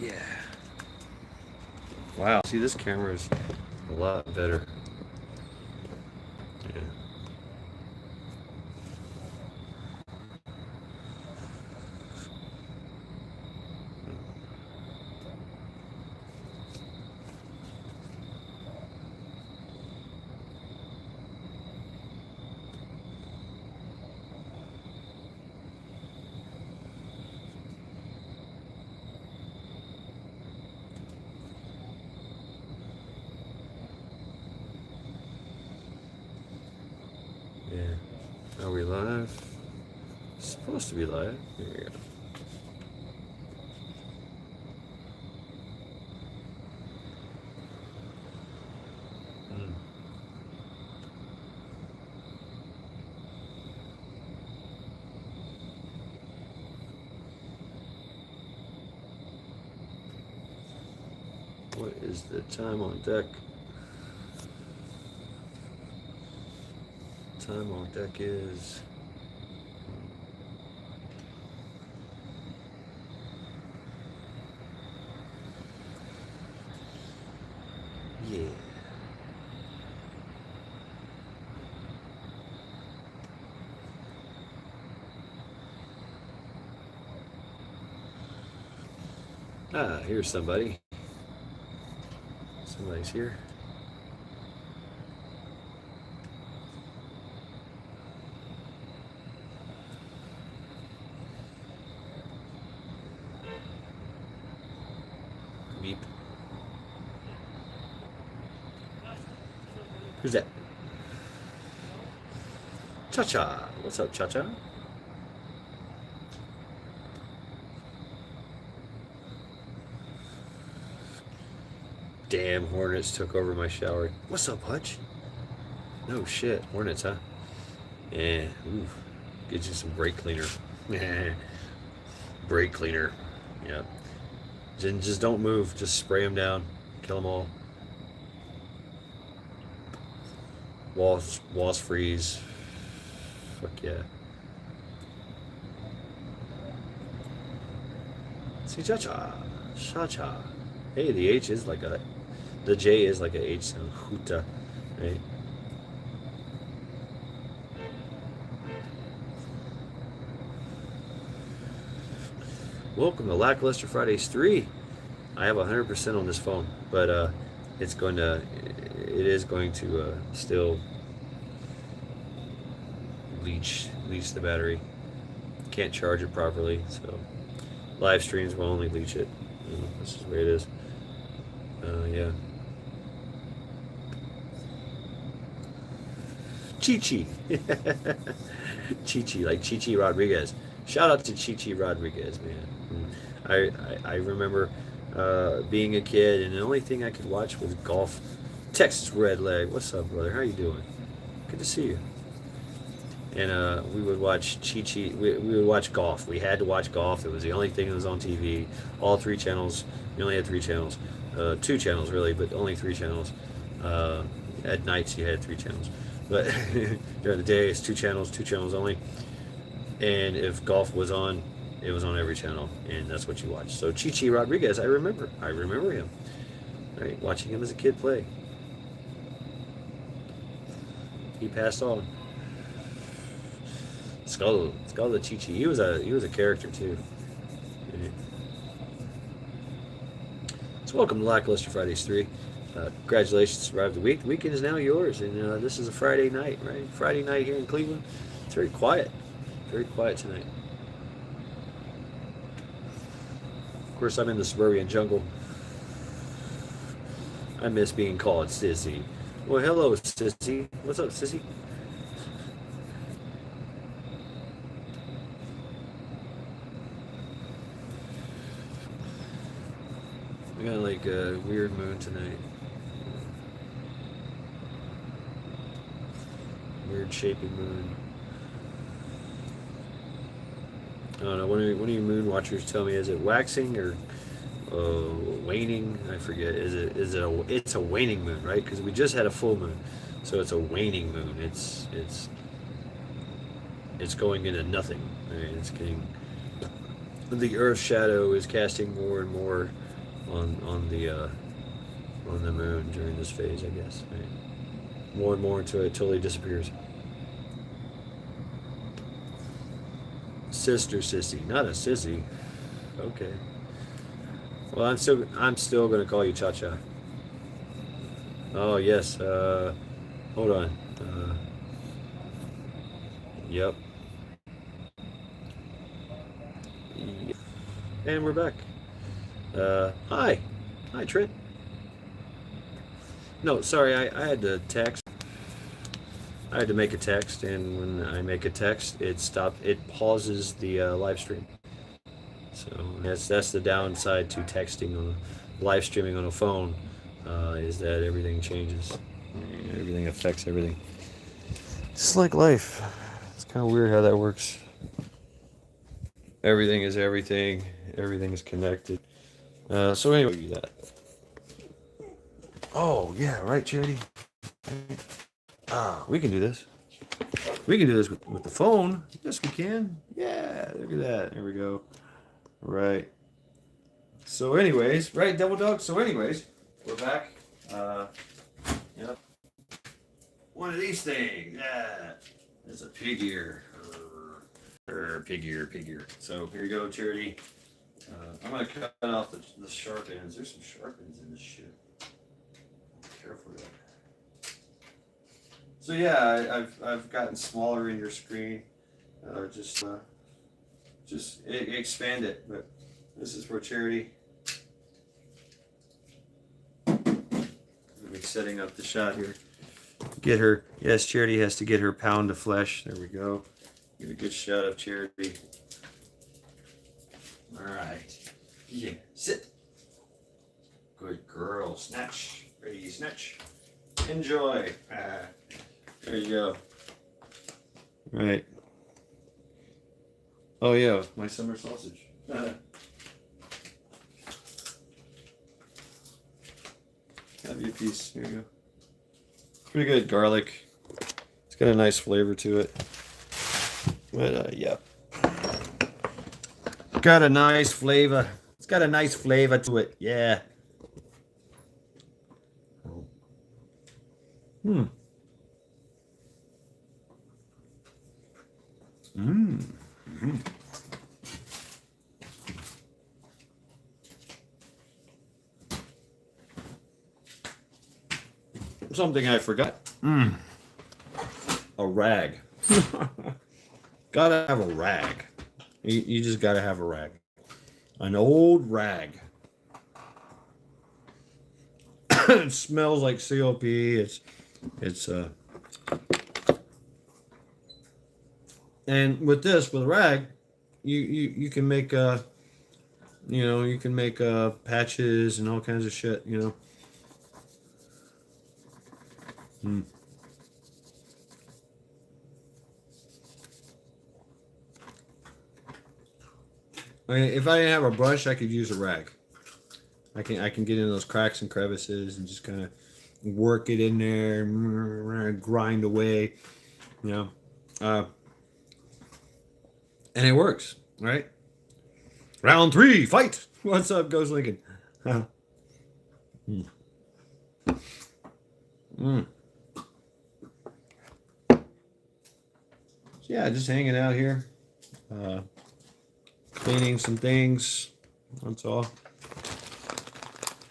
Yeah. Wow. See, this camera is a lot better. Yeah. Yeah. Are we live? It's supposed to be live. Here we go. Mm. What is the time on deck? Time on deck is... Yeah. Ah, here's somebody. Somebody's here. Beep. Who's that? Cha-Cha. What's up, Cha-Cha? Damn, Hornets took over my shower. What's up, Hutch? No shit. Hornets, huh? Yeah. Ooh. Get you some brake cleaner. Brake cleaner. Yeah. Just don't move. Just spray them down. Kill them all. Walls freeze. Fuck yeah. See, cha-cha. Cha-cha. Hey, the H is like a... The J is like a H sound. Huta. Right? Welcome to Lackluster Fridays 3. I have 100% on this phone, but it's going to... It is going to still leach the battery. Can't charge it properly, so live streams will only leach it. This is where it is. Yeah. Chi-Chi. Chi-Chi, like Chi-Chi Rodriguez. Shout out to Chi-Chi Rodriguez, man. I remember being a kid, and the only thing I could watch was golf. Texas Redleg. What's up, brother? How you doing? Good to see you. And we would watch Chi-Chi. We would watch golf. We had to watch golf. It was the only thing that was on TV. All three channels. We only had three channels. Two channels, really, but only three channels. At nights, you had three channels. But during the day, it's two channels only. And if golf was on, it was on every channel, and that's what you watch. So Chi-Chi Rodriguez, I remember him. Right, watching him as a kid play. He passed on. Skull the Chi-Chi. He was a character too. So welcome to Lackluster Fridays 3. Congratulations, survived the week. The weekend is now yours, and this is a Friday night, right? Friday night here in Cleveland. It's very quiet tonight. Of course, I'm in the suburban jungle. I miss being called Sissy. Well, hello, Sissy. What's up, Sissy? We got like a weird moon tonight. Weird shaping moon. I don't know. One of you moon watchers tell me, is it waxing or waning? I forget. It's a waning moon, right? Because we just had a full moon, so it's a waning moon. It's going into nothing. Right? It's getting, the Earth's shadow is casting more and more on the moon during this phase, I guess. Right? More and more until it totally disappears. Sister sissy, not a sissy. Okay. Well, I'm still gonna call you Cha Cha. Oh yes. Hold on. Yep. Yep. And we're back. Hi. Hi, Trent. No, sorry, I had to text. I had to make a text, and when I make a text, it pauses the live stream. So that's the downside to texting on live streaming on a phone, is that everything changes, everything affects everything. It's like life. It's kind of weird how that works. Everything is everything. Everything is connected. So anyway, that. Oh yeah, right, Charity. We can do this. We can do this with the phone. Yes, we can. Yeah, look at that. There we go. Right. So, anyways, right, Double Dog. So, anyways, we're back. Yep. One of these things. Yeah. It's a pig ear. Pig ear, pig ear. So, here you go, Charity. I'm going to cut off the sharp ends. There's some sharp ends in this shit. Careful with that. So yeah, I've gotten smaller in your screen. Just expand it. But this is for Charity. Let me setting up the shot here. Get her. Yes, Charity has to get her pound of flesh. There we go. Get a good shot of Charity. All right. Yeah. Sit. Good girl. Snatch. Ready. Snatch. Enjoy. There you go. Right. Oh yeah, my summer sausage. Have you a piece. Here you go. Pretty good garlic. It's got a nice flavor to it. But yeah. Got a nice flavor. It's got a nice flavor to it. Yeah. Hmm. Mmm. Mm. Something I forgot. A rag. Gotta have a rag. You just gotta have a rag. An old rag. It smells like COP. It's and with a rag, you can make you can make patches and all kinds of shit, you know. Mm. I mean, if I didn't have a brush, I could use a rag. I can get in those cracks and crevices and just kind of work it in there, grind away, you know. And it works, right? Round 3, fight! What's up, Ghost Lincoln? mm. Mm. So yeah, just hanging out here, cleaning some things. That's all.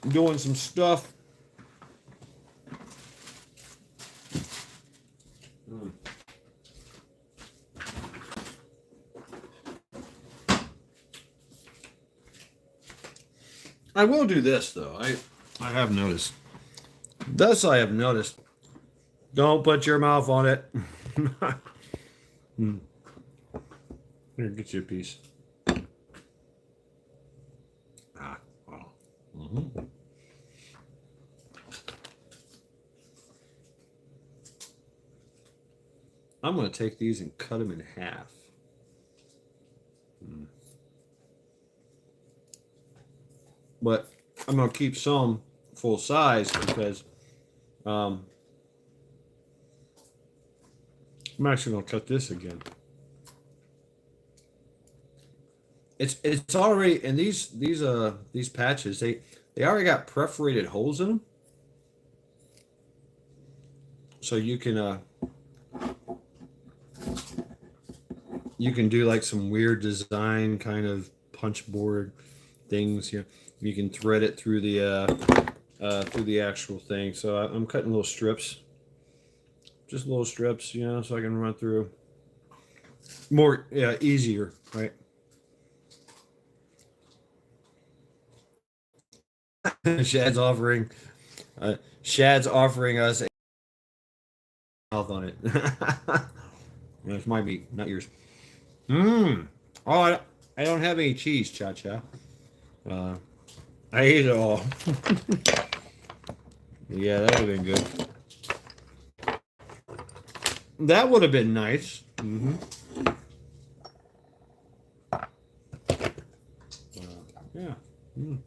Doing some stuff. Mm. I will do this though. I have noticed. Thus I have noticed. Don't put your mouth on it. Here, get you a piece. Wow. Mm-hmm. I'm going to take these and cut them in half. But I'm going to keep some full size because I'm actually going to cut this again. It's already, and these patches, They already got perforated holes in them, so you can do like some weird design kind of punch board things. You can thread it through the actual thing. So I'm cutting little strips, just little strips, so I can run through more, easier, right? Shad's offering, Shad's offering us a mouth on it. It's my meat, not yours. Mmm. Oh, I don't have any cheese, Cha Cha. Uh, I ate it all. Yeah, that would have been good. That would have been nice. Yeah. Mm.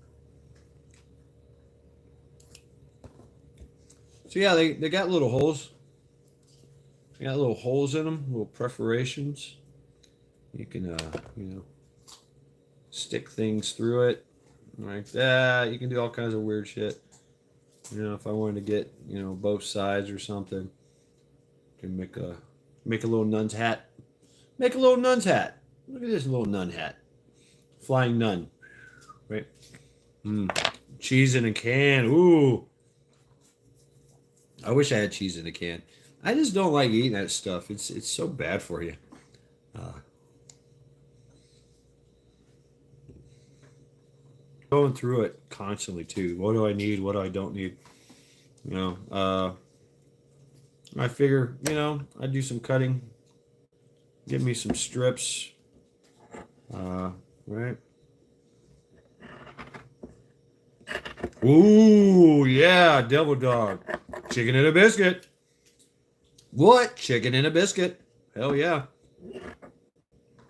So yeah, they got little holes. They got little holes in them, little perforations. You can stick things through it like that. You can do all kinds of weird shit. If I wanted to get both sides or something, can make a little nun's hat. Make a little nun's hat. Look at this little nun hat. Flying nun. Right? Mm. Cheese in a can. Ooh. I wish I had cheese in a can. I just don't like eating that stuff. It's so bad for you. Uh, Going through it constantly too. What do I need? What do I don't need? You know, uh, I figure, I do some cutting, give me some strips, right? Ooh, yeah, devil dog, chicken and a biscuit. What? Chicken and a biscuit? Hell yeah,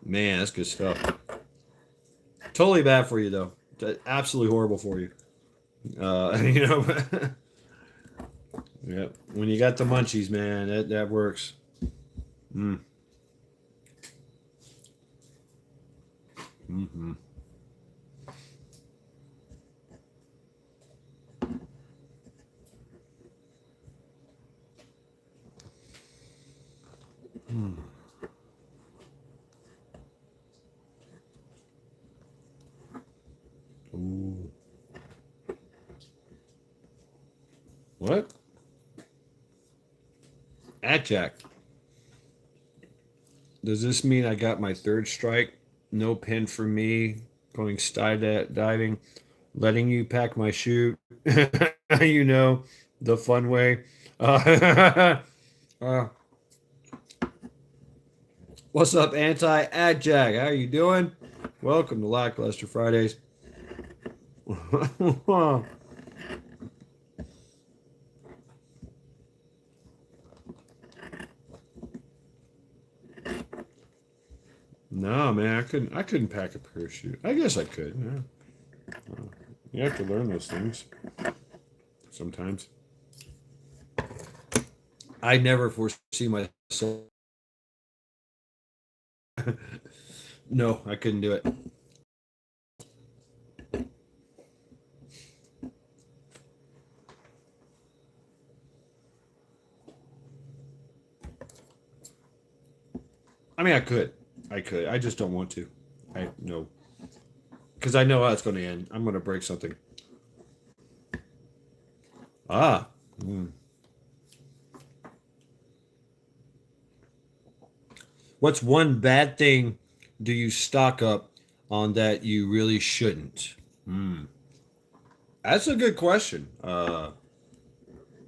man, that's good stuff. Totally bad for you though. Absolutely horrible for you. Uh, you know, yeah. When you got the munchies, man, that works. Mm. Mm-hmm. Mm. Ooh. What? At Jack. Does this mean I got my third strike? No pin for me. Going diving. Letting you pack my chute. The fun way. Uh, uh, what's up, anti ad Jack? How you doing? Welcome to Lackluster Fridays. No, man, I couldn't pack a parachute. I guess I could. Yeah. You have to learn those things sometimes. I never foresee myself. No, I couldn't do it. I mean, I could. I could. I just don't want to. I no, because I know how it's going to end. I'm going to break something. Ah. Mm. What's one bad thing do you stock up on that you really shouldn't? Hmm. That's a good question. Devil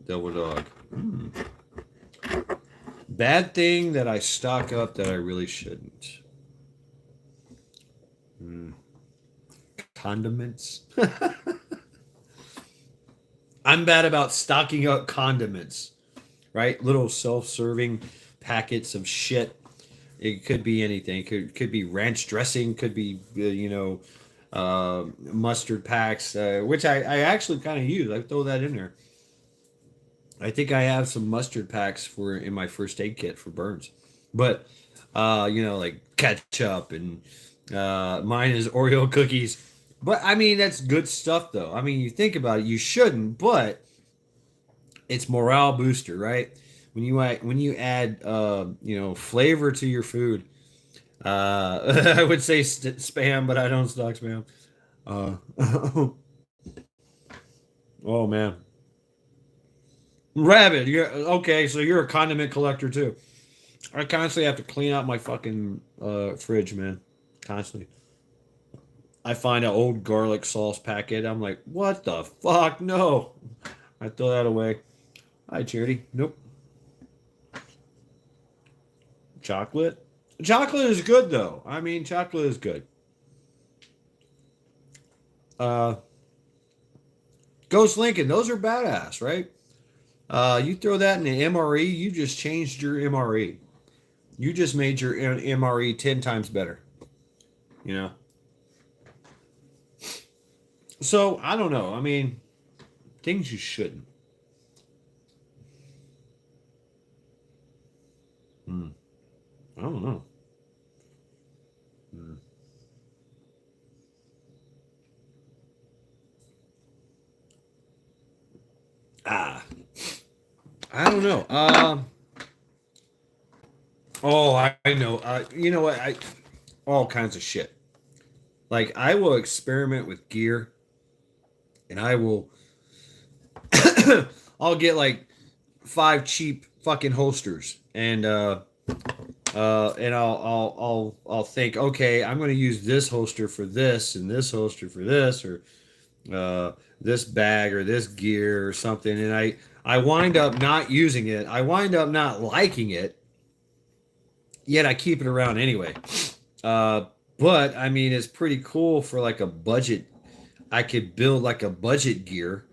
dog. Hmm. Bad thing that I stock up that I really shouldn't. Hmm. Condiments. I'm bad about stocking up condiments, right? Little self-serving packets of shit. It could be anything. Could be ranch dressing. Could be mustard packs, which I actually kind of use. I throw that in there. I think I have some mustard packs for in my first aid kit for burns, but like ketchup and mine is Oreo cookies. But I mean, that's good stuff, though. I mean, you think about it, you shouldn't, but it's morale booster, right? When you add flavor to your food. I would say spam, but I don't stock spam. Uh, oh man, rabbit. You're okay. So you're a condiment collector too. I constantly have to clean out my fucking fridge, man. Constantly. I find an old garlic sauce packet. I'm like, what the fuck? No. I throw that away. Hi, Charity. Nope. Chocolate. Chocolate is good though. I mean, chocolate is good. Uh, Ghost Lincoln. Those are badass, right? You throw that in the MRE, you just changed your MRE. You just made your MRE 10 times better. You know? So, I don't know. I mean, things you shouldn't. Hmm. I don't know. Hmm. Ah, I don't know. Oh, I know. You know what? All kinds of shit. Like I will experiment with gear, and I will. I'll get like five cheap fucking holsters, and I'll think, okay, I'm going to use this holster for this, and this holster for this, or this bag or this gear or something, and I wind up not using it. I wind up not liking it, yet I keep it around anyway. Uh, but I mean, it's pretty cool for like a budget. I could build like a budget gear,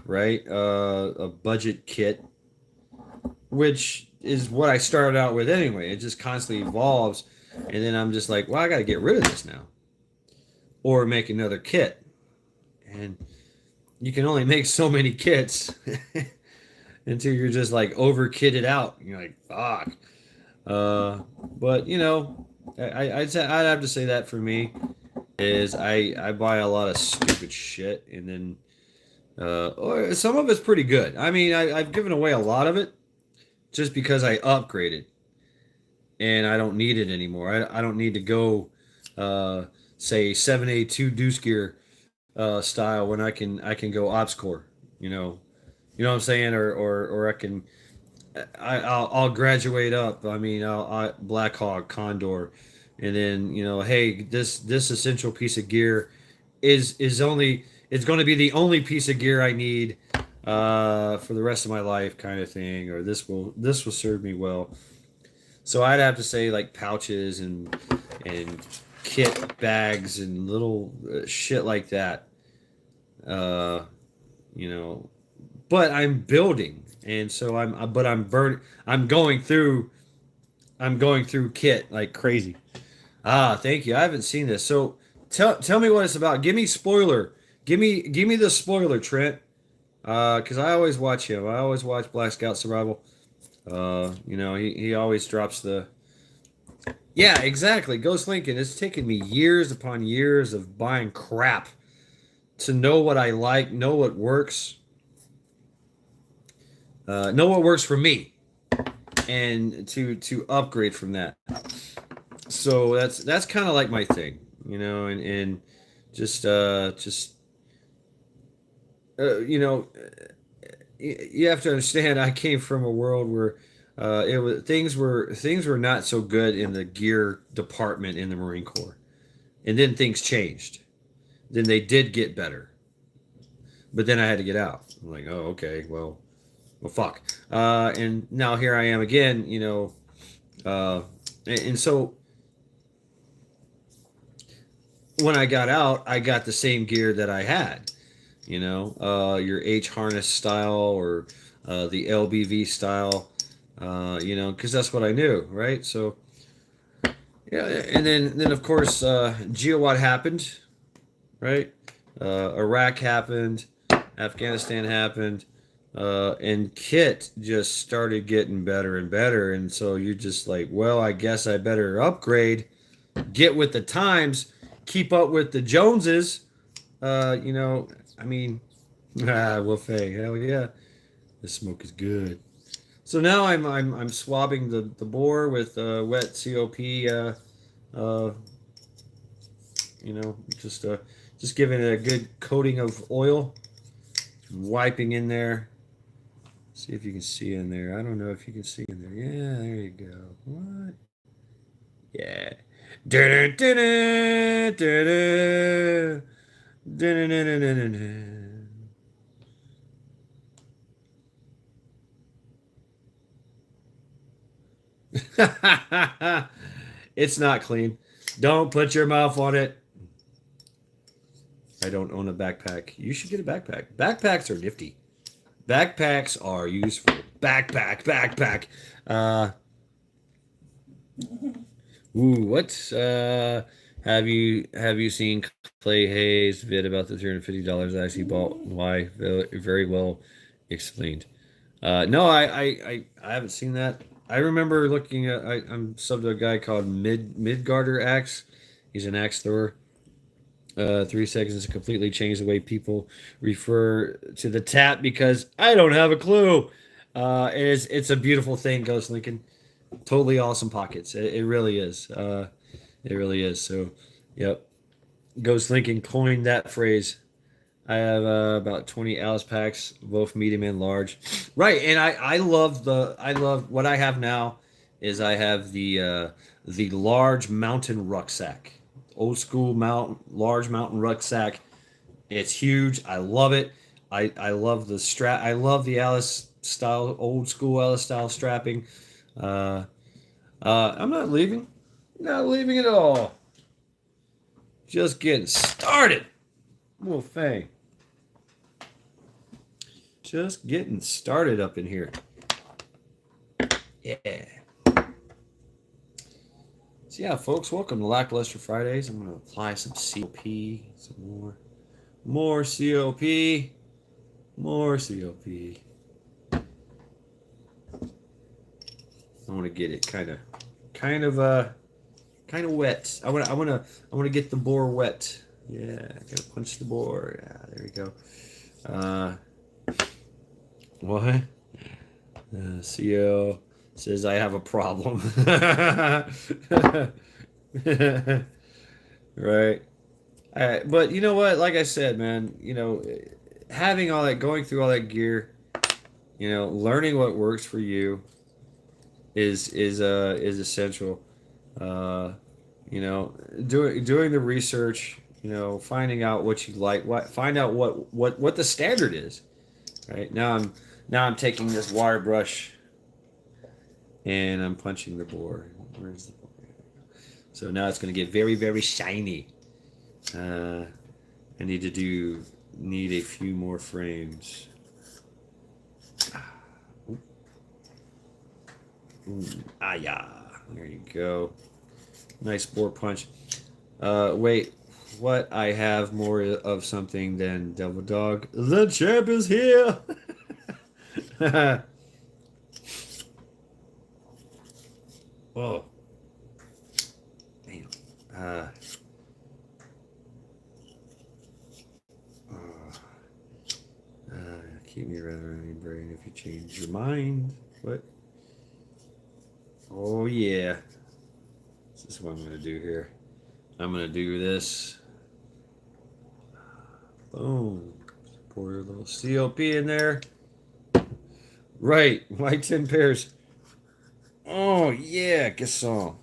right? A budget kit, which is what I started out with anyway. It just constantly evolves, and then I'm just like, well, I got to get rid of this now, or make another kit, and you can only make so many kits until you're just like over kitted out. You're like, fuck. But I'd have to say that for me is I buy a lot of stupid shit, and then or some of it's pretty good. I mean, I've given away a lot of it just because I upgraded and I don't need it anymore. I don't need to go say 7A2 deuce gear style when I can go ops core. You know, you know what I'm saying, or I can I'll graduate up. I mean, Black Hawk, Condor, and then hey, this essential piece of gear is only it's going to be the only piece of gear I need for the rest of my life, kind of thing, or this will serve me well. So I'd have to say like pouches and kit bags and little shit like that. Uh, you know, but I'm building, and so I'm going through kit like crazy. Ah, thank you. I haven't seen this, so tell me what it's about. Give me spoiler. Give me the spoiler, Trent. Because I always watch him. I always watch Black Scout Survival. He always drops the. Yeah, exactly. Ghost Lincoln. It's taken me years upon years of buying crap to know what I like, know what works for me, and to upgrade from that. So that's kind of like my thing, and just you know you have to understand. I came from a world where it was things were not so good in the gear department in the Marine Corps, and then things changed. Then they did get better, but then I had to get out. I'm like, oh, okay, well, fuck. And now here I am again, and so when I got out, I got the same gear that I had, your H harness style or the LBV style, because that's what I knew, right? So yeah, and then of course GeoWatt happened, right? Iraq happened, Afghanistan happened, and kit just started getting better and better, and so you're just like, well, I guess I better upgrade, get with the times, keep up with the Joneses, You know, I mean, Wolfie, hell yeah, this smoke is good. So now I'm swabbing the bore with wet COP. Uh, you know, just giving it a good coating of oil, wiping in there. See if you can see in there. I don't know if you can see in there. Yeah, there you go. What? Yeah. Dun, dun, dun, dun, dun, dun, dun, dun, dun, dun. It's not clean. Don't put your mouth on it. I don't own a backpack. You should get a backpack. Backpacks are nifty. Backpacks are useful. Backpack. Uh, what? Have you seen Clay Hayes' vid about the $350 I actually bought? Why? Very well explained. No, I haven't seen that. I remember looking at. I'm subbed to a guy called Midgarder Axe. He's an axe thrower. 3 seconds to completely change the way people refer to the tap because I don't have a clue. It's a beautiful thing, Ghost Lincoln. Totally awesome pockets. It really is. It really is. So, yep. Ghost Lincoln coined that phrase. I have about 20 Alice packs, both medium and large. Right, and I love what I have now is I have the large mountain rucksack, old school large mountain rucksack. It's huge. I love it. I love the strap. I love the Alice style, old school Alice style strapping. Uh, I'm not leaving. Not leaving at all. Just getting started. Well, Fang. Just getting started up in here. Yeah. So yeah, folks, welcome to Lackluster Fridays. I'm gonna apply some COP, some more COP, more COP. I want to get it kind of wet. I want to get the bore wet. Yeah, gotta punch the bore. Yeah, there we go. Uh, what? CO says I have a problem. Right. But you know what? Like I said, man, having all that, going through all that gear, learning what works for you is essential. Uh, doing the research, finding out what you like, find out what the standard is. Right now I'm taking this wire brush and I'm punching the bore. Where's the bore? So now it's going to get very very shiny. Uh, I need a few more frames. Ooh, ah yeah, there you go. Nice bore punch. Wait, what? I have more of something than Devil Dog. The champ is here. Whoa, damn. Uh, keep me rather in your brain if you change your mind. What? Oh yeah. This is what I'm gonna do here. I'm gonna do this. Boom. Pour a little CLP in there. Right. Why 10 pairs? Oh yeah, get some.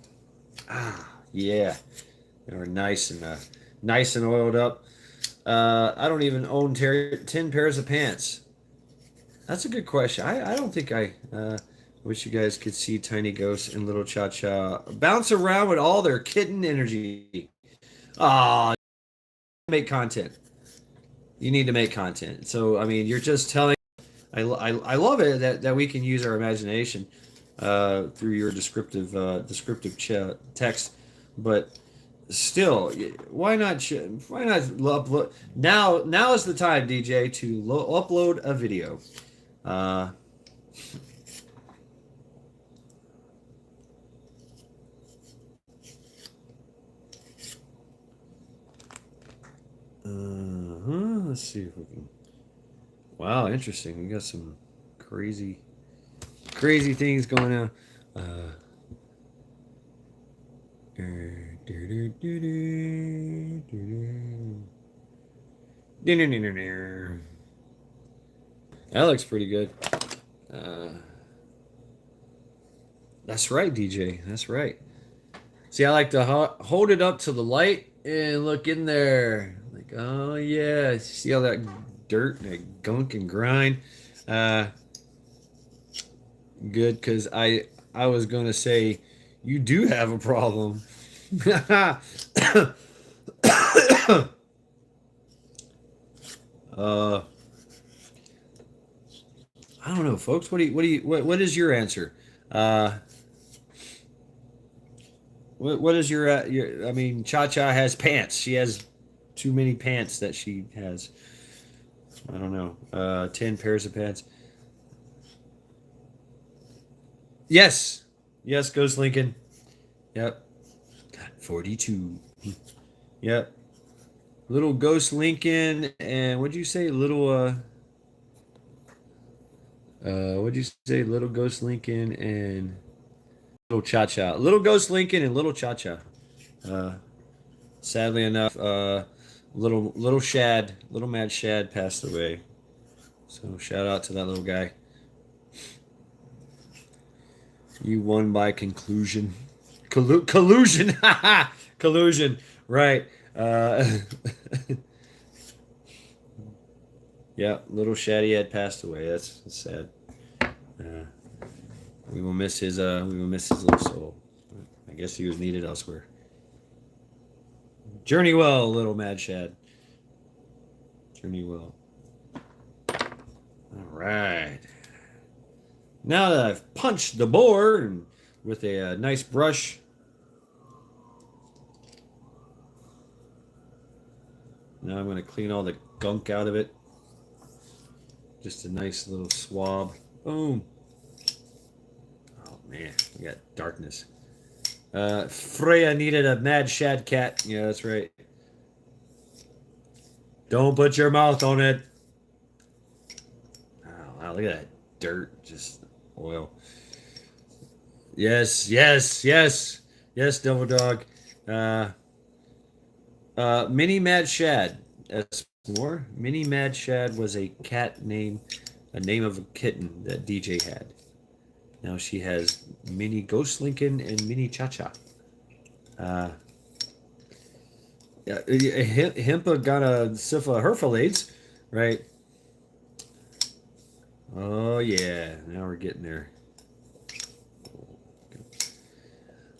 Ah, yeah. They were nice and oiled up. I don't even own 10 pairs of pants. That's a good question. I don't think I wish you guys could see Tiny Ghost and Little Cha Cha bounce around with all their kitten energy. Ah, make content. You need to make content. So, I mean, you're just telling. I love it that we can use our imagination through your descriptive text, but still, why not upload now is the time, DJ, to upload a video. Uh, let's see if we can. Wow, interesting. We got some crazy, crazy things going on. That looks pretty good. Uh, that's right, DJ. That's right. See, I like to hold it up to the light and look in there. Like, oh yeah, see all that dirt and that gunk and grind. Uh, Good, because I was gonna say you do have a problem. uh, I don't know, folks. What is your answer? Uh, what is your? I mean, Cha Cha has pants. She has too many pants that she has. I don't know. 10 pairs of pants. Yes, yes, Ghost Lincoln. Yep. 42. Yep. Little Ghost Lincoln and what'd you say? What'd you say? Little Ghost Lincoln and Little Cha Cha. Little Ghost Lincoln and Little Cha Cha. Uh, Sadly enough, little Mad Shad passed away. So shout out to that little guy. You won by conclusion. Collusion. Collusion. Right. Yeah, little Shaddy had passed away. That's sad. We will miss his little soul. I guess he was needed elsewhere. Journey well, little Mad Shad. Journey well. All right. Now that I've punched the board and with a nice brush, now I'm going to clean all the gunk out of it. Just a nice little swab. Boom. Oh man, we got darkness. Freya needed a Mad Shad cat. Yeah, that's right. Don't put your mouth on it. Oh, wow, look at that dirt. Just oil. Yes, yes, yes. Yes, Devil Dog. Mini Mad Shad. That's more. Mini Mad Shad was a name of a kitten that DJ had. Now she has Mini Ghost Lincoln and Mini Cha Cha. Yeah, Himpa got a Sypha Herphalades, right? Oh yeah, now we're getting there.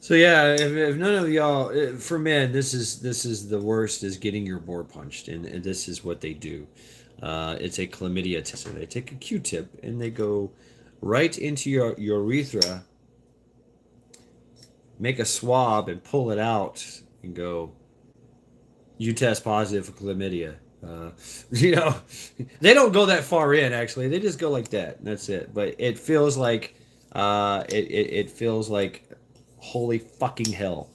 So yeah, if none of y'all, for men, this is the worst is getting your board punched, and this is what they do. It's a chlamydia test. So they take a Q-tip and they go right into your urethra, make a swab and pull it out, and go. You test positive for chlamydia. You know, they don't go that far in. Actually, they just go like that. And that's it. But it feels like, it feels like holy fucking hell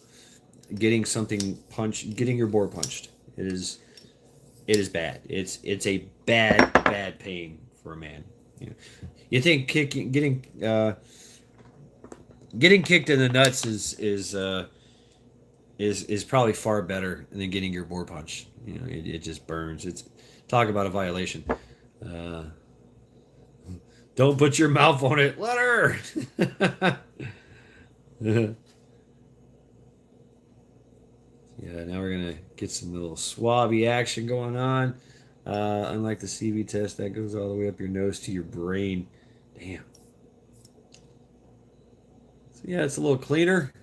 getting something punched, getting your board punched. It is bad. It's a bad pain for a man. You think getting kicked in the nuts is probably far better than getting your board punched. It just burns. It's talk about a violation. Don't put your mouth on it. Let her. Yeah, now we're gonna get some little swabby action going on. Unlike the CV test, that goes all the way up your nose to your brain. Damn. So yeah, it's a little cleaner.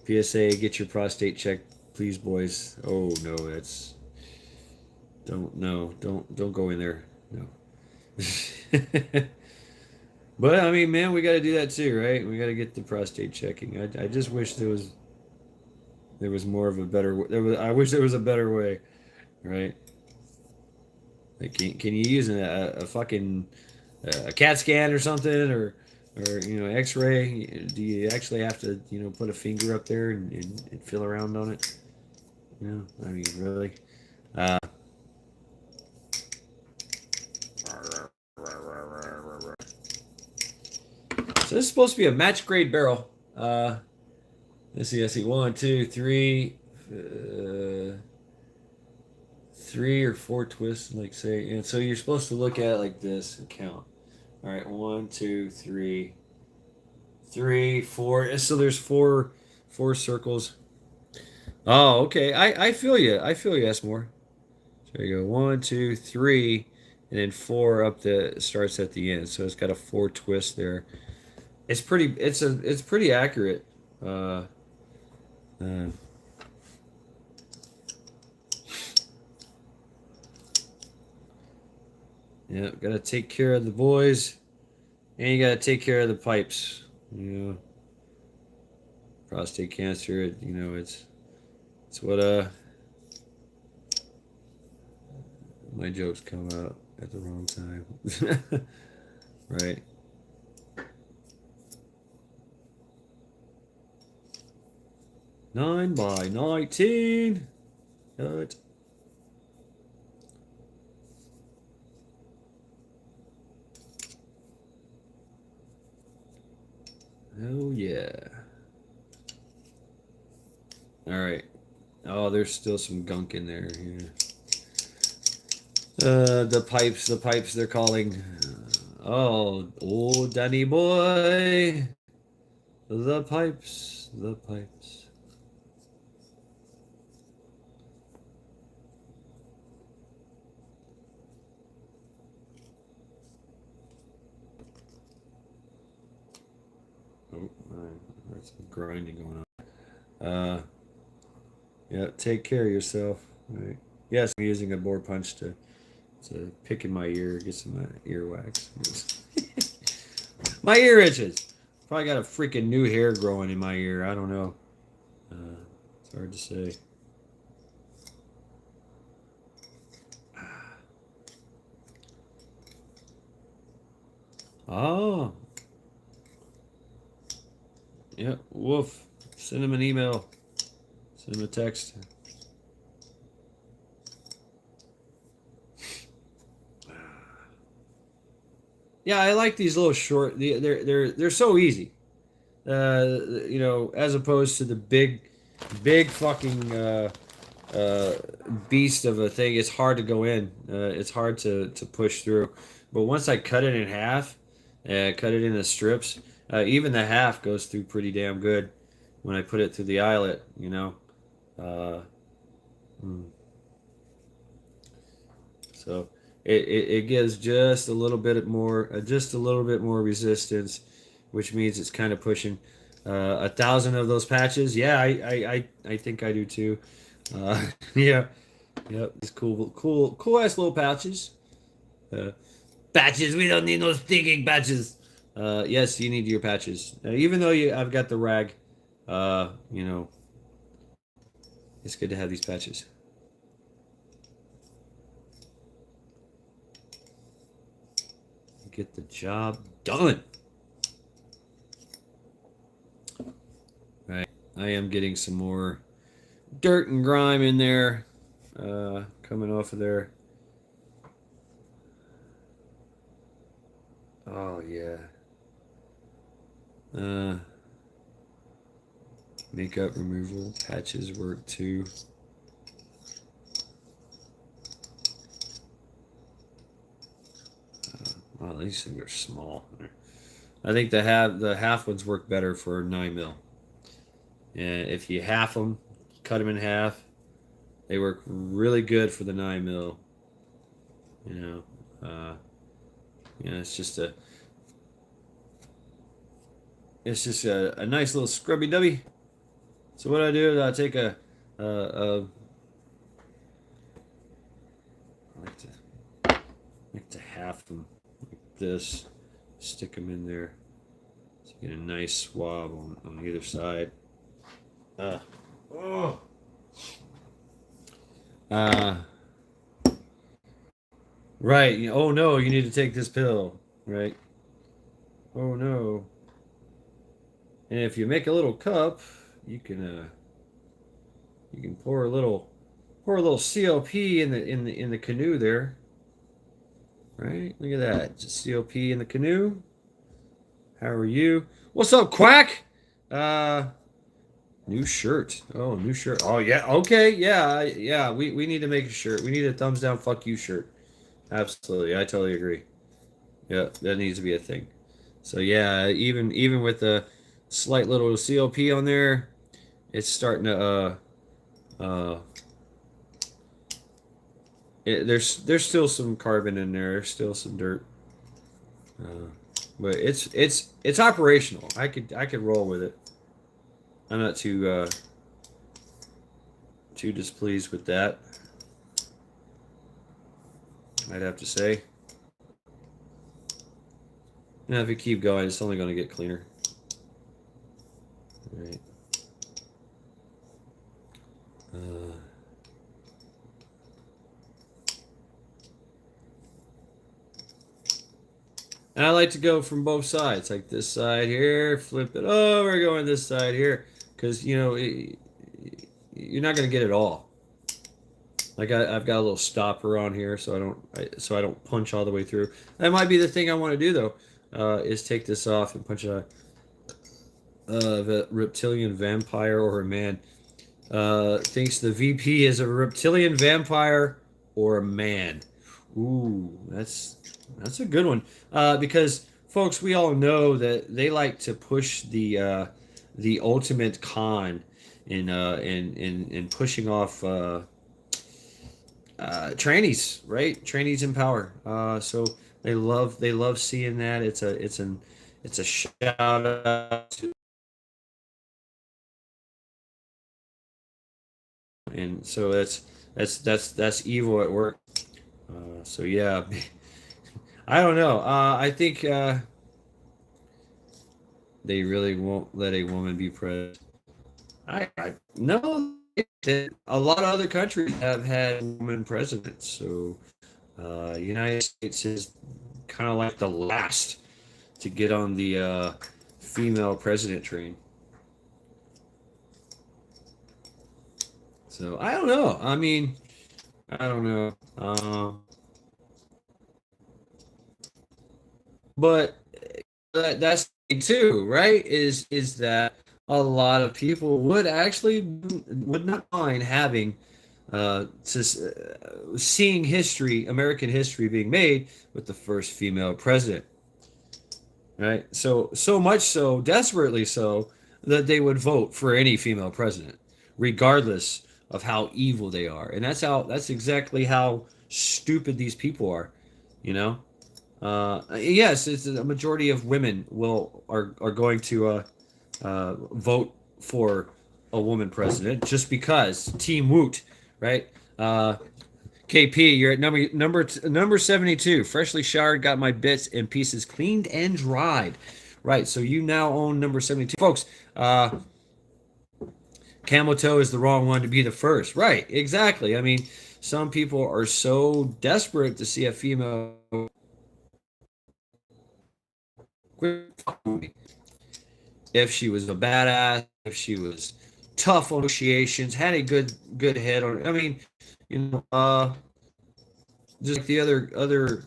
PSA, get your prostate checked, please, boys. Oh no, that's don't go in there. No. But I mean, man, we got to do that too, right? We got to get the prostate checking. I just wish there was more of a better. I wish there was a better way, right? Like, can you use a fucking a CAT scan or something, or X-ray? Do you actually have to put a finger up there and feel around on it? I mean, really. Uh, so this is supposed to be a match grade barrel. Let's see. I see one, two, three, 3 or 4 twists, like say. And so you're supposed to look at it like this and count. All right, 1, 2, 3, 3, 4. So there's four circles. Oh, okay. I feel you. I feel you, Esmore. There you go. 1, 2, 3, and then 4 up the starts at the end. So it's got a 4 twist there. It's pretty. It's pretty accurate. Uh, uh, yeah, gotta take care of the boys, and you gotta take care of the pipes. Prostate cancer. It's what my jokes come out at the wrong time. Right. 9 by 19. Cut. Oh yeah. All right. Oh, there's still some gunk in there. Yeah. The pipes they're calling. Oh, Danny boy. The pipes. Oh, there's some grinding going on. Yeah, take care of yourself. All right. Yes, I'm using a bore punch to pick in my ear, get some earwax. My ear itches. Probably got a freaking new hair growing in my ear. I don't know. It's hard to say. Oh, yeah. Woof. Send him an email. Send him a text. Yeah, I like these little short. They're so easy. As opposed to the big fucking uh, beast of a thing. It's hard to go in. It's hard to push through. But once I cut it in half, cut it into strips, even the half goes through pretty damn good when I put it through the eyelet. Uh, mm. So it gives just a little bit more resistance, which means it's kind of pushing 1,000 of those patches. Yeah, I think I do too. Yeah, yep. These cool ass little pouches. Uh, Patches. We don't need no stinking patches. Yes, you need your patches. Even though I've got the rag. Uh, you know, it's good to have these patches. Get the job done. Right. I am getting some more dirt and grime in there. Coming off of there. Oh yeah. Uh, Makeup removal patches work too. Well, these things are small. I think the half ones work better for 9 mil. And if you half them, cut them in half, they work really good for the 9 mil. You know, it's just a nice little scrubby dubby. So what I do is I take I like to half them like this, stick them in there, so you get a nice swab on either side. Oh. Right. Oh no, you need to take this pill. Right. Oh no. And if you make a little cup, you can you can pour a little COP in the canoe there. Right? Look at that. Just COP in the canoe. How are you? What's up, Quack? Uh New shirt. Oh, new shirt. Oh yeah. Okay. Yeah. Yeah. We need to make a shirt. We need a thumbs down. Fuck you shirt. Absolutely. I totally agree. Yeah, that needs to be a thing. So yeah, even with the slight little COP on there, it's starting to there's still some carbon in there. There's still some dirt. Uh, but it's operational. I could roll with it. I'm not too displeased with that. I'd have to say. Now, if you keep going, it's only going to get cleaner. All right. Uh, and I like to go from both sides, like this side here, flip it over, going this side here, because you're not going to get it all. Like I've got a little stopper on here, so I don't punch all the way through. That might be the thing I want to do though, is take this off and punch a reptilian vampire or a man. Thinks the VP is a reptilian vampire or a man. Ooh, that's a good one. Because folks, we all know that they like to push the ultimate con in pushing off trainees, right? Trainees in power. So they love seeing that. It's a shout out to, and so that's evil at work. So yeah, I don't know. I think they really won't let a woman be president. I know that a lot of other countries have had women presidents, so United States is kind of like the last to get on the female president train. So I don't know. I mean, I don't know. But that's the thing too, right? Is that a lot of people would actually would not mind having seeing history, American history being made with the first female president, right? So much so, desperately so, that they would vote for any female president, regardless of how evil they are, and that's exactly how stupid these people are, you know. Yes, it's a majority of women are going to vote for a woman president just because Team Woot, right? KP, you're at number 72. Freshly showered, got my bits and pieces cleaned and dried. Right, so you now own number 72, folks. Camel toe is the wrong one to be the first. Right, exactly. I mean, some people are so desperate to see a female. If she was a badass, if she was tough on negotiations, had a good head on. I mean, you know, just like the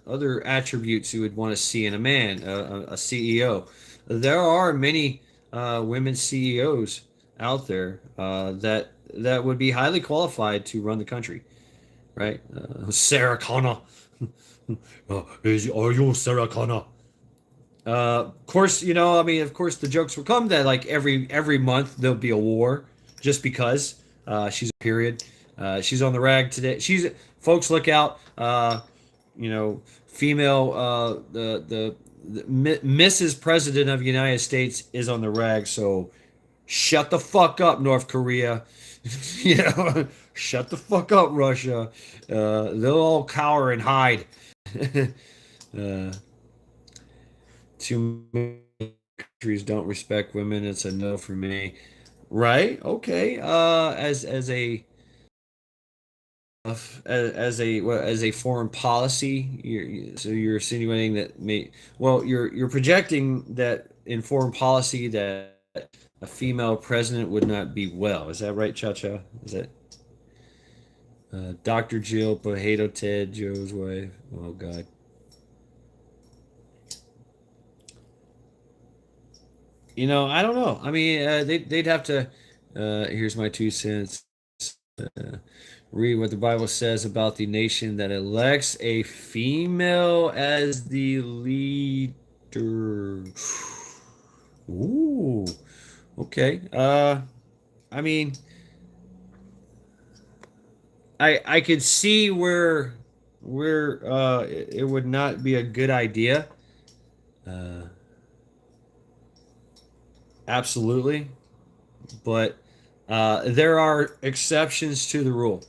other attributes you would want to see in a man, a CEO. There are many women CEOs out there that would be highly qualified to run the country, right? Sarah Connor. Are you Sarah Connor? Of course, you know, I mean, of course, the jokes will come that like every month there'll be a war just because she's a period. She's on the rag today. She's folks, look out. You know, female. The Mrs. President of the United States is on the rag. So shut the fuck up, North Korea. You know, shut the fuck up, Russia. They'll all cower and hide. uh, Too many countries don't respect women. It's a no for me. Right? Okay. As a as a foreign policy. So you're insinuating that well, you're projecting that in foreign policy that a female president would not be well. Is that right, Cha Cha? Is that Dr. Jill Potato Ted Joe's wife? Oh God. I don't know. I mean, they'd have to. Here's my 2 cents. Uh, Read what the Bible says about the nation that elects a female as the leader. Ooh, okay. I mean, I could see where it would not be a good idea. Uh, Absolutely, but there are exceptions to the rule.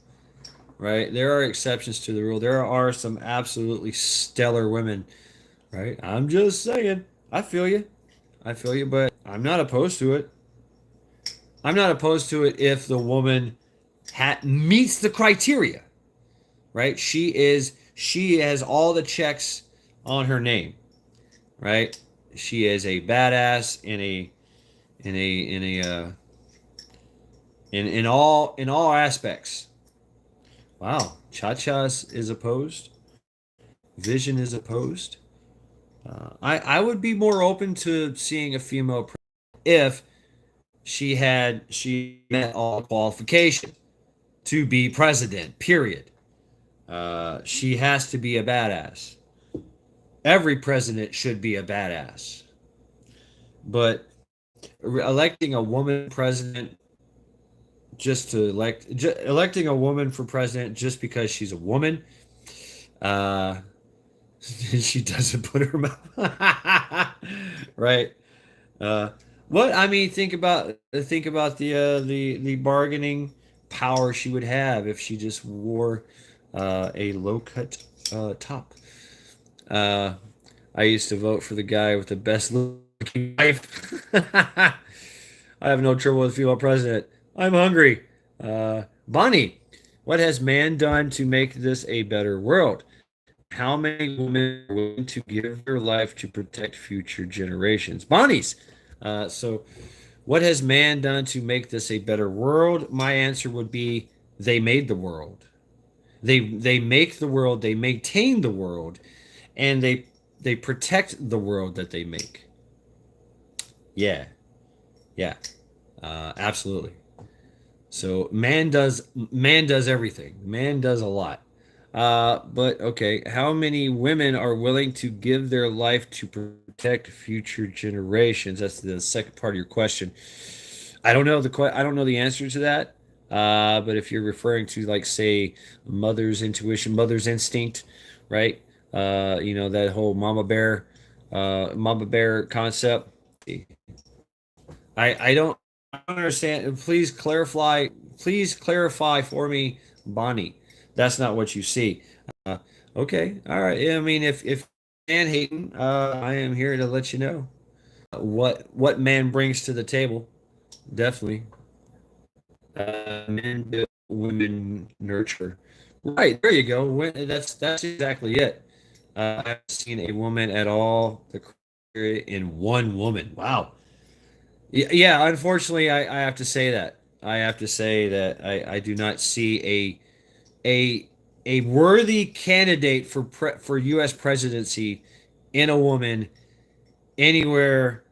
Right? There are exceptions to the rule. There are some absolutely stellar women, right? I'm just saying. I feel you. I feel you, but I'm not opposed to it. I'm not opposed to it if the woman meets the criteria, right? She has all the checks on her name, right? She is a badass in all aspects. Wow, Cha-Cha's is opposed. Vision is opposed. I would be more open to seeing a female if she met all qualifications to be president. Period. She has to be a badass. Every president should be a badass. But electing a woman president just to electing a woman for president just because she's a woman, uh, she doesn't put her mouth right. Uh, what I mean, think about the bargaining power she would have if she just wore a low cut top. Uh, I used to vote for the guy with the best looking wife. I have no trouble with female president. I'm hungry. Bonnie, what has man done to make this a better world? How many women are willing to give their life to protect future generations? Bonnie's. So, what has man done to make this a better world? My answer would be they made the world. They make the world, they maintain the world, and they protect the world that they make. Yeah, yeah, absolutely. So man does everything. Man does a lot. But okay, how many women are willing to give their life to protect future generations? That's the second part of your question. I don't know the answer to that. But if you're referring to like say mother's intuition, mother's instinct, right? That whole mama bear concept. I don't understand. Please clarify for me, Bonnie. That's not what you see. Uh, okay, all right. Yeah, I mean, if man hating, I am here to let you know what man brings to the table. Definitely, men build, women nurture. Right there, you go. That's exactly it. I've seen a woman at all the criteria in one woman. Wow. Yeah, unfortunately, I have to say that. I have to say that I do not see a a worthy candidate for U.S. presidency in a woman anywhere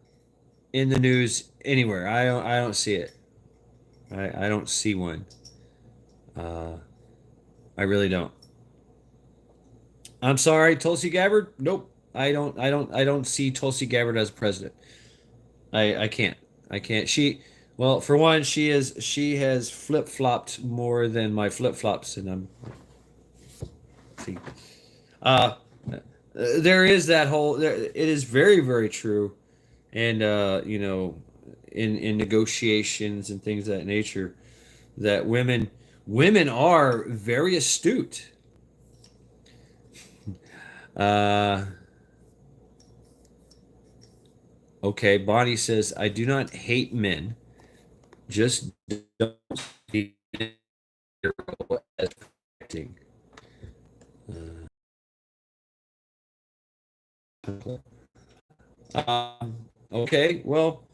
in the news anywhere. I don't see it. I don't see one. Uh, I really don't. I'm sorry, Tulsi Gabbard. Nope. I don't see Tulsi Gabbard as president. I can't. I can't. Well, for one, she has flip flopped more than my flip flops, and I'm see. Uh, there is that whole. It is very very true, and in negotiations and things of that nature, that women are very astute. Uh, okay, Bonnie says I do not hate men, just don't see as Acting. Okay, well,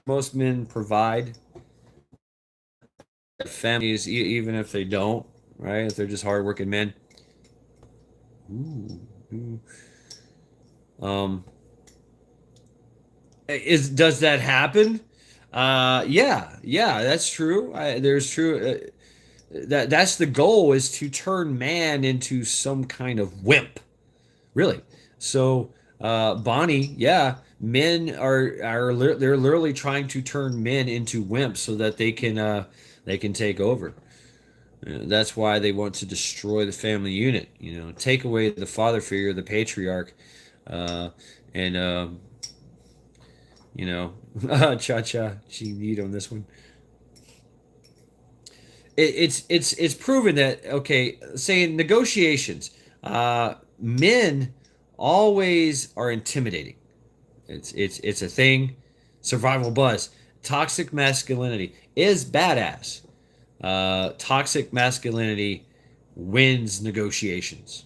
most men provide their families, even if they don't, right? If they're just hardworking men. Ooh, ooh. Um, does that happen? Yeah, that's true. There's true. That's the goal, is to turn man into some kind of wimp, really. So, Bonnie, yeah, men they're literally trying to turn men into wimps so that they can take over. That's why they want to destroy the family unit. Take away the father figure, the patriarch, uh, and you know, cha cha, she need on this one. It's proven that, okay, say in negotiations, men always are intimidating. It's a thing. Survival buzz. Toxic masculinity is badass. Toxic masculinity wins negotiations.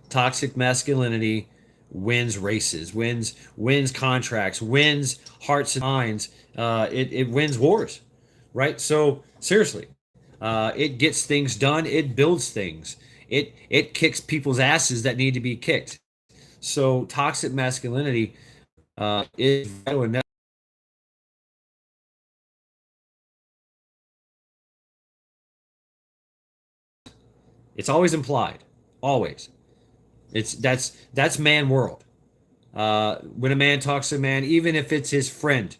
Toxic masculinity wins races, wins contracts, wins hearts and minds. It wins wars, right? So seriously, it gets things done. It builds things. It kicks people's asses that need to be kicked. So toxic masculinity is vital and it's always implied. Always. That's man world. When a man talks to a man, even if it's his friend,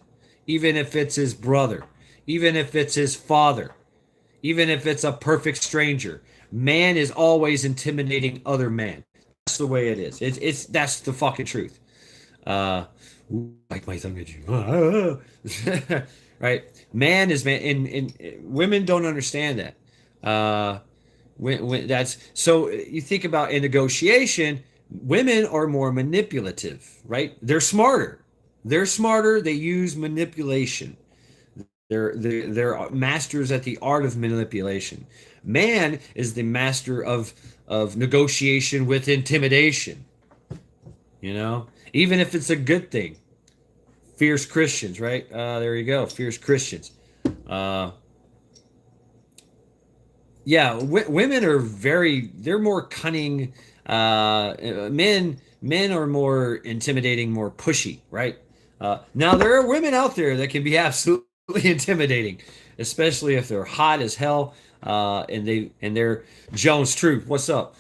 even if it's his brother, even if it's his father, even if it's a perfect stranger, man is always intimidating other man. That's the way it is. It's that's the fucking truth. Uh, like my tongue at you, right? Man is man, and women don't understand that. When that's so, you think about in negotiation, women are more manipulative, right? They're smarter. They use manipulation. They're masters at the art of manipulation. Man is the master of negotiation with intimidation. Even if it's a good thing. Fierce Christians, right? There you go, fierce Christians. Uh, yeah, women are they're more cunning. Men are more intimidating, more pushy, right? Now there are women out there that can be absolutely intimidating, especially if they're hot as hell, and they're Jones Truth. What's up?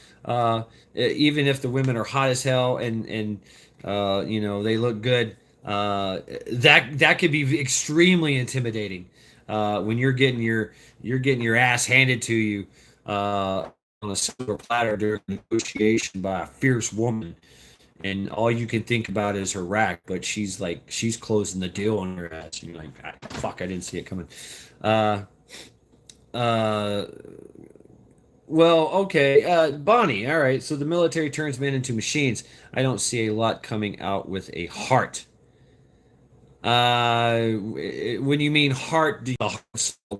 Even if the women are hot as hell and they look good, that could be extremely intimidating when you're getting your ass handed to you on a silver platter during a negotiation by a fierce woman, and all you can think about is her rack, but she's closing the deal on her ass, and you're like, "Ah, fuck, I didn't see it coming." Uh, uh, well, okay, Bonnie. All right, so the military turns men into machines. I don't see a lot coming out with a heart. When you mean heart, the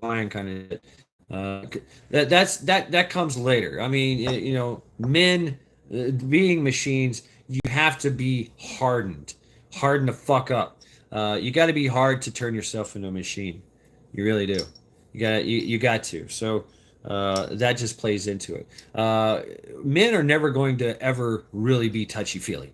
line kind of that comes later. I mean, men being machines, you have to be hardened to fuck up. You got to be hard to turn yourself into a machine. You really do. You got to. So that just plays into it. Men are never going to ever really be touchy feely,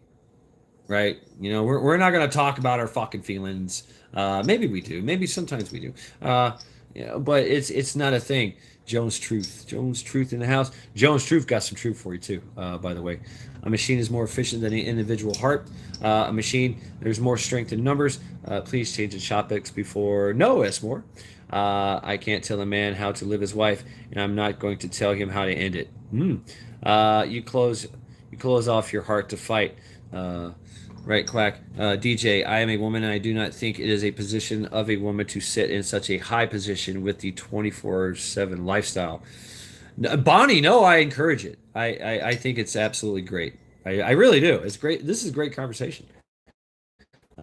right? We're not going to talk about our fucking feelings. Maybe we do. Maybe sometimes we do. But it's not a thing. Jones Truth in the house. Jones Truth got some truth for you too. By the way, a machine is more efficient than an individual heart. A machine, there's more strength in numbers. Please change the topics before no S more. I can't tell a man how to live his life, and I'm not going to tell him how to end it. You close off your heart to fight. Uh, Right, Quack. DJ, I am a woman and I do not think it is a position of a woman to sit in such a high position with the 24/7 lifestyle. Bonnie, no, I encourage it. I think it's absolutely great. I really do. It's great. This is a great conversation.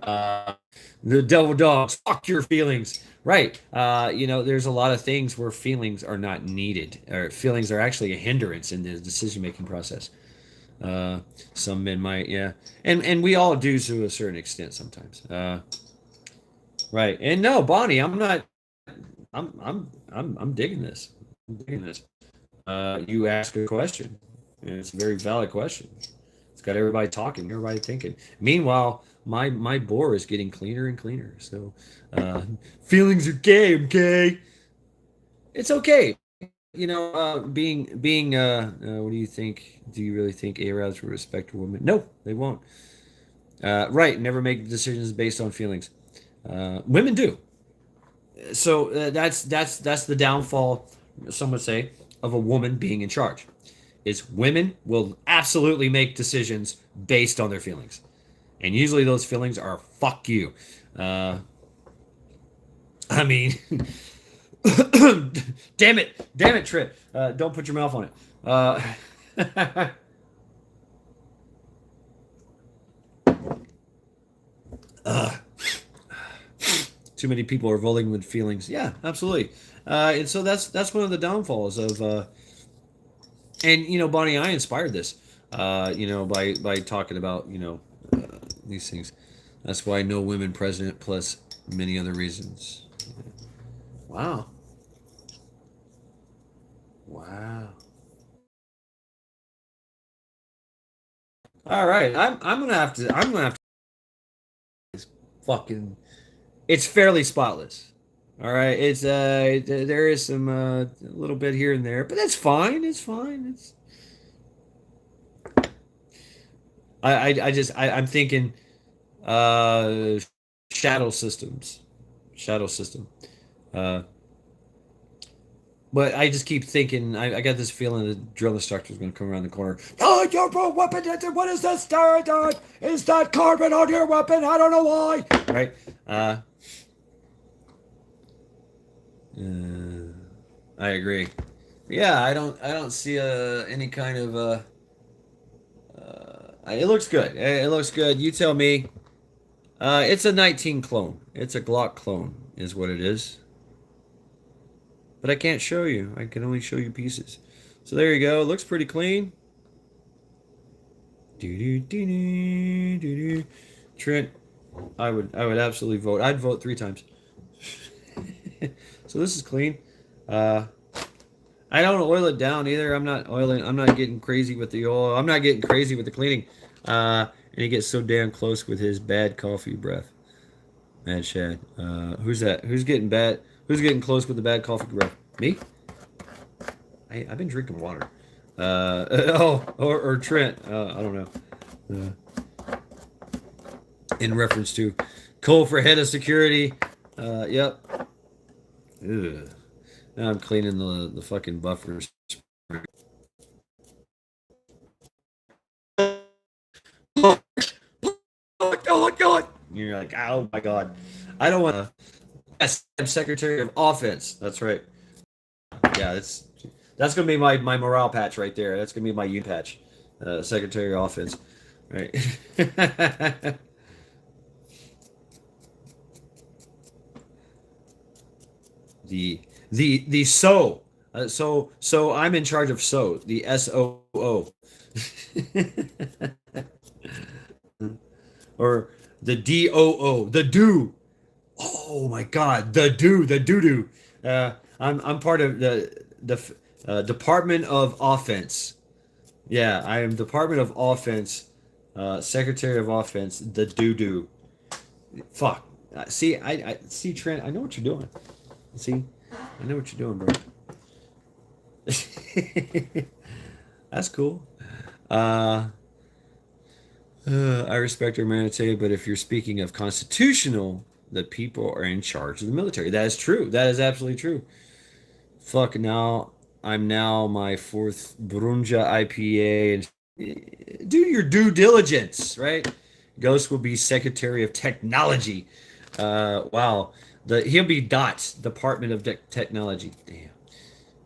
Uh, the devil dogs, fuck your feelings. Right. There's a lot of things where feelings are not needed, or feelings are actually a hindrance in the decision making process. Uh, some men might, yeah, and we all do to a certain extent sometimes. Right. And no, Bonnie, I'm not. I'm digging this. I'm digging this. You ask a question, and it's a very valid question. It's got everybody talking, everybody thinking. Meanwhile, my bore is getting cleaner and cleaner. So, uh, feelings are gay. Okay, it's okay. What do you think? Do you really think Arabs will respect a woman? No, they won't. Right, never make decisions based on feelings. Women do. So that's the downfall. Some would say of a woman being in charge is women will absolutely make decisions based on their feelings, and usually those feelings are "fuck you." Uh, I mean, damn it, Trip. Don't put your mouth on it. Uh, too many people are voting with feelings. Yeah, absolutely. And so that's one of the downfalls of. And Bonnie, I inspired this. By talking about these things. That's why no women president, plus many other reasons. Wow. Wow. All right. I'm gonna have to fucking it's fairly spotless. All right. There is some a little bit here and there, but that's fine. It's fine. I'm thinking uh shadow systems. Shadow system. Uh But I just keep thinking, I got this feeling the drill instructor is going to come around the corner. Oh, your weapon, what is this? Is that carbon on your weapon? I don't know why. Right? Uh, I agree. Yeah, I don't see any kind of it looks good. It looks good. You tell me. It's a 19 clone. It's a Glock clone, is what it is. But I can't show you. I can only show you pieces. So there you go. It looks pretty clean. Do do do do do do. Trent, I would absolutely vote. I'd vote 3 times. So this is clean. Uh, I don't oil it down either. I'm not oiling. I'm not getting crazy with the oil. I'm not getting crazy with the cleaning. And he gets so damn close with his bad coffee breath. Mad Shad. Who's that? Who's getting bad? Who's getting close with the bad coffee breath? Me? I've been drinking water. Or Trent. I don't know. In reference to Cole for head of security. Yep. Ugh. Now I'm cleaning the fucking buffers. Oh my god! You're like, oh my god. I don't want to. Yes, I'm Secretary of Offense. That's right. Yeah, that's gonna be my morale patch right there. That's gonna be my U patch. Secretary of Offense. Right. The so so I'm in charge of the SOO. Or the DOO, the do. Oh my God, the doo doo. I'm part of the Department of Offense. Yeah, I am Department of Offense, Secretary of Offense, the doo doo. Fuck. See, I see Trent. I know what you're doing. See, I know what you're doing, bro. That's cool. Uh, I respect our humanity, but if you're speaking of constitutional, the people are in charge of the military. That is true. That is absolutely true. Fuck now. I'm now my fourth Brunja IPA, and do your due diligence, right? Ghost will be Secretary of Technology. Wow. He'll be DOTS, Department of Technology. Damn.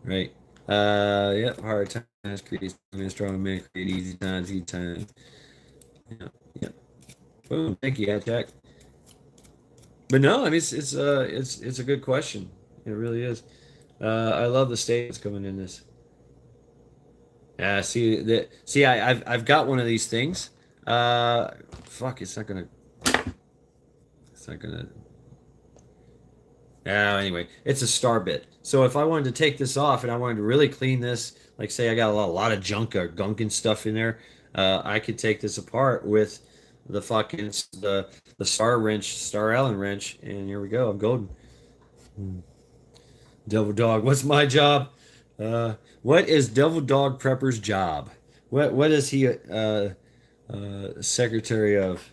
Right. Yep. Hard times create strong men create easy times, easy times. Yeah. Yep. Boom. Thank you, Jack. But no, I mean it's a good question. It really is. I love the statements coming in this. I've got one of these things. Fuck, it's not gonna. Anyway, it's a star bit. So if I wanted to take this off and I wanted to really clean this, like say I got a lot of junk or gunk and stuff in there, I could take this apart with the fucking the star wrench, Star Allen wrench, and here we go. I'm golden. Devil Dog, what's my job? What is Devil Dog Prepper's job? What is he secretary of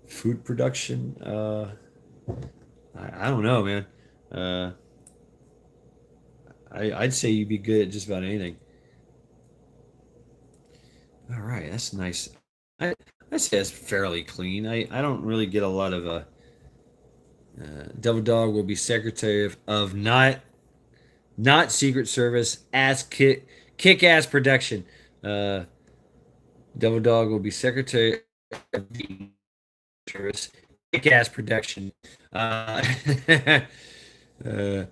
food production? I don't know, man. Uh, I'd say you'd be good at just about anything. All right, that's nice. I I say it's fairly clean. I don't really get a lot of Devil Dog will be secretary of not Secret Service ass kick ass production. Uh, Devil Dog will be secretary of the service kick ass production. Uh, uh,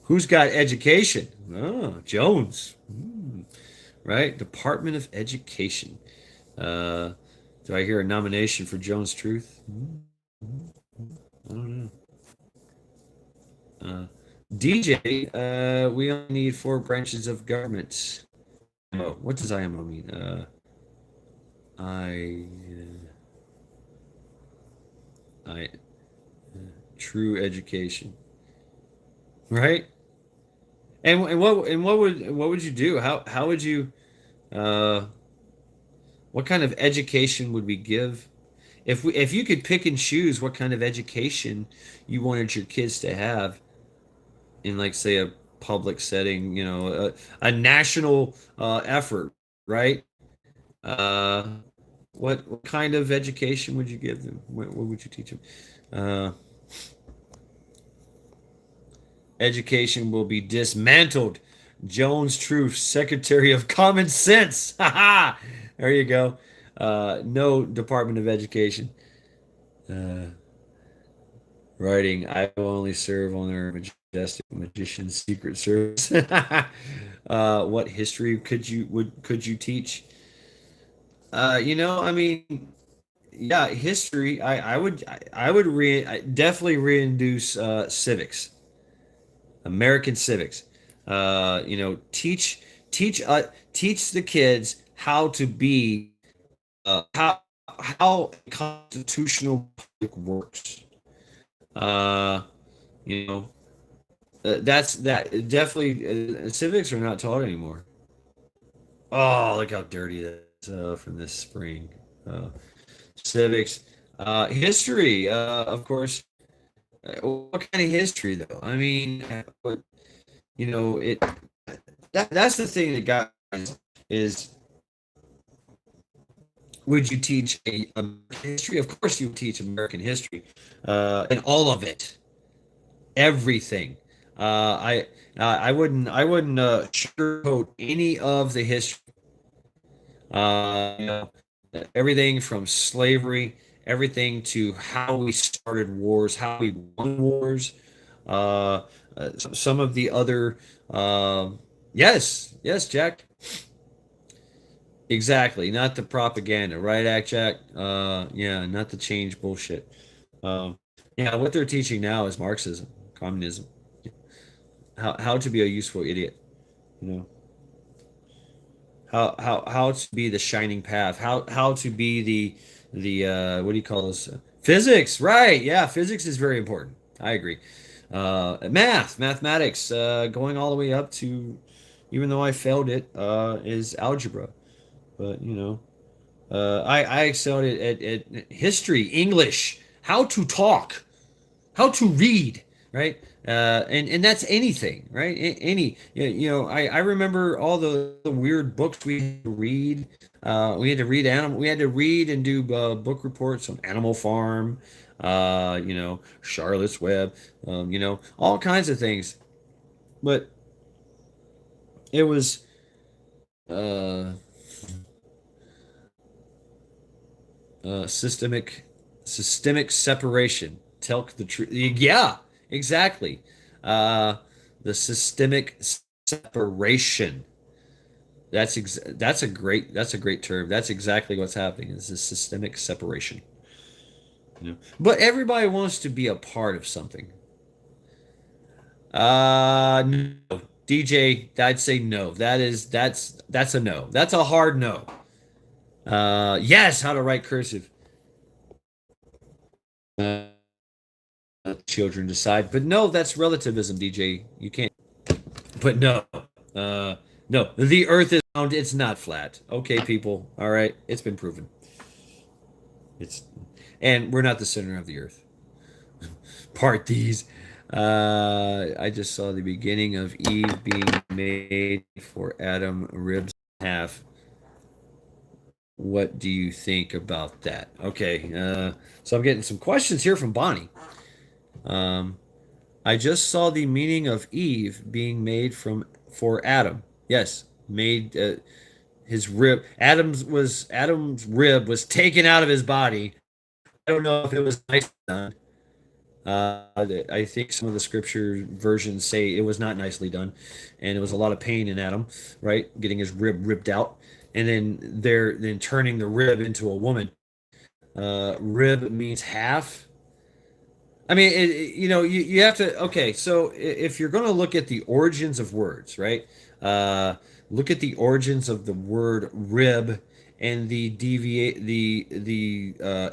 who's got education? Oh, Jones. Right? Department of Education. Uh, do I hear a nomination for Jones Truth? I don't know. Uh, DJ, we only need four branches of government. Oh, what does IMO mean? I, I, true education, right? And what would you do? How would you, uh, what kind of education would we give? If you could pick and choose what kind of education you wanted your kids to have in like say a public setting, a national effort, right? Uh, what kind of education would you give them? What would you teach them? Uh, Education will be dismantled. Jones Truth, Secretary of Common Sense. Ha ha! There you go. No Department of Education. Uh, Writing, I will only serve on their majestic magician's secret service. What history could you teach? I mean, yeah, history. I would definitely reintroduce civics, American civics. Teach the kids how to be how constitutional public works. Uh, you know, that's that definitely civics are not taught anymore. Oh, look how dirty that is from this spring. Uh, Civics, history, of course. What kind of history though? I mean, it that's the thing that got is would you teach a history? Of course, you would teach American history, and all of it, everything. I wouldn't sugarcoat any of the history. Uh, you know, Everything from slavery, everything to how we started wars, how we won wars. Some of the other, yes, yes, Jack. Exactly, not the propaganda, right, Act Jack? Yeah, not the change bullshit. Yeah, what they're teaching now is Marxism, communism, how to be a useful idiot, you know, how to be the shining path, how to be the what do you call this? Physics, right? Yeah, physics is very important. I agree. Mathematics, going all the way up to, even though I failed it, is algebra. But I excelled at history, English, how to talk, how to read, right? And that's anything, right? Any, I remember all the weird books we had to read. We had to read and do book reports on Animal Farm, Charlotte's Web, all kinds of things. But it was, uh, Systemic separation. Tell the truth. Yeah, exactly. Uh, the systemic separation. That's a great term. That's exactly what's happening. Is this systemic separation. But everybody wants to be a part of something. No. DJ, I'd say no. That's a no. That's a hard no. Yes, how to write cursive. Uh, Children decide. But no, that's relativism, DJ. You can't. But no. Uh, no. The earth is round, it's not flat. Okay, people. All right. It's been proven. It's and we're not the center of the earth. Part these. I just saw the beginning of Eve being made for Adam ribs in half. What do you think about that? Okay, so I'm getting some questions here from Bonnie. Um, I just saw the meaning of Eve being made from for Adam. Yes, made his rib. Adam's rib was taken out of his body. I don't know if it was nice done. I think some of the scripture versions say it was not nicely done, and it was a lot of pain in Adam, right? Getting his rib ripped out, and then turning the rib into a woman. Rib means half. I mean, you have to. Okay, so if you're going to look at the origins of words, right? Uh, Look at the origins of the word rib and the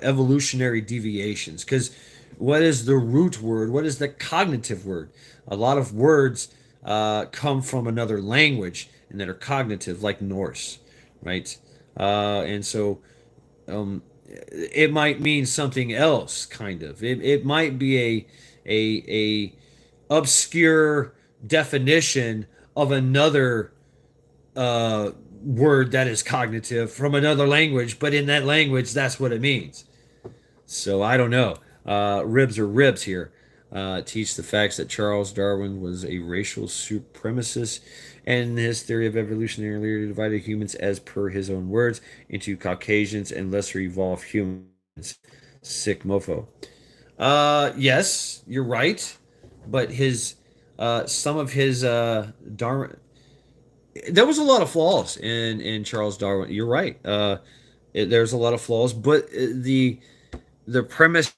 evolutionary deviations. Because what is the root word? What is the cognitive word? A lot of words come from another language and that are cognitive, like Norse, right? And so it might mean something else, kind of. It might be a obscure definition of another word that is cognitive from another language, but in that language, that's what it means. So I don't know. Ribs are ribs here. Teach the facts that Charles Darwin was a racial supremacist, and his theory of evolution earlier divided humans, as per his own words, into Caucasians and lesser evolved humans. Sick mofo. Yes, you're right, but his some of his Darwin, there was a lot of flaws in Charles Darwin. You're right. There's a lot of flaws, but the premise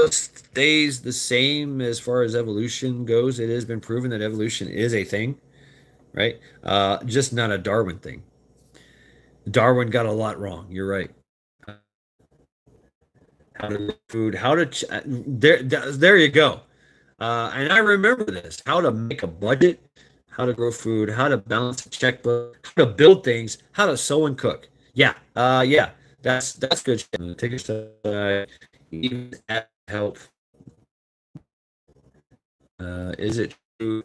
stays the same as far as evolution goes. It has been proven that evolution is a thing, right? Just not a Darwin thing. Darwin got a lot wrong. You're right. How to grow food, there you go. And I remember this: how to make a budget, how to grow food, how to balance a checkbook, how to build things, how to sew and cook. Yeah, that's good. Take a step, even at help. Is it true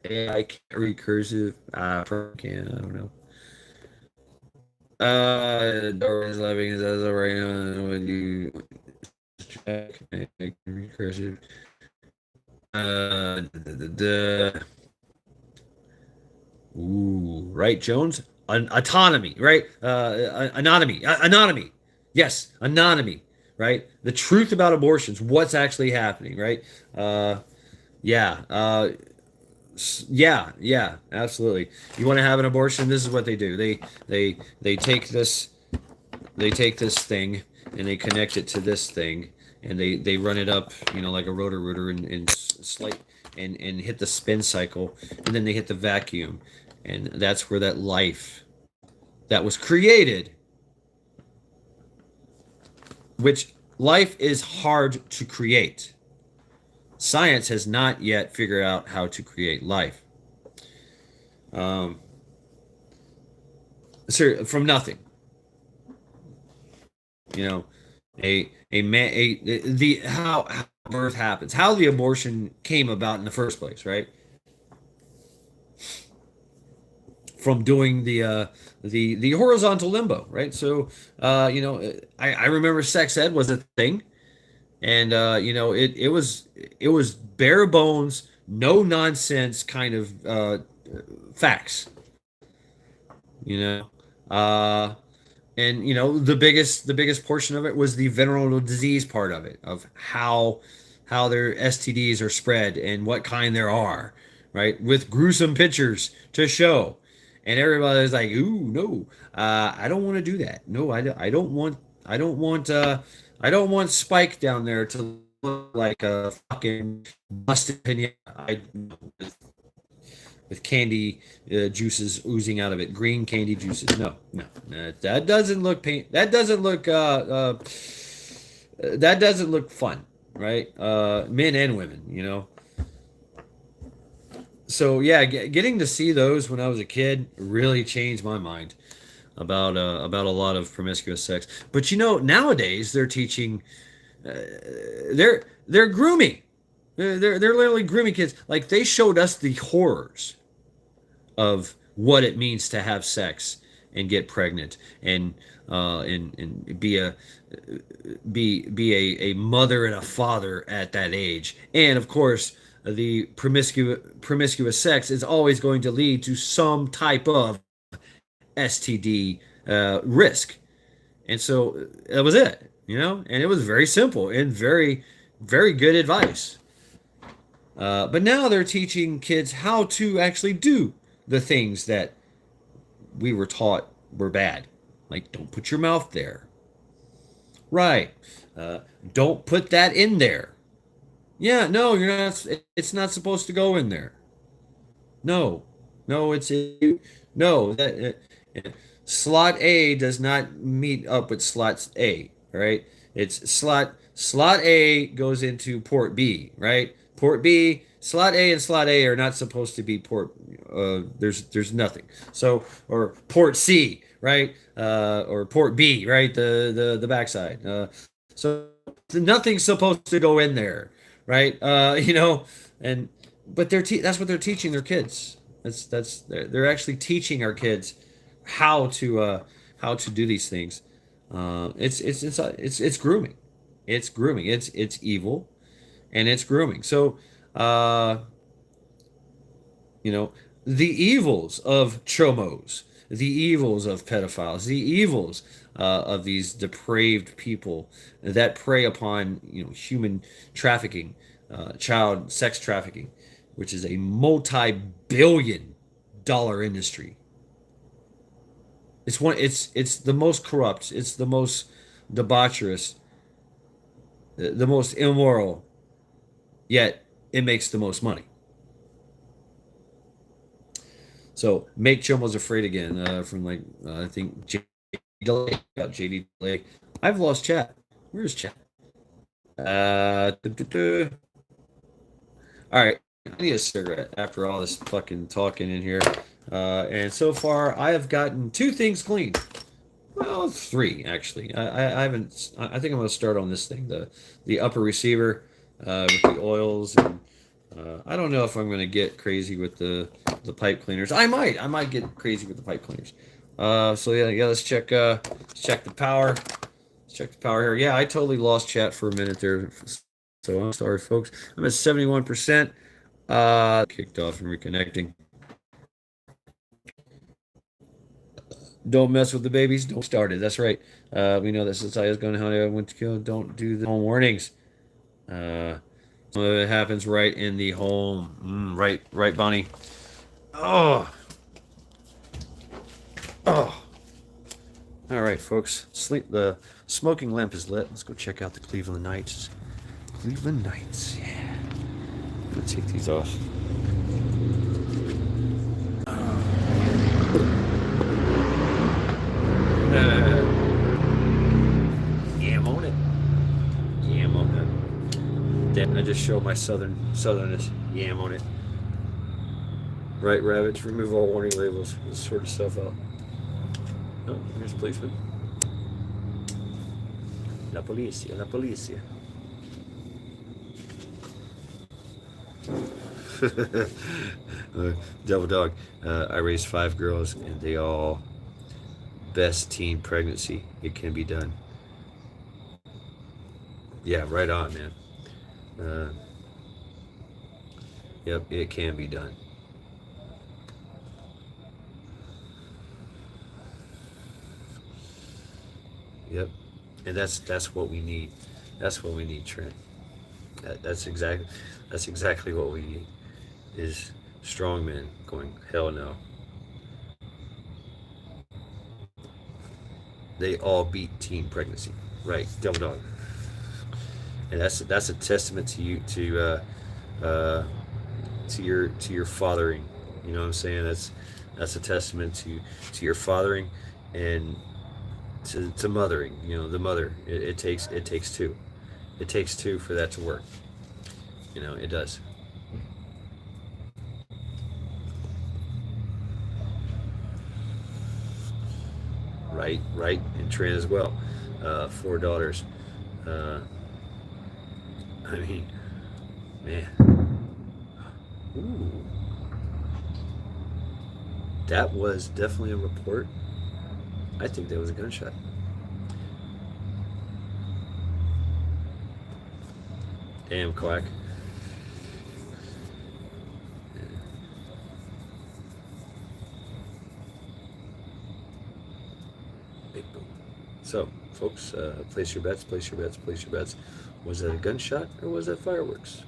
AI can't read cursive? Probably can. I don't know. Darwin's laughing as right now. When you check read cursive. The Ooh, right, Jones? Autonomy, right? Anatomy. Yes, anatomy, right? The truth about abortions, what's actually happening, right? Uh, yeah, yeah, absolutely. You want to have an abortion? This is what they do. They take this thing and they connect it to this thing and they run it up, like a rotor rooter and slight and hit the spin cycle and then they hit the vacuum and that's where that life that was created, which life is hard to create. Science has not yet figured out how to create life. Um, from nothing, you know, a man, the how birth happens, how the abortion came about in the first place, right? From doing the horizontal limbo, right? So, I remember sex ed was a thing, and it was bare bones, no nonsense kind of facts, you know. Uh, And the biggest portion of it was the venereal disease part of it, of how their STDs are spread and what kind there are, right? With gruesome pictures to show. And everybody's like, "Ooh, no, I don't want to do that. No, I don't want, I don't want Spike down there to look like a fucking busted pinata. With candy juices oozing out of it, green candy juices. No, no, that doesn't look pain. That doesn't look fun, right? Men and women, So yeah, getting to see those when I was a kid really changed my mind about a lot of promiscuous sex. But nowadays they're teaching, they're grooming. They're literally grooming kids. Like they showed us the horrors of what it means to have sex and get pregnant and be a mother and a father at that age. And of course, the promiscuous sex is always going to lead to some type of STD risk. And so that was it. And it was very simple and very, very good advice. But now they're teaching kids how to actually do the things that we were taught were bad. Like, don't put your mouth there. Right. Uh, don't put that in there. Yeah, no, you're not. It's not supposed to go in there. No, no, no. Slot A does not meet up with slot A, right? It's slot A goes into port B, right? Port B, slot A and slot A are not supposed to be port. There's nothing. So or port C, right? Or port B, right? The backside. So nothing's supposed to go in there, right? And but that's what they're teaching their kids. They're actually teaching our kids how to do these things. It's grooming. It's grooming. It's evil, and it's grooming. So, uh, you know, the evils of chomos, the evils of pedophiles, the evils of these depraved people that prey upon human trafficking, child sex trafficking, which is a multi-billion-dollar industry. It's the most corrupt, it's the most debaucherous, the most immoral, yet it makes the most money. So make Chomos afraid again, from like I think Delay, about JD Delay. I've lost chat. Where's chat? Duh, duh, duh. All right, I need a cigarette after all this fucking talking in here. And so far, I have gotten two things clean. Well, three actually. I haven't. I think I'm gonna start on this thing, the upper receiver, with the oils, and I don't know if I'm gonna get crazy with the pipe cleaners. I might get crazy with the pipe cleaners. So yeah. Let's check the power. Let's check the power here. Yeah, I totally lost chat for a minute there. So I'm sorry, folks. I'm at 71%. Kicked off and reconnecting. Don't mess with the babies. Don't start it. That's right. We know that society is going to how I went to kill. Don't do the home warnings. Uh, some of it happens right in the home. Right, Bonnie. Oh, oh. All right, folks. Sleep. The smoking lamp is lit. Let's go check out the Cleveland Knights. Cleveland Knights. Yeah. I'm gonna take these off. Yeah, I'm on it. Yeah, I'm on it. Damn, I just showed my southernness. Yeah, I'm on it. Right, rabbits. Remove all warning labels. Let's sort of stuff out. Oh, here's a policeman. La policia, la policia. Devil dog. I raised 5 girls, and they all best teen pregnancy. It can be done. Yeah, right on, man. Uh, yep, it can be done. Yep. And that's what we need. That's what we need, Trent. That's exactly what we need. Is strong men going, hell no. They all beat teen pregnancy. Right, double dog. And that's a testament to you to your fathering. You know what I'm saying? That's a testament to your fathering and to mothering. You know, the mother. It takes two. It takes two for that to work. You know, it does. Right, and Trent as well. Four daughters. Uh, I mean, man. Ooh, that was definitely a report. I think that was a gunshot. Damn, quack. Big boom. So, folks, place your bets, place your bets, place your bets. Was that a gunshot or was that fireworks?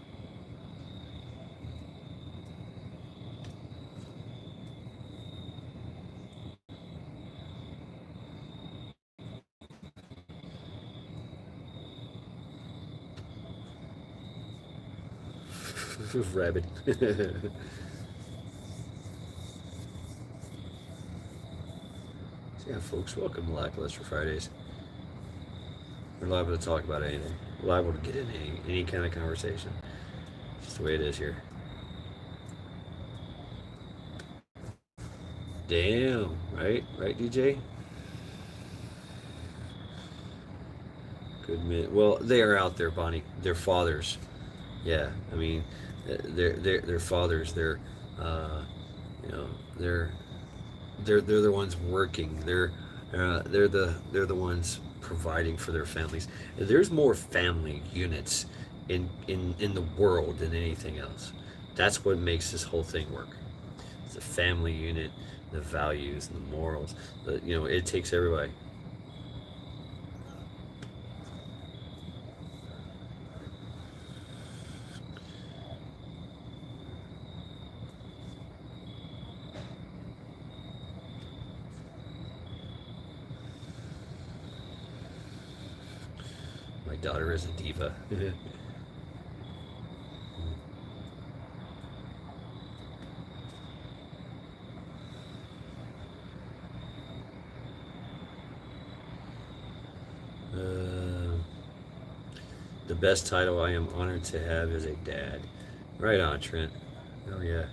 Rabbit. Yeah, folks, welcome to Lackluster Fridays. We're liable to talk about anything. We're liable to get in any kind of conversation. It's just the way it is here. Damn, right, DJ. Good minute. Well, they are out there, Bonnie. They're fathers. Yeah, I mean, they're fathers. You know, they're they're the ones working. They're the ones providing for their families. There's more family units in the world than anything else. That's what makes this whole thing work. It's a family unit, the values, and the morals. It takes everybody. My daughter is a diva. uh, the best title I am honored to have is a dad. Right on, Trent. Oh yeah,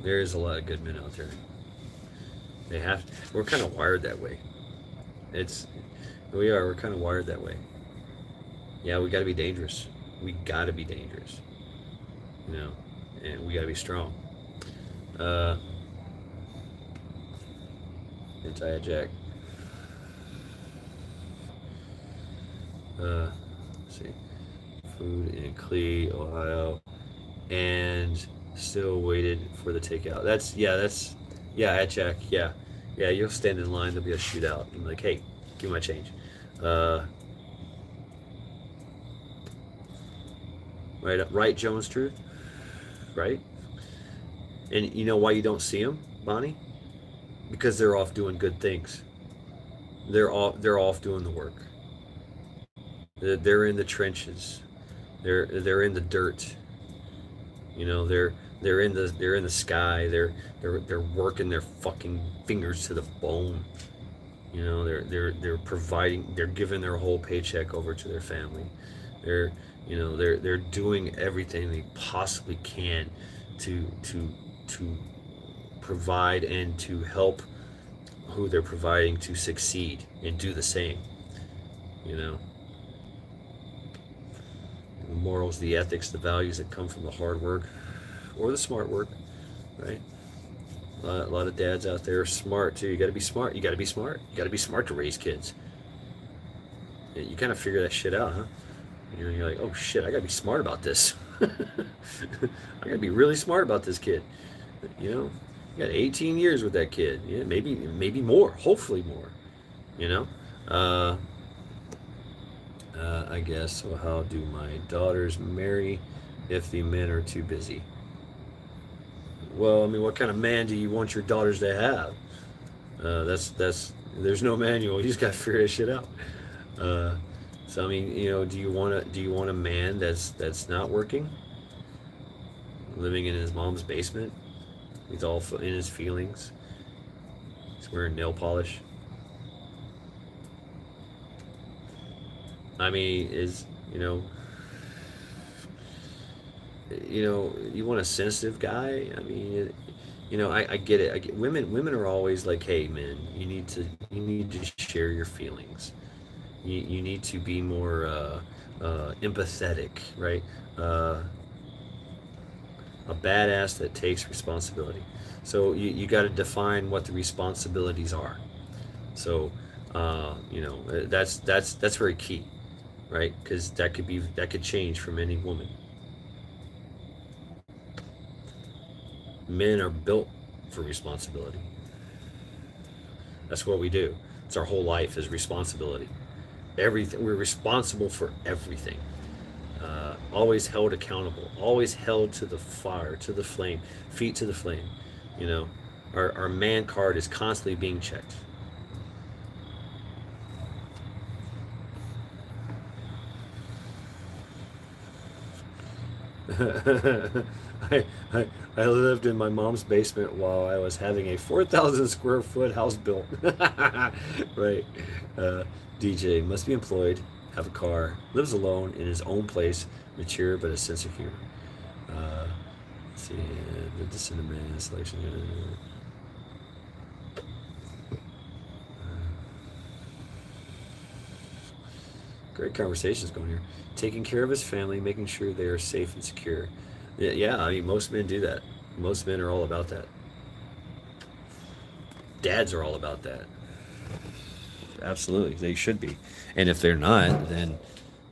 there is a lot of good men out there. They have. We're kind of wired that way. It's we are. We're kind of wired that way. Yeah, we got to be dangerous. We got to be dangerous. You know, and we got to be strong. Uh, Anti-jack. Let's see. Food in Clee, Ohio, and still waited for the takeout. At Jack. Yeah, yeah. You'll stand in line. There'll be a shootout. I'm like, hey, give me my change. Uh, right, Jones Truth, right? And you know why you don't see them, Bonnie? Because they're off doing good things. They're off doing the work. They're in the trenches. They're in the dirt. They're in the sky. They're working their fucking fingers to the bone. They're providing. They're giving their whole paycheck over to their family. They're they're doing everything they possibly can to provide and to help who they're providing to succeed and do the same. You know, the morals, the ethics, the values that come from the hard work or the smart work, right? A lot of dads out there are smart too. You got to be smart. You got to be smart. You got to be smart to raise kids. You kind of figure that shit out, huh? You're like, oh shit, I got to be smart about this. I got to be really smart about this kid. You know, you got 18 years with that kid. Yeah, maybe more. Hopefully more. You know. Uh, I guess. So how do my daughters marry if the men are too busy? Well, I mean, what kind of man do you want your daughters to have? That's there's no manual. You just got to figure this shit out. Uh, so I mean, do you want a man that's not working, living in his mom's basement? He's all in his feelings. He's wearing nail polish. I mean, is you want a sensitive guy. I mean, I get it. I get women are always like, hey man, you need to share your feelings. You need to be more empathetic, right? uh, a badass that takes responsibility. So you got to define what the responsibilities are. So that's very key, right? Because that could change from any woman. Men are built for responsibility. That's what we do. It's our whole life is responsibility. Everything, we're responsible for everything. Always held accountable. Always held to the fire, to the flame, feet to the flame. You know, our man card is constantly being checked. I, I I lived in my mom's basement while I was having a 4,000 square foot house built. Right. Uh, DJ must be employed, have a car, lives alone in his own place, mature but a sense of humor. Uh, let's see, the cinnamon selection. Great conversations going here. Taking care of his family, making sure they are safe and secure. Yeah, I mean, most men do that. Most men are all about that. Dads are all about that. Absolutely, they should be. And if they're not, then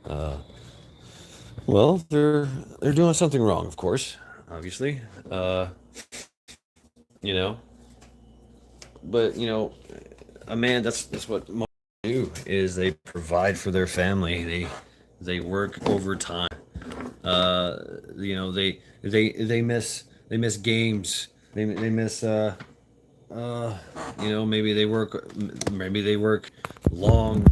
uh, well, they're doing something wrong, of course, obviously. Uh, you know, but a man that's what men do is they provide for their family. They work overtime. Uh, they miss games. They miss maybe they work long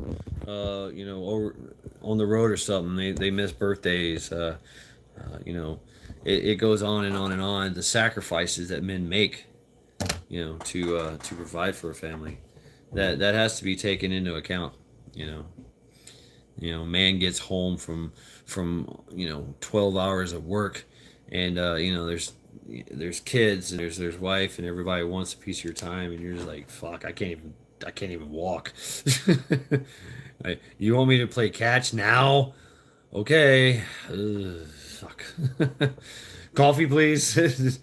over on the road or something. They miss birthdays. You know, it goes on and on and on. The sacrifices that men make, to provide for a family, that has to be taken into account. You know, man gets home from 12 hours of work, and there's kids and there's wife and everybody wants a piece of your time, and you're just like, fuck, I can't even walk. You want me to play catch now? Okay. Fuck. Coffee, please.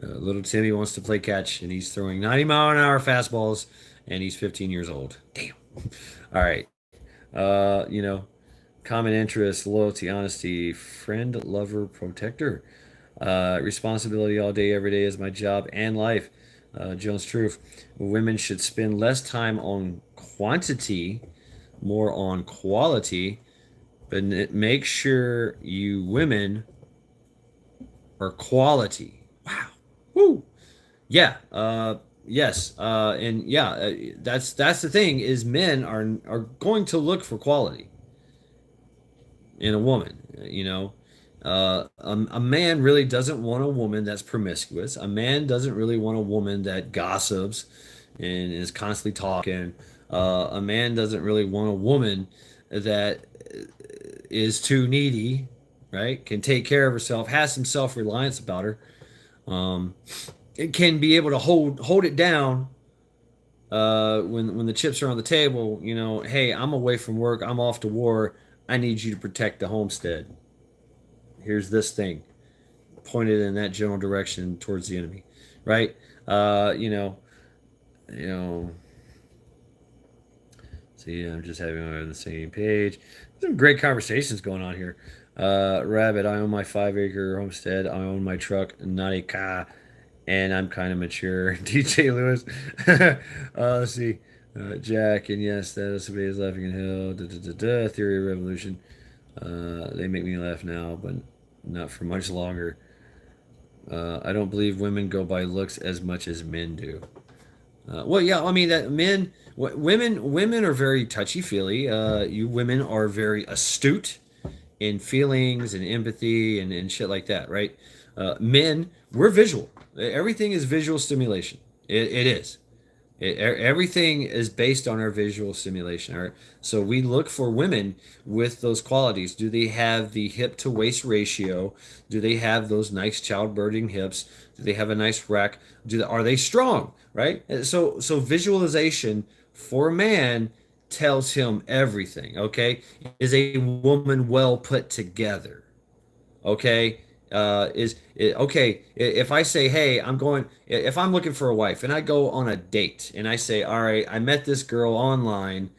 Little Timmy wants to play catch, and he's throwing 90-mile-an-hour fastballs, and he's 15 years old. Damn. All right. You know, common interest, loyalty, honesty, friend, lover, protector. Responsibility all day, every day is my job and life. Jones Truth. Women should spend less time on quantity, more on quality, but make sure you women are quality. Wow. Woo. Yeah. Yes. And yeah, that's the thing is men are going to look for quality in a woman. A man really doesn't want a woman that's promiscuous. A man doesn't really want a woman that gossips and is constantly talking. A man doesn't really want a woman that is too needy, right? Can take care of herself, has some self reliance about her. Um, it can be able to hold it down when the chips are on the table. Hey, I'm away from work. I'm off to war. I need you to protect the homestead. Here's this thing pointed in that general direction towards the enemy, right? Uh, you know, you know. See, I'm just having on the same page. Some great conversations going on here. Rabbit, I own my 5 acre homestead. I own my truck, not a car, and I'm kind of mature. DJ Lewis. Let's see. Jack, and yes, that is somebody is laughing in hell. Da, da, da, da, Theory of Revolution. They make me laugh now, but not for much longer. I don't believe women go by looks as much as men do. Well, yeah, I mean that women are very touchy feely. You women are very astute in feelings and empathy and shit like that, right? Men, we're visual. Everything is visual stimulation. It is. Everything is based on our visual stimulation. So we look for women with those qualities. Do they have the hip to waist ratio? Do they have those nice childbearing hips? Do they have a nice rack? Are they strong? Right. So visualization for a man tells him everything. Okay, is a woman well put together? Okay, is it, okay if I say, hey, I'm going, if I'm looking for a wife and I go on a date and I say, all right, I met this girl online,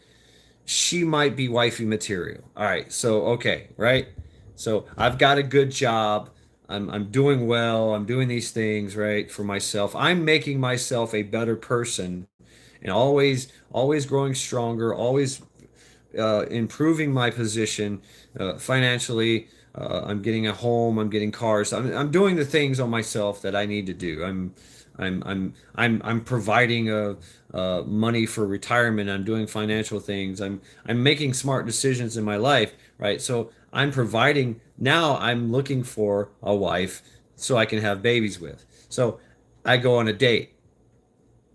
she might be wifey material. All right, so okay, right, so I've got a good job, I'm doing well, I'm doing these things right for myself, I'm making myself a better person, and always growing stronger, always improving my position financially. I'm getting a home. I'm getting cars. I'm doing the things on myself that I need to do. I'm providing money for retirement. I'm doing financial things. I'm making smart decisions in my life, right? So I'm providing. Now I'm looking for a wife so I can have babies with. So I go on a date.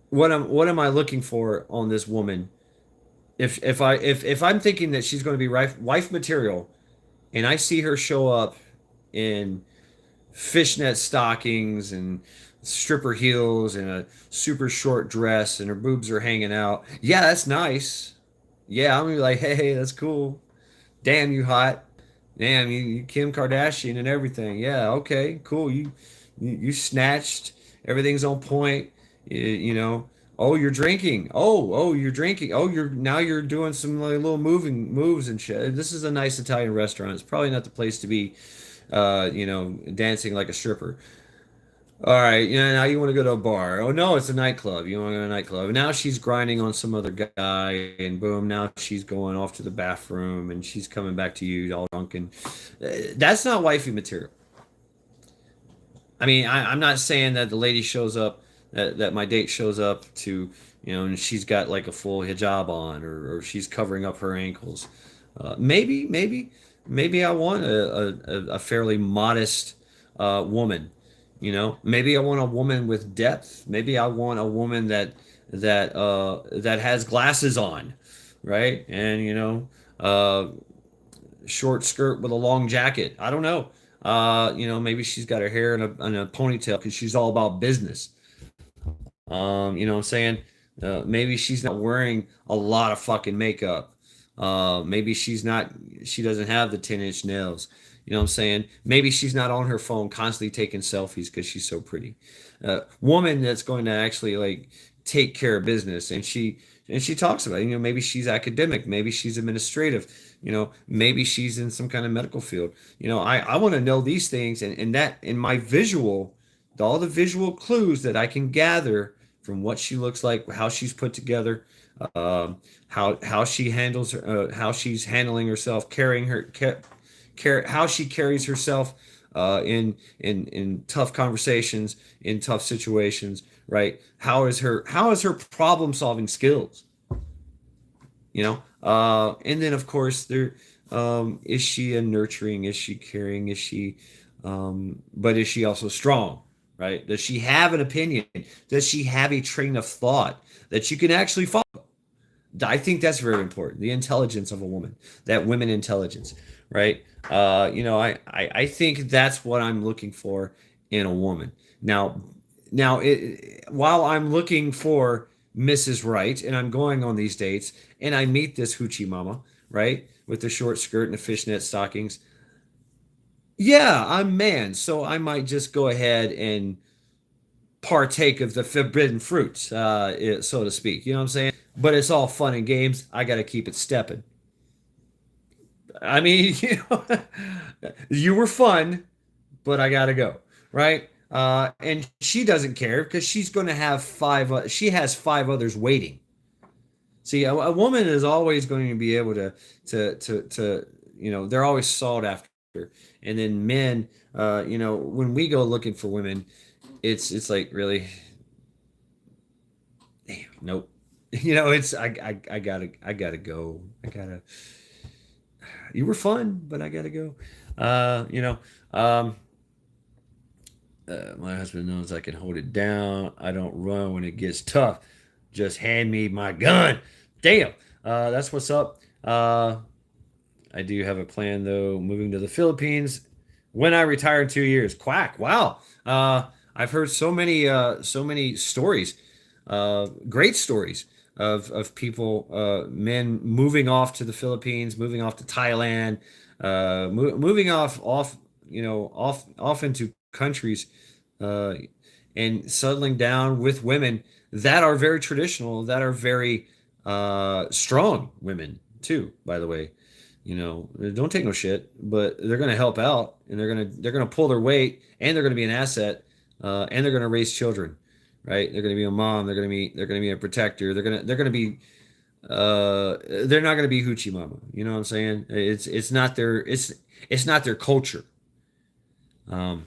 What am I looking for on this woman? If I'm thinking that she's going to be wife material, and I see her show up in fishnet stockings and stripper heels and a super short dress and her boobs are hanging out, yeah, that's nice. Yeah, I'm gonna be like, hey, that's cool. Damn, you hot. Damn, you Kim Kardashian and everything. Yeah, okay, cool. You snatched. Everything's on point. You know. Oh, you're drinking. Oh, you're drinking. Oh, you're doing some like little moving moves and shit. This is a nice Italian restaurant. It's probably not the place to be, dancing like a stripper. All right, now you want to go to a bar. Oh no, it's a nightclub. You want to go to a nightclub. Now she's grinding on some other guy, and boom, now she's going off to the bathroom, and she's coming back to you all drunk, and that's not wifey material. I mean, I'm not saying that the lady shows up, that my date shows up to, and she's got like a full hijab on, or she's covering up her ankles. Maybe I want a fairly modest woman. Maybe I want a woman with depth. Maybe I want a woman that has glasses on, right? And short skirt with a long jacket. I don't know. Maybe she's got her hair in a ponytail because she's all about business. You know what I'm saying? Maybe she's not wearing a lot of fucking makeup. Maybe she doesn't have the 10-inch nails. You know what I'm saying? Maybe she's not on her phone constantly taking selfies because she's so pretty. Woman that's going to actually like take care of business, and she talks about it. Maybe she's academic, maybe she's administrative, maybe she's in some kind of medical field. I want to know these things, and that in my visual, all the visual clues that I can gather from what she looks like, how she's put together, how she handles her, how she's handling herself, carrying her how she carries herself in tough conversations, in tough situations, right? How is her problem solving skills? And then of course is she a nurturing? Is she caring? But is she also strong? Right? Does she have an opinion? Does she have a train of thought that you can actually follow? I think that's very important. The intelligence of a woman, that women intelligence, right? I think that's what I'm looking for in a woman. While I'm looking for Mrs. Right, and I'm going on these dates, and I meet this hoochie mama, right, with the short skirt and the fishnet stockings. Yeah, I'm man, so I might just go ahead and partake of the forbidden fruit, so to speak. You know what I'm saying? But it's all fun and games. I got to keep it stepping. I mean, you were fun, but I got to go, right? And she doesn't care because she's going to have five. She has five others waiting. See, a woman is always going to be able to they're always sought after, and then men, when we go looking for women, it's like really, damn, nope. It's I gotta go. I gotta. You were fun, but I gotta go. Uh, you know, um, my husband knows I can hold it down. I don't run when it gets tough. Just hand me my gun. Damn. That's what's up. I do have a plan though, moving to the Philippines when I retire in 2 years. Quack. Wow. I've heard so many stories, great stories of people, men moving off to the Philippines, moving off to Thailand, moving off, off into countries, uh, and settling down with women that are very traditional, that are very strong women too. By the way, they don't take no shit, but they're gonna help out, and they're gonna pull their weight, and they're gonna be an asset, and they're gonna raise children, right? They're gonna be a mom. They're gonna be a protector. They're gonna be they're not gonna be hoochie mama. You know what I'm saying? It's not their culture. Um,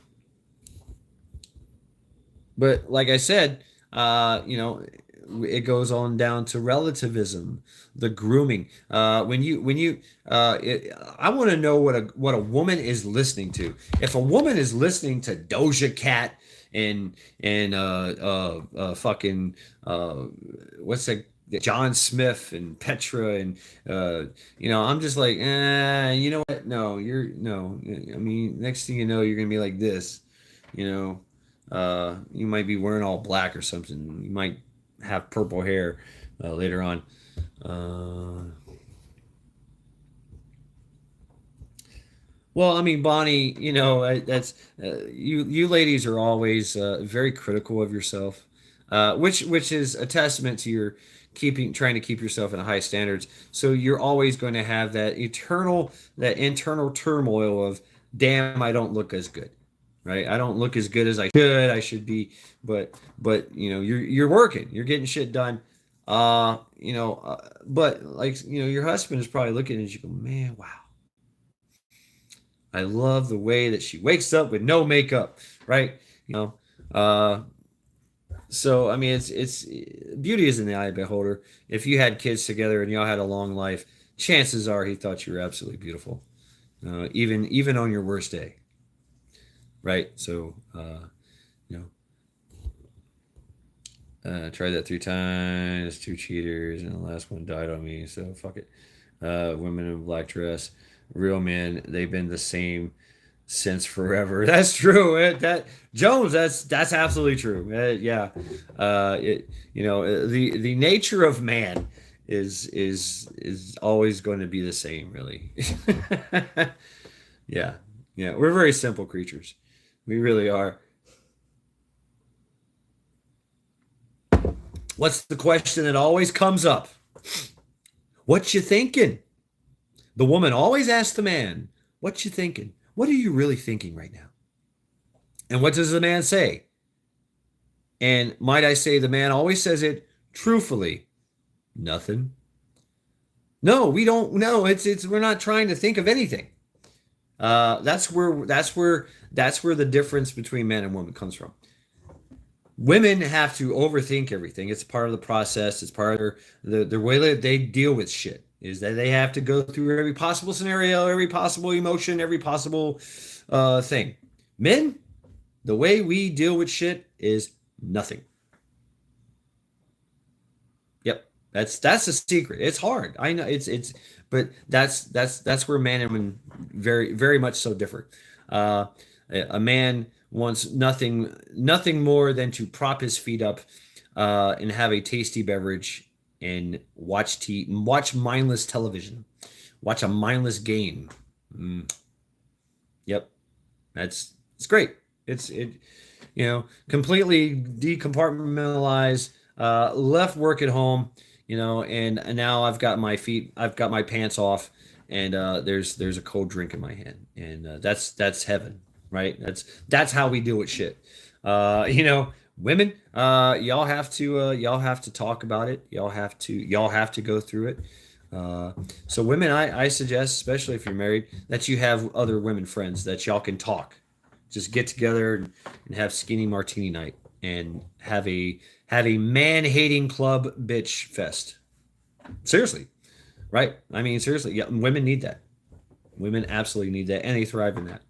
but like I said, it goes on down to relativism, the grooming. I want to know what a woman is listening to. If a woman is listening to Doja Cat and fucking what's that? John Smith and Petra and I'm just like, you know what? No, you're no. I mean, next thing you know, you're gonna be like this, you know. You might be wearing all black or something. You might have purple hair later on. Uh, well, I mean, Bonnie, that's you ladies are always very critical of yourself, which is a testament to your trying to keep yourself in high standards. So you're always going to have that internal turmoil of, damn, I don't look as good, right? I don't look as good as I should. I should be, but you're working, you're getting shit done. But like your husband is probably looking at you, go, man, wow, I love the way that she wakes up with no makeup, right? You know, uh, so I mean, it's beauty is in the eye of the beholder. If you had kids together and y'all had a long life, chances are he thought you were absolutely beautiful, even on your worst day, right? So, you tried that 3 times, two cheaters, and the last one died on me. So fuck it. Women in black dress, real men. They've been the same since forever. That's true. That Jones. That's absolutely true. Yeah. The nature of man is always going to be the same. Really. Yeah. Yeah. We're very simple creatures. We really are. What's the question that always comes up? What you thinking? The woman always asks the man, what you thinking? What are you really thinking right now? And what does the man say? And might I say, the man always says it truthfully. Nothing. No, we don't. No, it's we're not trying to think of anything. That's where the difference between man and woman comes from. Women have to overthink everything. It's part of the process. It's part of the way that they deal with shit, is that they have to go through every possible scenario, every possible emotion, every possible thing. Men, the way we deal with shit is nothing. Yep, that's a secret. It's hard. I know but that's where man and women very very much so differ. Uh, a man wants nothing more than to prop his feet up, and have a tasty beverage and watch mindless television, watch a mindless game. Mm, yep, it's great. Completely decompartmentalize, left work at home, and now I've got my pants off, and there's a cold drink in my hand, and that's heaven, right? That's how we deal with shit. Women, y'all have to talk about it. Y'all have to go through it. Uh, so women, I suggest, especially if you're married, that you have other women friends that y'all can talk. Just get together and have skinny martini night and have a man hating club bitch fest. Seriously, right? I mean, seriously, yeah, women need that. Women absolutely need that, and they thrive in that.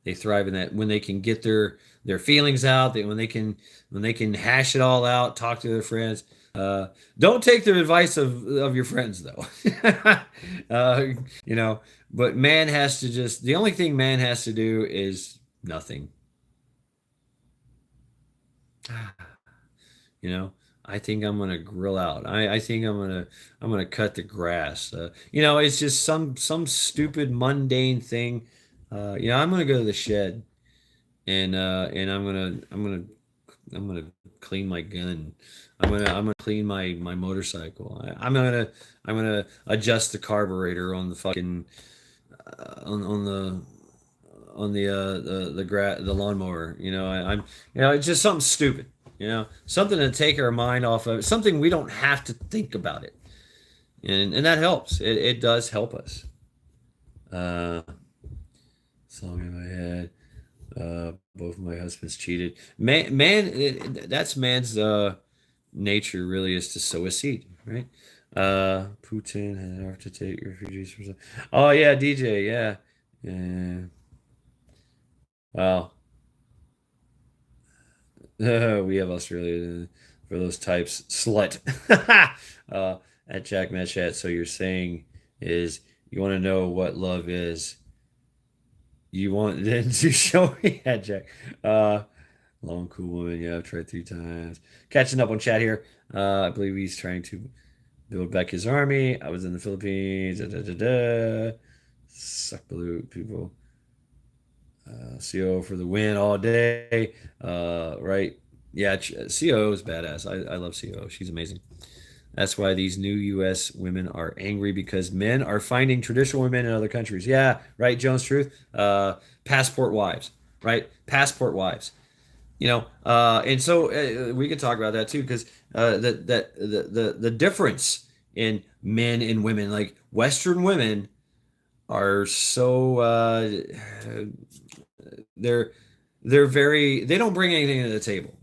They thrive in that when they can get their feelings out. When they can hash it all out, talk to their friends. Don't take the advice of your friends though. uh, you know, but man has to just the only thing man has to do is nothing. You know, I think I'm gonna grill out. I think I'm gonna cut the grass. You know, it's just some stupid mundane thing. You know, I'm gonna go to the shed and I'm gonna clean my gun. I'm gonna clean my motorcycle. I'm gonna adjust the carburetor on the fucking on the the lawnmower. You know, I'm you know it's just something stupid. You know, something to take our mind off of something we don't have to think about it, and that helps. It does help us. Uh, Song in my head. Both of my husbands cheated. That's man's nature. Really, is to sow a seed, right? Putin had offered to take refugees from. Oh yeah, DJ. Yeah, yeah. Well, we have Australia for those types. Slut. At Jack Matchat. So you're saying is you want to know what love is? You want then to show me, yeah, Jack. Uh, Long cool woman. Yeah, I've tried 3 times. Catching up on chat here. I believe he's trying to build back his army. I was in the Philippines. Da, da, da, da. Suck blue people. CO for the win all day. Right. Yeah, CO is badass. I love CO. She's amazing. That's why these new U.S. women are angry because men are finding traditional women in other countries. Yeah, right, Jones Truth. Passport wives, right? Passport wives. You know, and so we could talk about that too because the difference in men and women, like Western women, are so they're they don't bring anything to the table.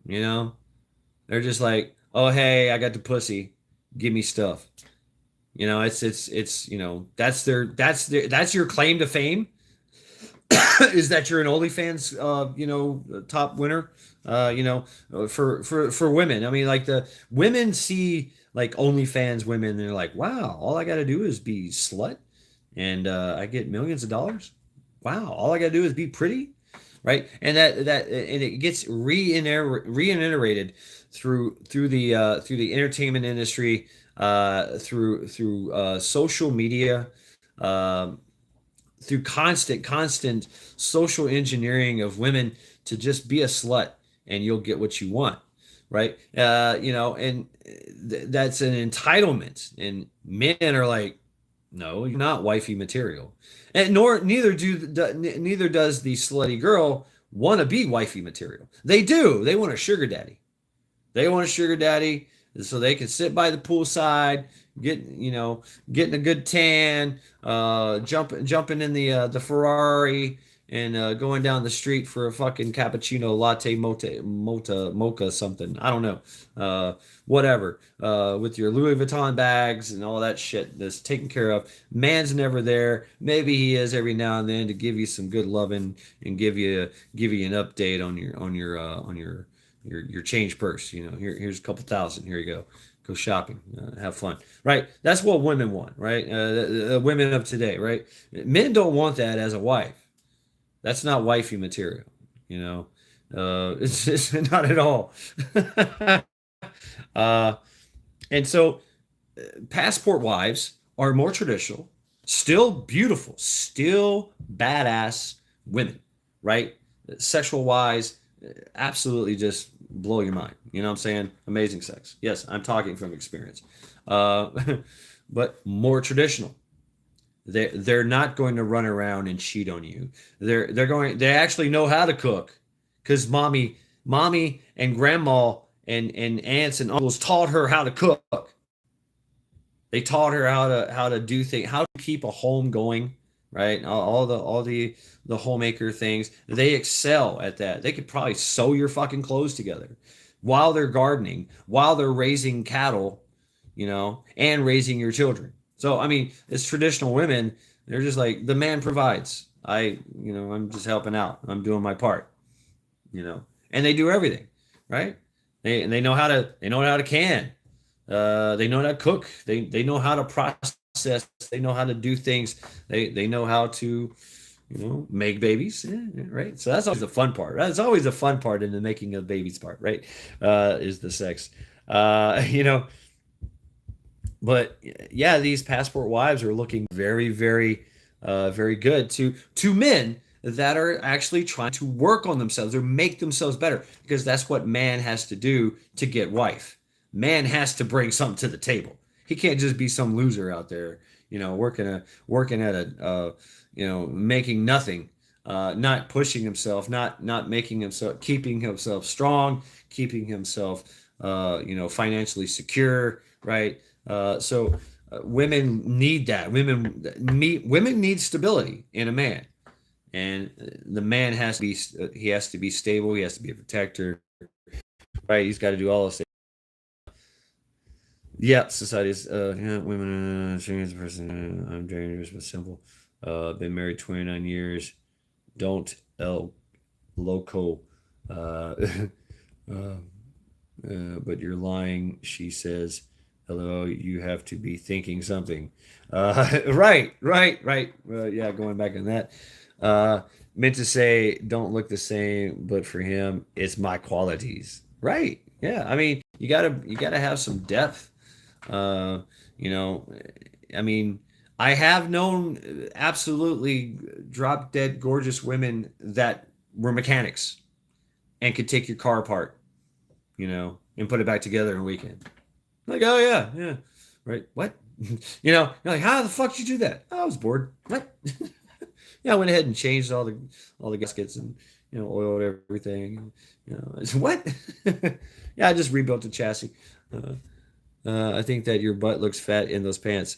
You know, they're just like, oh hey, I got the pussy, give me stuff. You know, it's you know that's your claim to fame is that you're an OnlyFans you know top winner. You know, for women. I mean, like the women see like OnlyFans women, and they're like, wow, all I got to do is be slut, and I get millions of dollars. Wow, all I got to do is be pretty, right? And and it gets reiterated through the entertainment industry, through social media, um, through constant social engineering of women to just be a slut, and you'll get what you want, right? You know, and that's an entitlement, and men are like, no, you're not wifey material, and neither does the slutty girl want to be wifey material. They do. They want a sugar daddy. They want a sugar daddy so they can sit by the poolside, getting a good tan, jumping in the Ferrari, and going down the street for a fucking cappuccino latte mocha something. I don't know, whatever. With your Louis Vuitton bags and all that shit that's taken care of. Man's never there. Maybe he is every now and then to give you some good loving and give you an update on your change purse. You know, here's a couple thousand. Here you go. Go shopping, have fun, right? That's what women want, right? The women of today, right? Men don't want that as a wife. That's not wifey material, you know. It's just not at all. uh, and so, passport wives are more traditional, still beautiful, still badass women, right? Sexual wise, absolutely just blow your mind. You know what I'm saying? Amazing sex. Yes, I'm talking from experience. Uh, but more traditional. They're not going to run around and cheat on you. They actually know how to cook because mommy and grandma and aunts and uncles taught her how to cook. They taught her how to do things, how to keep a home going, right? All the homemaker things. They excel at that. They could probably sew your fucking clothes together while they're gardening, while they're raising cattle, and raising your children. So I mean, it's traditional women. They're just like the man provides. I'm just helping out. I'm doing my part, and they do everything, right? They know how to can. They know how to cook. They know how to process. They know how to do things. They know how to, make babies. Yeah, right. So that's always the fun part. That's always the fun part in the making of babies part, right? Is the sex. You know, but yeah, these passport wives are looking very, very, very good to men that are actually trying to work on themselves or make themselves better, because that's what man has to do to get wife. Man has to bring something to the table. He can't just be some loser out there, working at making nothing, not pushing himself, not making himself, keeping himself strong, keeping himself, financially secure, right? Women need that. Women need stability in a man, and the man has to be stable. He has to be a protector, right? He's got to do all those things. Yeah, society's women. As a person, I'm dangerous but simple. Been married 29 years. Don't el loco. Uh, uh, but you're lying. She says, "Hello, you have to be thinking something." Right. Yeah, going back on that. Uh, Meant to say, don't look the same, but for him, it's my qualities. Right. Yeah. I mean, you gotta have some depth. Uh, you know, I mean, I have known absolutely drop dead gorgeous women that were mechanics and could take your car apart, and put it back together in a weekend. Like, oh yeah, yeah, right. What? You're like, how the fuck did you do that? Oh, I was bored. What? Yeah, I went ahead and changed all the gaskets and oiled everything. It's what? Yeah, I just rebuilt the chassis. Uh, I think that your butt looks fat in those pants.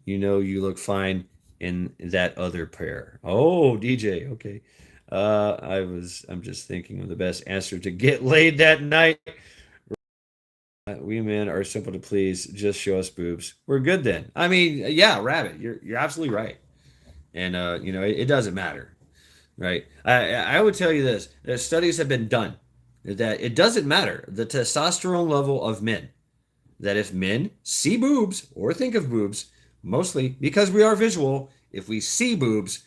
You look fine in that other pair. Oh, DJ. Okay. I'm just thinking of the best answer to get laid that night. We men are simple to please. Just show us boobs. We're good then. I mean, yeah, rabbit. You're absolutely right. And it doesn't matter, right? I would tell you this: studies have been done that it doesn't matter the testosterone level of men. That if men see boobs or think of boobs, mostly because we are visual, if we see boobs,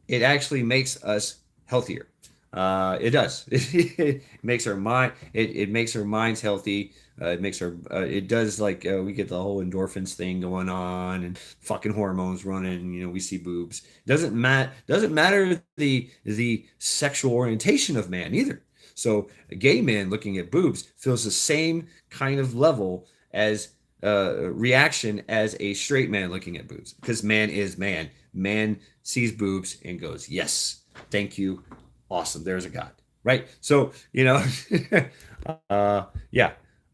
it actually makes us healthier. It does. It makes our mind. It makes our minds healthy. It makes our. It does, like we get the whole endorphins thing going on and fucking hormones running. We see boobs. Doesn't matter the sexual orientation of man either. So a gay man looking at boobs feels the same kind of level as reaction as a straight man looking at boobs, because man is man. Man sees boobs and goes, yes, thank you, awesome, there's a god, right? So yeah.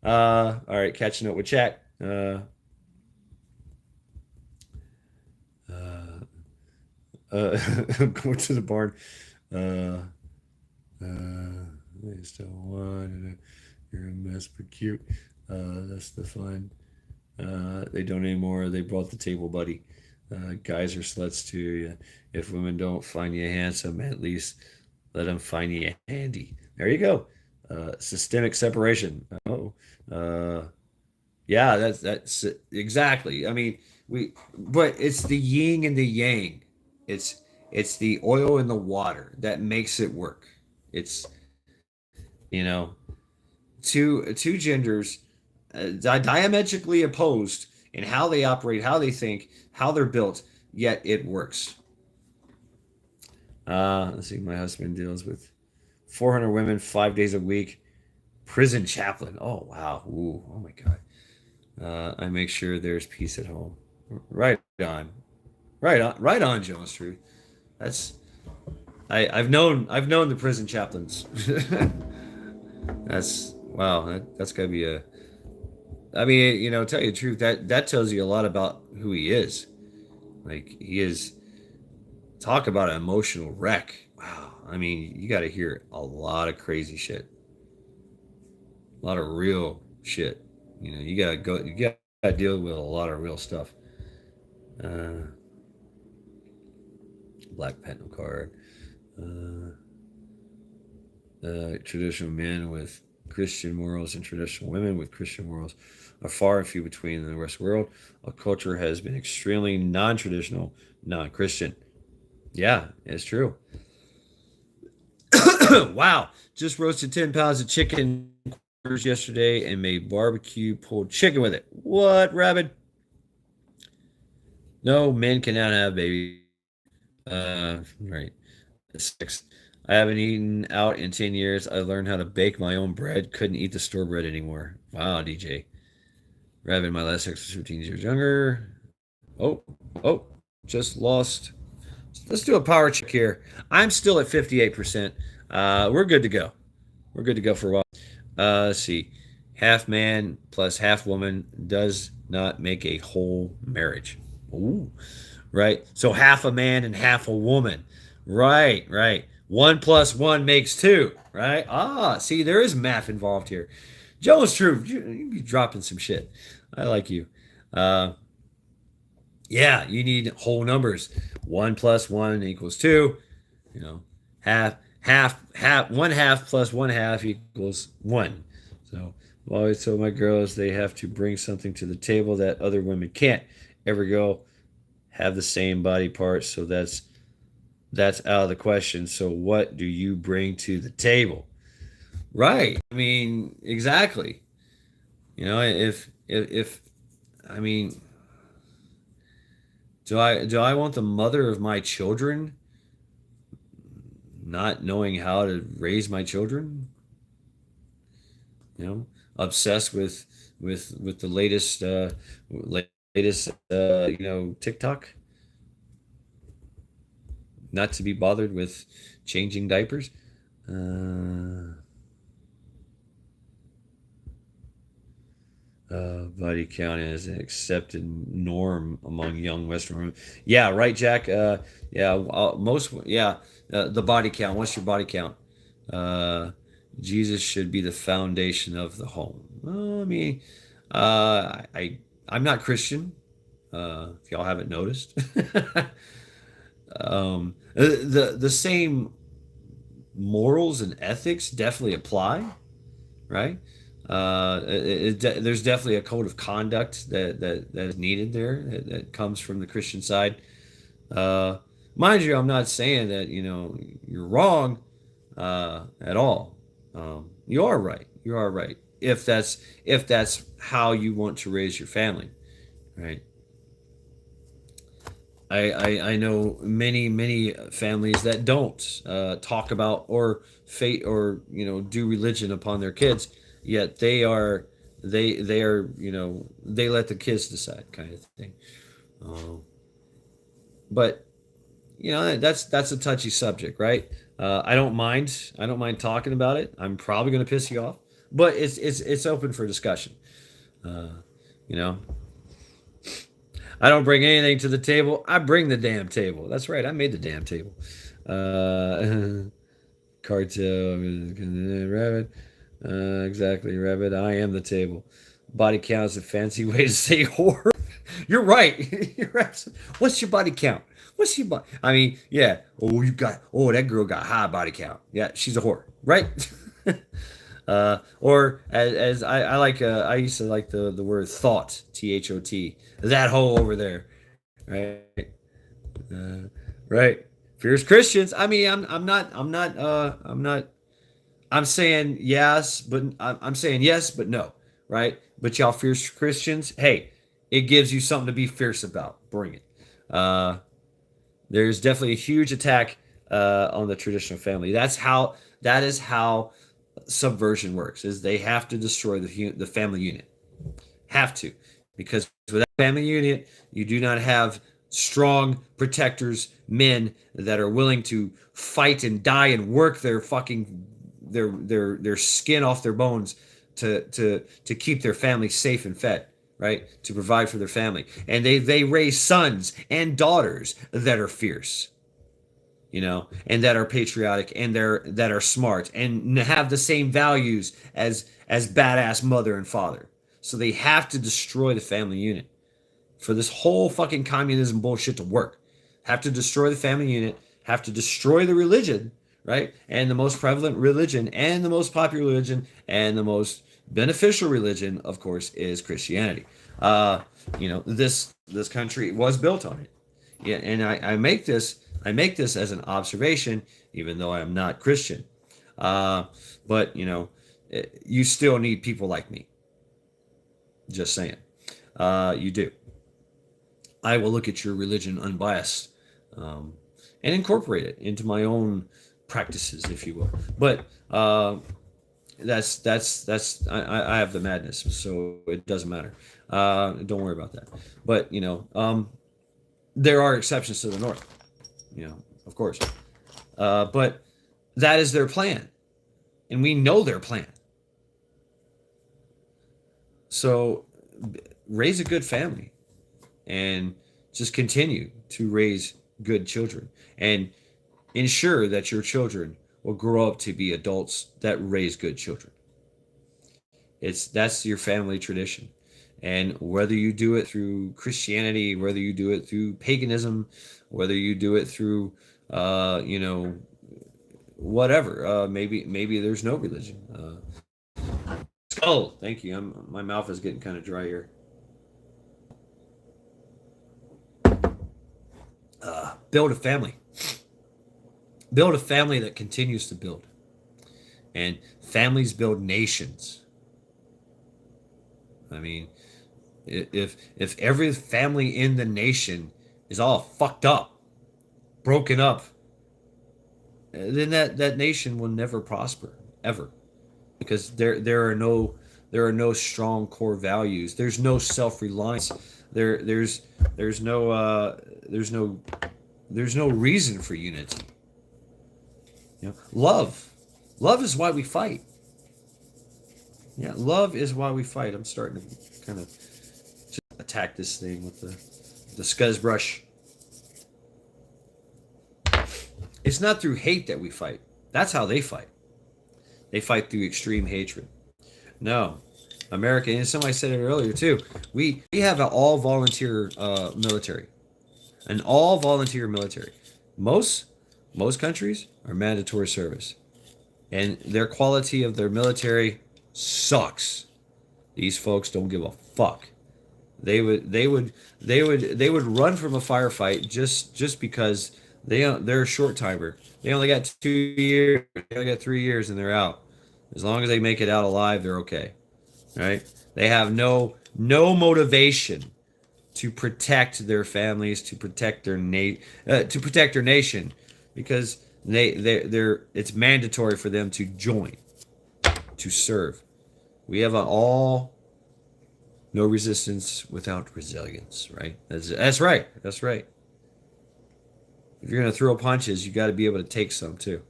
All right, catching up with chat. Go to the barn. uh they still want. You're a mess but cute. That's the fun. They don't anymore. They brought the table, buddy. Guys are sluts too. Yeah. If women don't find you handsome, at least let them find you handy. There you go. Systemic separation. Oh, uh, yeah. That's exactly. I mean, but it's the yin and the yang. It's the oil and the water that makes it work. It's you know two genders, diametrically opposed in how they operate, how they think, how they're built, yet it works. Let's see. My husband deals with 400 women 5 days a week. Prison chaplain. Oh wow. Ooh. Oh my god. I make sure there's peace at home. Right on. Right on, Jonas Truth. That's I've known the prison chaplains. That's wow. That's gotta be a. I mean, tell you the truth, that tells you a lot about who he is. Like he is. Talk about an emotional wreck. Wow. I mean, you got to hear a lot of crazy shit, a lot of real shit. You gotta go. You gotta deal with a lot of real stuff. Uh, Black Pental card. Uh, Traditional men with Christian morals and traditional women with Christian morals are far and few between in the Western world. Our culture has been extremely non-traditional, non-Christian. Yeah, it's true. Wow. Just roasted 10 pounds of chicken yesterday and made barbecue pulled chicken with it. What, Rabbit? No, men cannot have babies. Right. Six. I haven't eaten out in 10 years. I learned how to bake my own bread. Couldn't eat the store bread anymore. Wow, DJ. Rabbit, my last ex was 15 years younger. Oh, oh, just lost. Let's do a power check here. I'm still at 58%. We're good to go. We're good to go for a while. Let's see. Half man plus half woman does not make a whole marriage. Ooh, right. So half a man and half a woman. Right, right. One plus one makes two. Right. Ah, see, there is math involved here. Joe's true. You be dropping some shit. I like you. Uh, yeah, you need whole numbers. One plus one equals two. You know, half, one half plus one half equals one. So I always tell my girls they have to bring something to the table that other women can't. Every girl have the same body parts, so that's out of the question. So what do you bring to the table? Right. I mean, exactly. If I mean, do I want the mother of my children not knowing how to raise my children? Obsessed with the latest TikTok, not to be bothered with changing diapers. Body count is an accepted norm among young Western women. Yeah, right, Jack. Yeah, the body count. What's your body count? Uh, Jesus should be the foundation of the home. Well, I mean, I'm not Christian. If y'all haven't noticed, the same morals and ethics definitely apply, right? There's definitely a code of conduct that is needed there that comes from the Christian side. Uh, Mind you, I'm not saying that you're wrong at all. You are right. You are right. If that's how you want to raise your family, right? I know many families that don't talk about or fate or do religion upon their kids, yet they let the kids decide kind of thing. Uh, but that's a touchy subject, right? I don't mind talking about it. I'm probably going to piss you off, but it's open for discussion. Uh, you know, I don't bring anything to the table. I bring the damn table. That's right. I made the damn table. Cartel, rabbit. Exactly, rabbit. I am the table. Body count is a fancy way to say whore. You're right. You're absolutely. What's your body count? What's your body? I mean, yeah. Oh, that girl got high body count. Yeah, she's a whore, right? Or as I like, I used to like the word thought, thot. That hole over there, right? Uh, right. Fierce Christians. I mean, I'm saying yes, but I'm saying yes, but no, right? But y'all fierce Christians, hey, it gives you something to be fierce about. Bring it. Uh, there's definitely a huge attack on the traditional family. That is how subversion works. Is they have to destroy the family unit. Have to, because without family unit, you do not have strong protectors, men that are willing to fight and die and work their fucking their skin off their bones to keep their family safe and fed, right? To provide for their family. And they raise sons and daughters that are fierce, and that are patriotic, and that are smart and have the same values as badass mother and father. So they have to destroy the family unit for this whole fucking communism bullshit to work. Have to destroy the family unit, have to destroy the religion, right? And the most prevalent religion and the most popular religion and the most beneficial religion, of course, is Christianity. This country was built on it. Yeah, and I make this as an observation, even though I am not Christian. But you still need people like me. Just saying. You do. I will look at your religion unbiased, and incorporate it into my own practices, if you will. But that's I have the madness, so it doesn't matter. Don't worry about that. But there are exceptions to the North, of course. But that is their plan, and we know their plan. So raise a good family and just continue to raise good children and ensure that your children will grow up to be adults that raise good children. That's your family tradition. And whether you do it through Christianity, whether you do it through paganism, whether you do it through whatever, maybe there's no religion. Skull, thank you. My mouth is getting kind of dry here. Build a family. Build a family that continues to build. And families build nations. I mean, if every family in the nation is all fucked up, broken up, then that nation will never prosper ever, because there are no strong core values. There's no self-reliance. There's no reason for unity. Love is why we fight. Yeah, love is why we fight. I'm starting to kind of just attack this thing with the scuzz brush. It's not through hate that we fight. That's how they fight. They fight through extreme hatred. No, America, and somebody said it earlier too. We have an all volunteer military, an all volunteer military. Most countries are mandatory service, and their quality of their military sucks. These folks don't give a fuck. They would run from a firefight just because they're a short timer. They only got 2 years. They only got 3 years, and they're out. As long as they make it out alive, they're okay. Right? They have no motivation to protect their families, to protect their nation, because it's mandatory for them to join, to serve. We have an all no resistance without resilience, right? That's right. That's right. If you're gonna throw punches, you got to be able to take some too.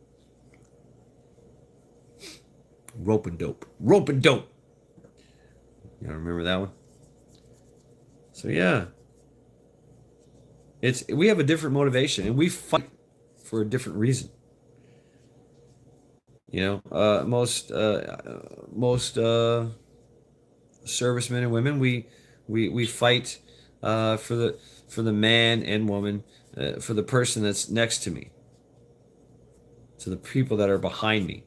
Rope and dope. Rope and dope. You remember that one? So yeah, we have a different motivation, and we fight for a different reason. Most servicemen and women, we fight for the man and woman, for the person that's next to me, to the people that are behind me.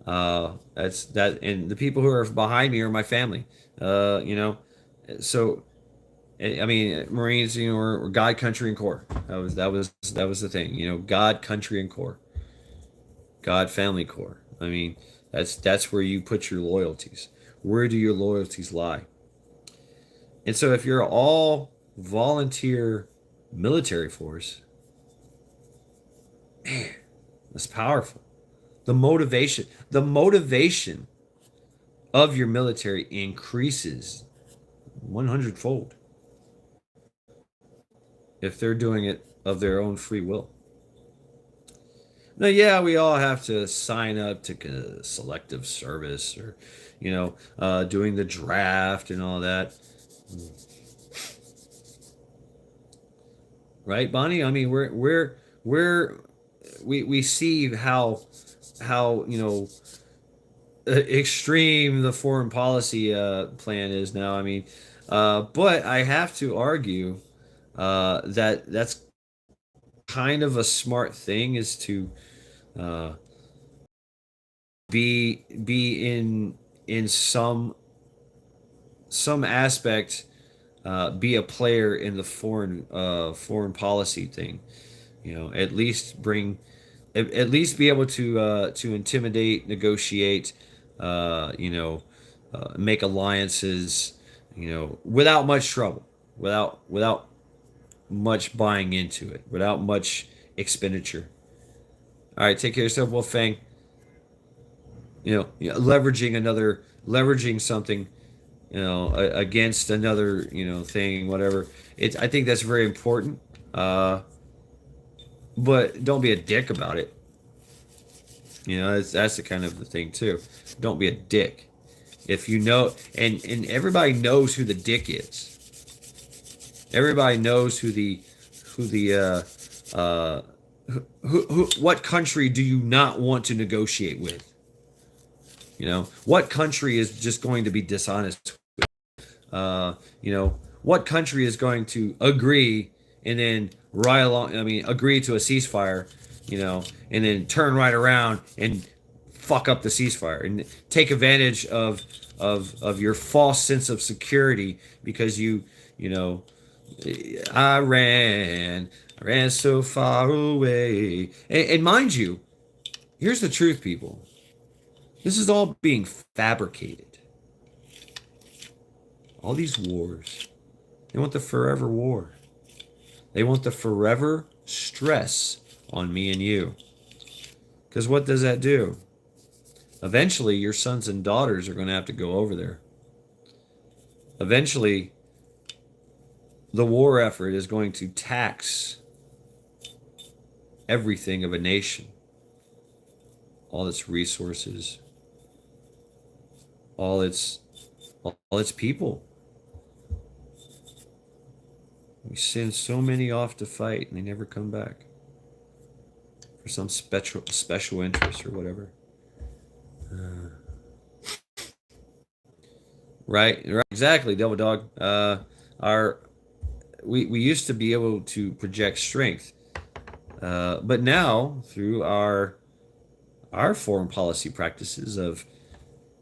That's that, and the people who are behind me are my family. So I mean, Marines, were God, country, and core. That was the thing. God, country, and core. God, family, core. I mean, that's where you put your loyalties. Where do your loyalties lie? And so, if you're all volunteer military force, man, that's powerful. The motivation of your military increases 100-fold if they're doing it of their own free will. No, yeah, we all have to sign up to selective service, or doing the draft and all that, right, Bonnie? I mean, we're we see how extreme the foreign policy plan is now. I mean, but I have to argue that that's kind of a smart thing, is to uh, be in some aspect, be a player in the foreign policy thing. At least at least be able to intimidate, negotiate, make alliances, without much trouble, without much buying into it, without much expenditure. All right, take care of yourself, Wolfang. Leveraging something, against another, thing, whatever. I think that's very important. But don't be a dick about it. That's the kind of the thing too. Don't be a dick. If you know, and everybody knows who the dick is. Everybody knows uh, what country do you not want to negotiate with? What country is just going to be dishonest? What country is going to agree and then right along? I mean, agree to a ceasefire, and then turn right around and fuck up the ceasefire and take advantage of your false sense of security because you know I ran so far away. And mind you, here's the truth, people. This is all being fabricated. All these wars. They want the forever war. They want the forever stress on me and you. Because what does that do? Eventually, your sons and daughters are going to have to go over there. Eventually, the war effort is going to tax everything of a nation, all its resources, all its people. We send so many off to fight, and they never come back for some special interest or whatever. Right, exactly, Double Dog. Our we used to be able to project strength, but now through our foreign policy practices of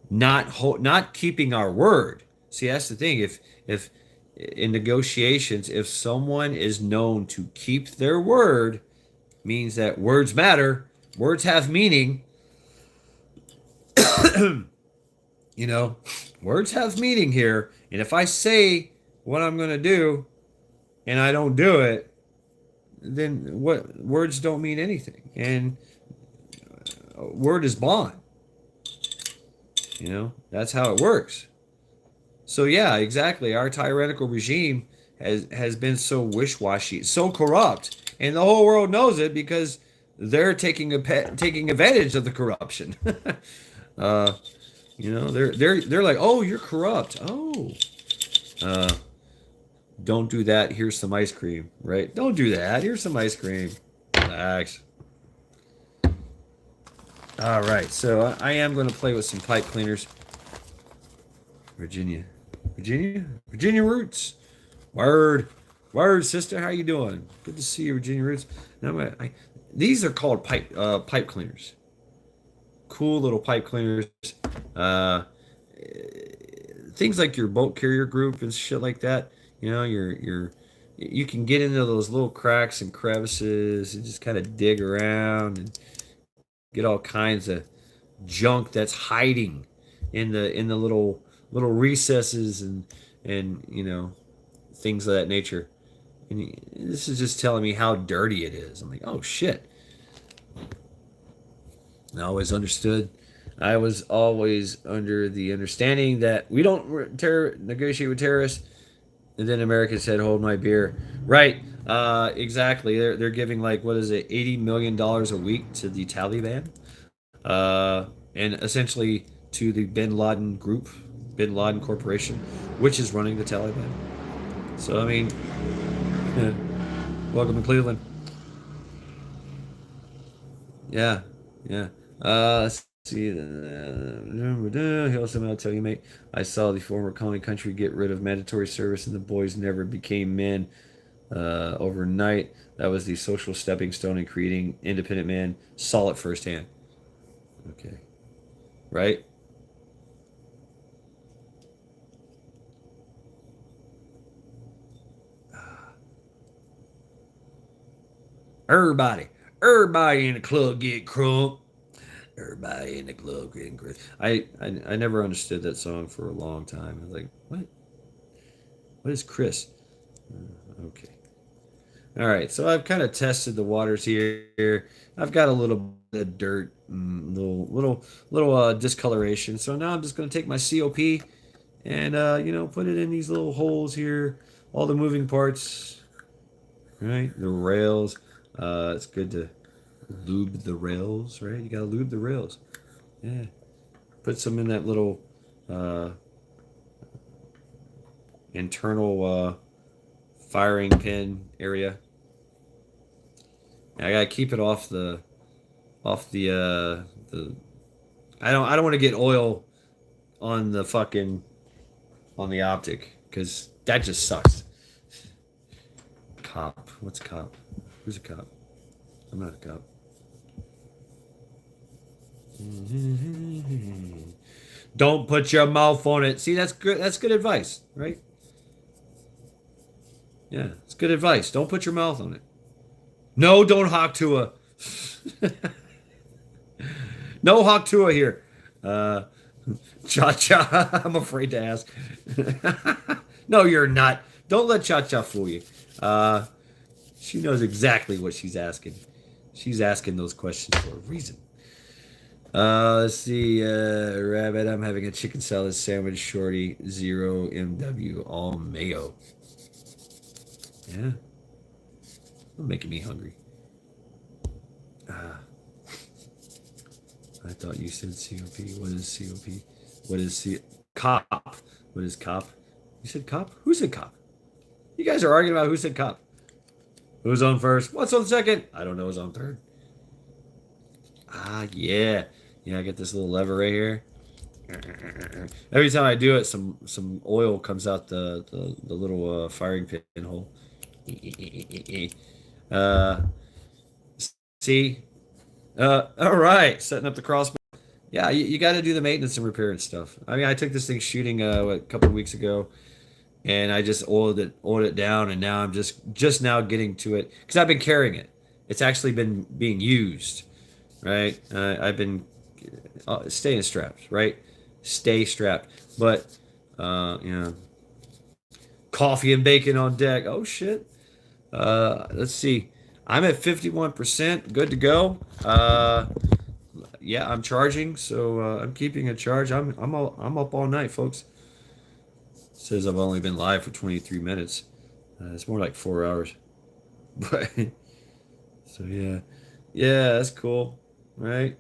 not keeping our word. See, that's the thing. If in negotiations, if someone is known to keep their word, means that words matter. Words have meaning. you know, Words have meaning here. And if I say what I'm going to do and I don't do it, then what words don't mean anything. And word is bond. That's how it works. So yeah, exactly. Our tyrannical regime has been so wish-washy, so corrupt, and the whole world knows it because they're taking advantage of the corruption. uh, they're like, oh, you're corrupt. Oh, uh, don't do that. Here's some ice cream, right? Don't do that. Here's some ice cream. Relax. All right, so I am going to play with some pipe cleaners. Virginia Roots. Word, sister. How you doing? Good to see you, Virginia Roots. Now, these are called pipe cleaners. Cool little pipe cleaners. Uh, Things like your boat carrier group and shit like that. You can get into those little cracks and crevices and just kind of dig around and get all kinds of junk that's hiding in the little recesses and things of that nature. And this is just telling me how dirty it is. I'm like, oh shit. I always understood. I was always under the understanding that we don't negotiate with terrorists. And then America said, hold my beer. Right. Exactly. They're giving like what is it, $80 million a week to the Taliban, and essentially to the Bin Laden group, Bin Laden Corporation, which is running the Taliban. So I mean, yeah, welcome to Cleveland. Yeah, yeah. Let's see. He also might tell you, mate. I saw the former colony country get rid of mandatory service, and the boys never became men overnight. That was the social stepping stone in creating independent man. Saw it firsthand. Okay, right? Everybody, everybody in the club get crunk. Everybody in the club getting crunk. I never understood that song for a long time. I was like, what? What is Chris? Okay. All right, so I've kind of tested the waters here. I've got a little bit of dirt, little discoloration. So now I'm just going to take my COP and put it in these little holes here, all the moving parts, right? The rails. It's good to lube the rails, right? You got to lube the rails. Yeah. Put some in that little uh, internal firing pin area. I gotta keep it off the I don't want to get oil on the fucking on the optic because that just sucks. Cop. What's cop? Who's a cop? I'm not a cop. Don't put your mouth on it. See, that's good. That's good advice, right? Yeah, it's good advice. Don't put your mouth on it. No, don't hawk to a. No hawk to a here. Uh, Cha Cha. I'm afraid to ask. No, you're not. Don't let Cha Cha fool you. Uh, she knows exactly what she's asking. She's asking those questions for a reason. Let's see. Rabbit, I'm having a chicken salad sandwich, shorty, 0 MW, all mayo. Yeah, making me hungry. Ah, I thought you said COP. What is COP? What is C? Cop. What is cop? You said cop? Who said cop? You guys are arguing about who said cop. Who's on first? What's on second? I don't know who's on third. Ah, yeah. Yeah, I get this little lever right here. Every time I do it, some oil comes out the little firing pin hole. Uh, see? All right, setting up the crossbow. Yeah, you got to do the maintenance and repair and stuff. I mean, I took this thing shooting a couple of weeks ago, and I just oiled it down, and now I'm just now getting to it because I've been carrying it. It's actually been being used, right? I've been staying strapped, right? Stay strapped, but coffee and bacon on deck. Oh shit. Let's see. I'm at 51%, good to go. Yeah, I'm charging, so I'm keeping a charge. I'm up all night, folks. Says I've only been live for 23 minutes. It's more like 4 hours. But so yeah, yeah, that's cool, right?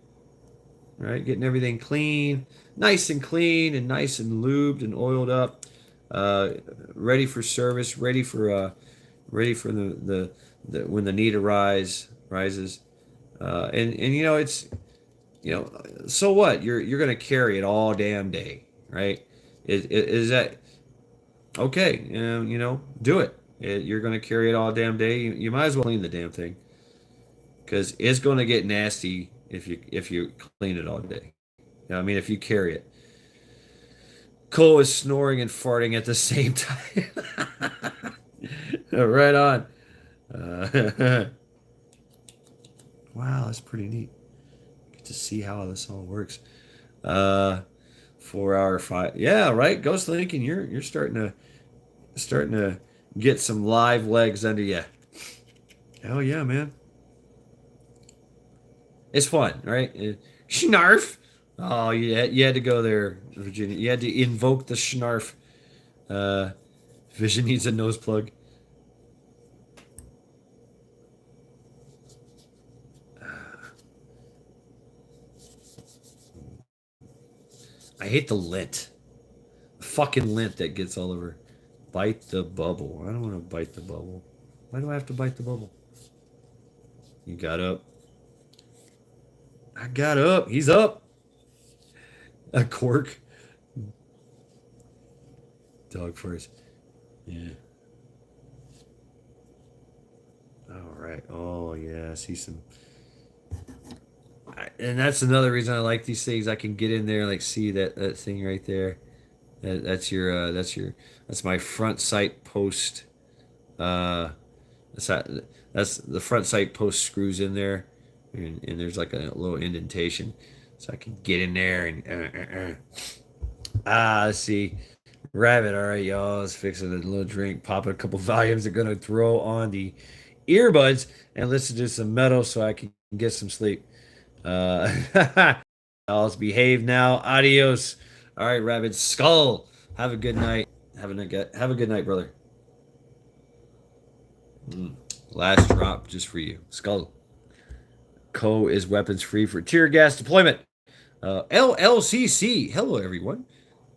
Right, getting everything clean, nice and clean, and nice and lubed and oiled up, uh, ready for service, ready for the when the need rises, and it's so what you're gonna carry it all damn day, right? Is that okay? Do it. You're gonna carry it all damn day. You might as well clean the damn thing because it's gonna get nasty if you clean it all day. I mean, if you carry it. Cole is snoring and farting at the same time. Right on. Uh, wow, that's pretty neat. Get to see how this all works. Uh, 4 hour fight. Yeah, right. Ghost Lincoln, you're starting to get some live legs under you. Hell yeah, man. It's fun, right? Schnarf. Oh, you had to go there, Virginia. You had to invoke the Schnarf. Uh, Vision needs a nose plug. I hate the lint. The fucking lint that gets all over. Bite the bubble. I don't want to bite the bubble. Why do I have to bite the bubble? You got up. I got up. He's up. A cork. Dog first. Yeah. All right. Oh yeah. I see some. And that's another reason I like these things. I can get in there, like see that thing right there. That's my front sight post. Uh, that's that, that's the front sight post screws in there, and there's like a little indentation, so I can get in there and. Let's see. Rabbit, all right, y'all. Let's fix a little drink, pop a couple volumes. They're gonna throw on the earbuds and listen to some metal so I can get some sleep. Let's behave now. Adios. All right, Rabbit Skull. Have a good night. Have a good night, brother. Mm. Last drop just for you, Skull. Co is weapons free for tear gas deployment. LLCC. Hello, everyone.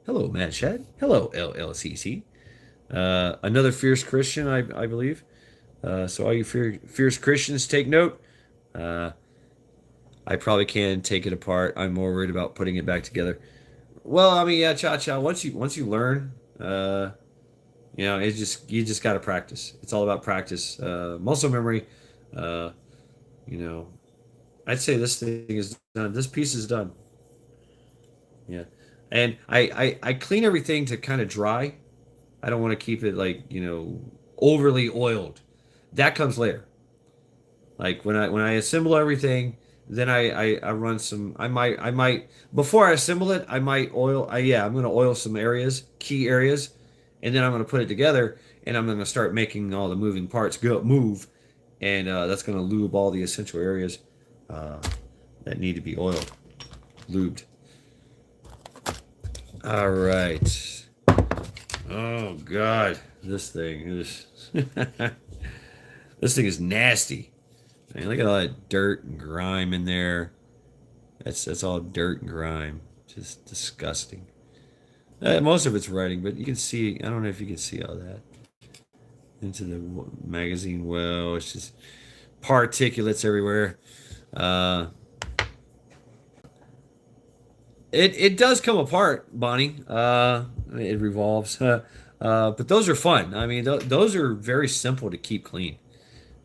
Hello, Mad Shad. Hello, LLCC. Another fierce Christian, I believe. So all you fierce Christians, take note. Uh, I probably can take it apart. I'm more worried about putting it back together. Well, I mean, yeah, cha cha. Once you learn, it's just you just got to practice. It's all about practice, muscle memory. Uh, you know, I'd say this thing is done. This piece is done. Yeah, and I clean everything to kind of dry. I don't want to keep it like overly oiled. That comes later. Like when I assemble everything, then I run some. I might before I assemble it, I might oil. I'm gonna oil some areas, key areas, and then I'm gonna put it together, and I'm gonna start making all the moving parts go move, and that's gonna lube all the essential areas uh, that need to be oiled, lubed. All right. Oh God, this thing is this thing is nasty. Man, look at all that dirt and grime in there. That's all dirt and grime. Just disgusting. Most of it's writing, but you can see. I don't know if you can see all that into the magazine well. It's just particulates everywhere. Uh, it does come apart, Bonnie. It revolves. But those are fun. I mean, those are very simple to keep clean.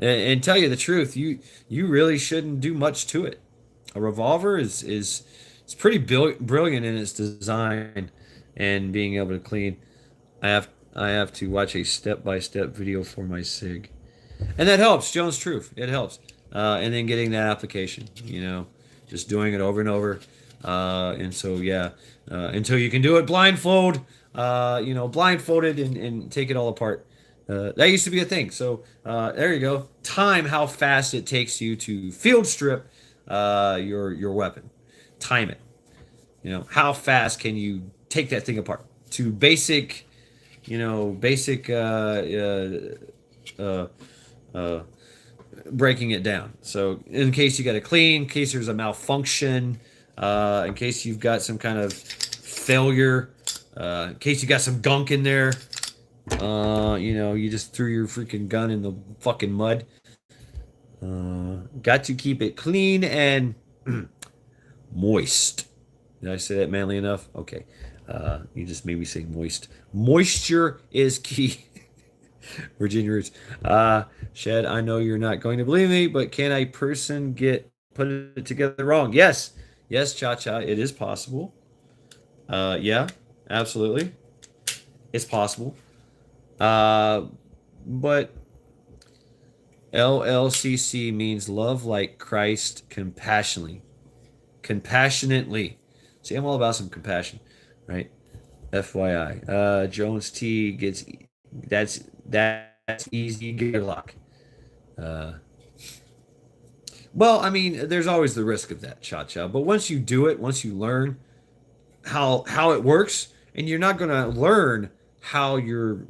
And tell you the truth, you really shouldn't do much to it. A revolver is it's pretty brilliant in its design and being able to clean. I have to watch a step-by-step video for my SIG, and that helps. Jones Truth, it helps. And then getting that application, just doing it over and over. And so yeah, until you can do it blindfolded and take it all apart. That used to be a thing. So there you go. Time how fast it takes you to field strip your weapon. Time it. How fast can you take that thing apart to basic, basic uh, uh, breaking it down. So in case you got to clean, in case there's a malfunction, in case you've got some kind of failure, in case you got some gunk in there. You just threw your freaking gun in the fucking mud. Got to keep it clean and moist. Did I say that manly enough? Okay. You just made me say moist. Moisture is key. Virginia Roots. Shed, I know you're not going to believe me, but can a person put it together wrong? Yes. Yes, Cha Cha, it is possible. Yeah, absolutely. It's possible. But LLCC means love like Christ compassionately. Compassionately. See, I'm all about some compassion, right? FYI. Jones T gets that's easy good luck. Uh, well, I mean, there's always the risk of that, Cha Cha. But once you do it, once you learn how it works, and you're not gonna learn how your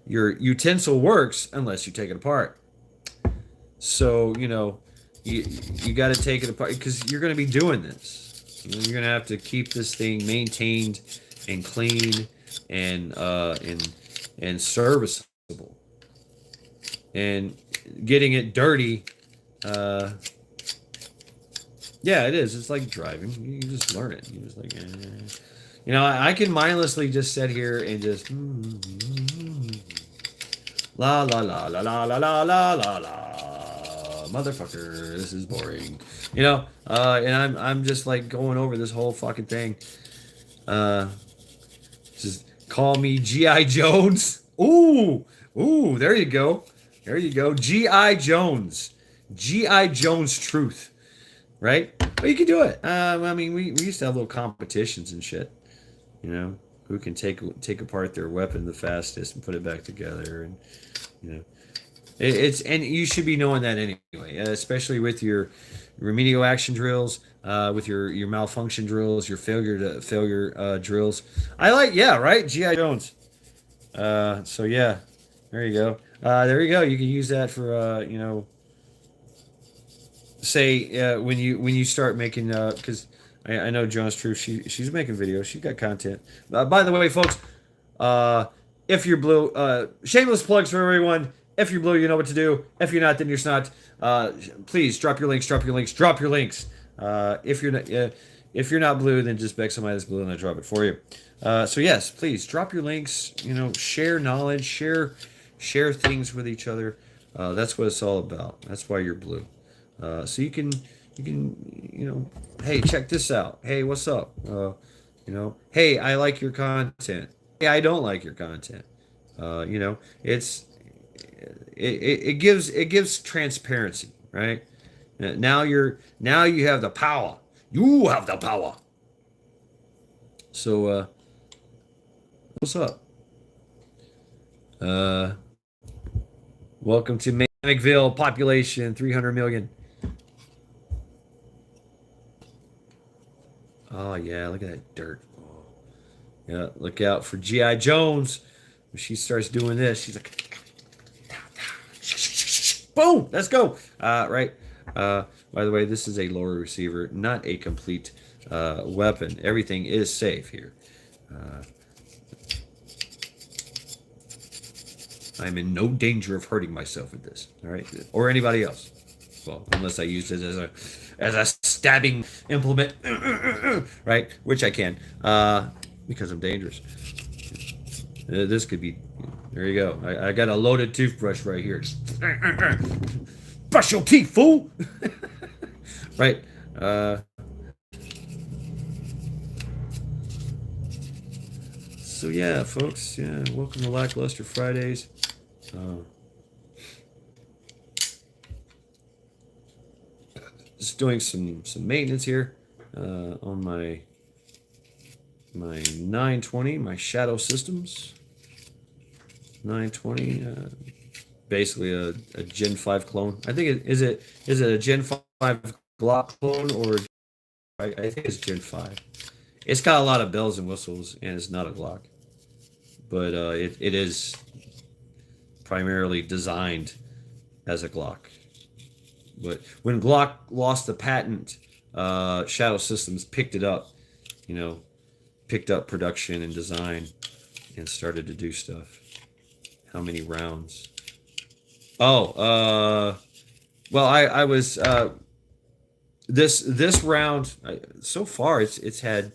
utensil works unless you take it apart. So you got to take it apart because you're going to be doing this. You're gonna have to keep this thing maintained and clean and serviceable. And getting it dirty, uh, yeah, it is. It's like driving. You just learn it. You just like, you know, I can mindlessly just sit here and just la la la la la la la la la la. Motherfucker, this is boring. You know, and I'm just like going over this whole fucking thing. Uh, just call me GI Jones. Ooh, there you go. There you go. GI Jones. GI Jones truth. Right? But you can do it. I mean, we used to have little competitions and shit. You know, who can take apart their weapon the fastest and put it back together, and you know, it's and you should be knowing that anyway, especially with your remedial action drills, with your malfunction drills, your failure drills. I like, yeah, right, GI Jones. So yeah, there you go. There you go. You can use that for you know, say when you start making because I know Jones True, she's making videos, she's got content. By the way, folks, uh, if you're blue, shameless plugs for everyone. If you're blue, you know what to do. If you're not, then you're not. Please drop your links, drop your links, drop your links. If you're not blue, then just beg somebody that's blue and I drop it for you. So yes, please drop your links. You know, share knowledge, share things with each other. That's what it's all about. That's why you're blue. So you know, hey, check this out. Hey, what's up? You know, hey, I like your content. Hey, I don't like your content. You know, it gives transparency, right? Now you have the power. You have the power. So what's up? Uh, welcome to Manicville, population 300 million. Oh yeah, look at that dirt. Oh, yeah, look out for GI Jones. When she starts doing this, she's like, boom, let's go. Right. By the way, this is a lower receiver, not a complete weapon. Everything is safe here. Uh, I'm in no danger of hurting myself with this. All right, or anybody else. Well, unless I use it as a stabbing implement, right? Which I can, because I'm dangerous. This could be. There you go. I got a loaded toothbrush right here. Brush your teeth, fool. Right. So yeah, folks. Yeah, welcome to Lackluster Fridays. Just doing some maintenance here on my 920, my Shadow Systems 920. Basically a Gen 5 clone. I think is it a Gen 5 Glock clone, or I think it's Gen 5. It's got a lot of bells and whistles, and it's not a Glock, but it is primarily designed as a Glock. But when Glock lost the patent, Shadow Systems picked it up, you know, picked up production and design and started to do stuff. How many rounds? Oh, well, I was this round so far it's had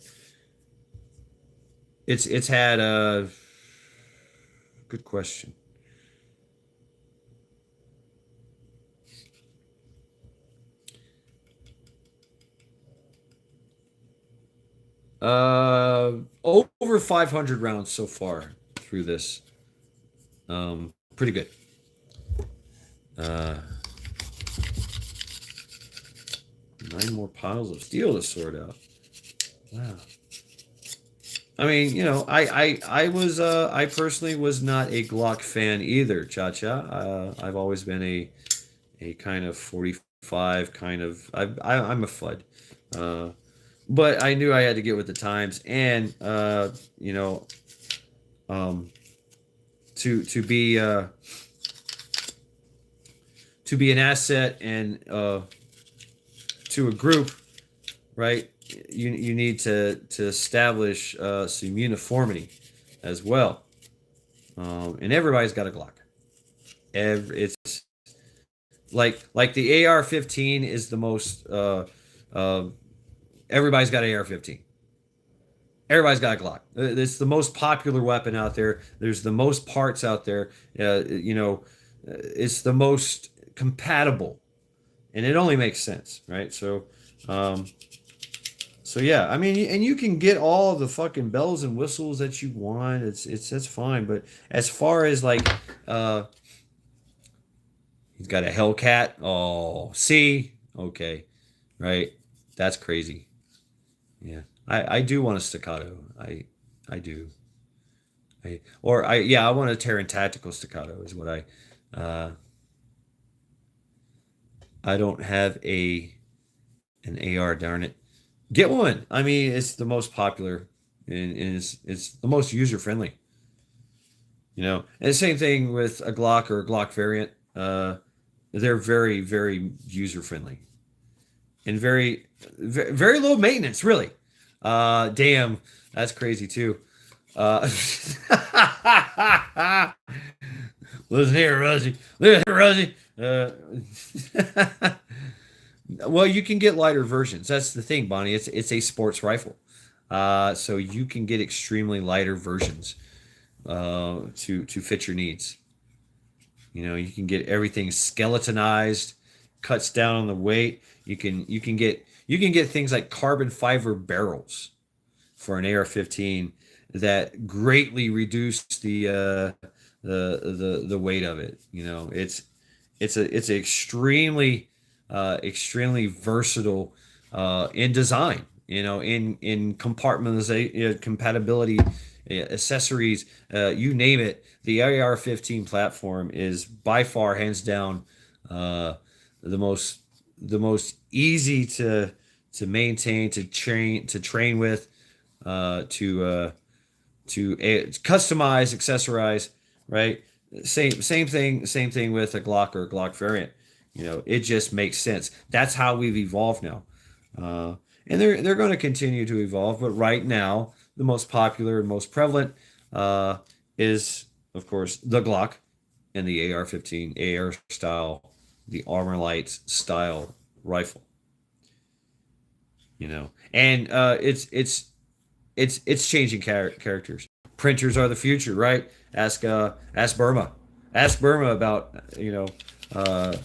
a good question. Over 500 rounds so far through this. Pretty good. Uh, 9 more piles of steel to sort out. Wow. I mean, you know, I personally was not a Glock fan either, Cha-Cha. I've always been a kind of 45 kind of. I'm a FUD. But I knew I had to get with the times, and you know, to be an asset and to a group, right? you need to establish some uniformity as well. And everybody's got a Glock. It's like the AR-15 is the most. Uh, everybody's got AR-15. Everybody's got a Glock. It's the most popular weapon out there. There's the most parts out there. It's the most compatible, and it only makes sense, right? Um, so yeah, I mean, and you can get all the fucking bells and whistles that you want. It's that's fine. But as far as like, uh, he's got a Hellcat. Oh, see, okay, right? That's crazy. Yeah, I do want a staccato. I do. I want a Terran tactical staccato is what I don't have an AR, darn it. Get one. I mean, it's the most popular and it's the most user friendly. And the same thing with a Glock or a Glock variant. They're very very user friendly and very low maintenance, really. Damn, that's crazy too. Uh, Listen here, Rosie. Listen here, Rosie. Well, you can get lighter versions. That's the thing, Bonnie. It's a sports rifle, so you can get extremely lighter versions to fit your needs. You can get everything skeletonized, cuts down on the weight. You can get things like carbon fiber barrels for an AR-15 that greatly reduce the weight of it. It's extremely versatile in design. In compartmentalization, compatibility, accessories, you name it. The AR-15 platform is by far, hands down, uh, the most easy to maintain, to train with, to customize, accessorize, right? Same thing with a Glock or a Glock variant. It just makes sense. That's how we've evolved now, and they're going to continue to evolve. But right now, the most popular and most prevalent is, of course, the Glock and the AR-15, AR style, the Armor Light style rifle. And it's changing characters. Printers are the future, right? Ask Burma. Ask Burma about uh,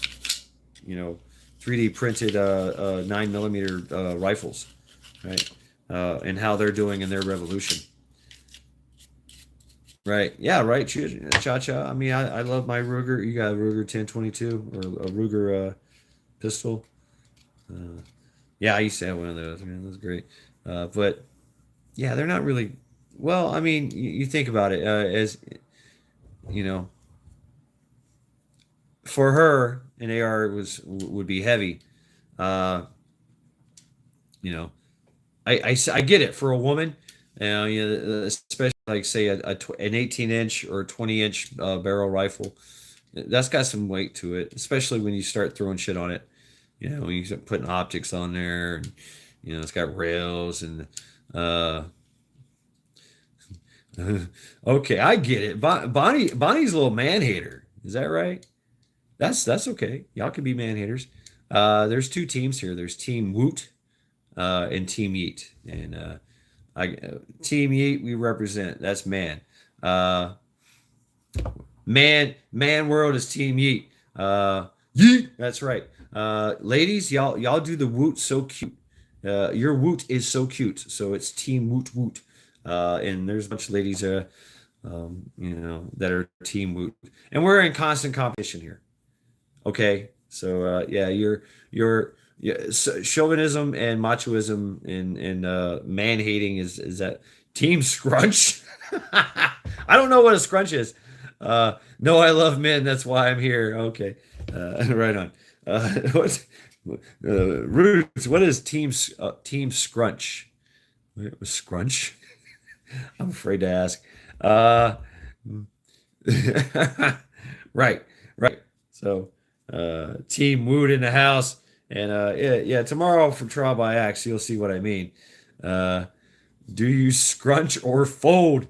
3D printed 9 millimeter rifles, right? And how they're doing in their revolution, right? Yeah, right. Cha cha. I mean, I love my Ruger. You got a Ruger 1022 or a Ruger pistol. Uh, yeah, I used to have one of those. Man, that was great. But yeah, they're not really. Well, I mean, you think about it as you know, for her, an AR would be heavy. Uh, you know, I get it for a woman. Especially like say an 18-inch or 20-inch barrel rifle. That's got some weight to it, especially when you start throwing shit on it. When you start putting optics on there, and it's got rails and uh, okay, I get it. Bonnie's a little man hater. Is that right? That's okay. Y'all can be man haters. There's two teams here. There's Team Woot and Team Yeet, and Team Yeet we represent. That's man. Uh, man world is Team Yeet. Yeet. That's right. Ladies, y'all do the Woot so cute. Your Woot is so cute. So it's Team Woot Woot. And there's a bunch of ladies that are Team Woot, and we're in constant competition here. Okay, so yeah, your yeah, chauvinism and machoism and man hating is that Team Scrunch. I don't know what a scrunch is. No, I love men. That's why I'm here. Okay, right on. What Roots? What is Team Scrunch? Scrunch? I'm afraid to ask. Uh, right, right. So, Team Wood in the house. And yeah, tomorrow for trial by axe, you'll see what I mean. Uh, do you scrunch or fold?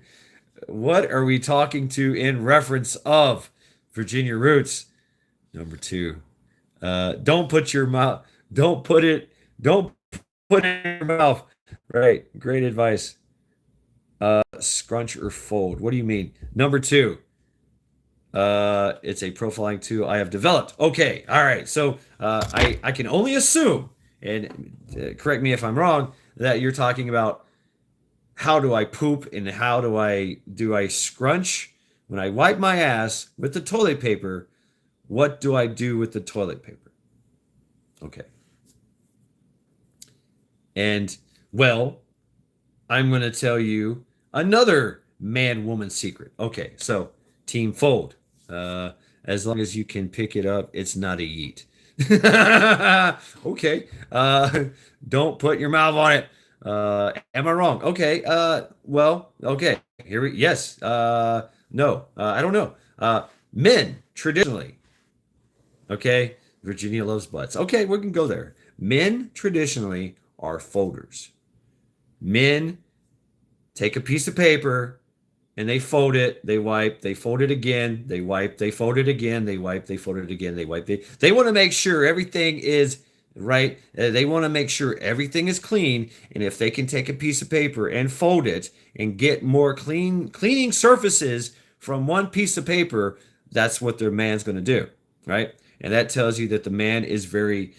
What are we talking to in reference of? Virginia Roots, number two. Don't put your mouth. Don't put it. Don't put it in your mouth. Right. Great advice. Scrunch or fold. What do you mean? Number two. It's a profiling tool I have developed. Okay. All right. So I can only assume, and correct me if I'm wrong, that you're talking about how do I poop and how do I scrunch when I wipe my ass with the toilet paper? What do I do with the toilet paper? Okay. And well, I'm going to tell you another man woman secret. Okay, so team fold. Uh, as long as you can pick it up, it's not a yeet. Okay. Don't put your mouth on it. Am I wrong? Okay. Well, okay. Yes. No. I don't know. Men traditionally. Okay. Virginia loves butts. Okay, we can go there. Men traditionally are folders. Men take a piece of paper and they fold it, they wipe, they fold it again, they wipe, they fold it again, they wipe, they fold it again, they wipe. They want to make sure everything is right. They want to make sure everything is clean. And if they can take a piece of paper and fold it and get more cleaning surfaces from one piece of paper, that's what their man's going to do, right? And that tells you that the man is very,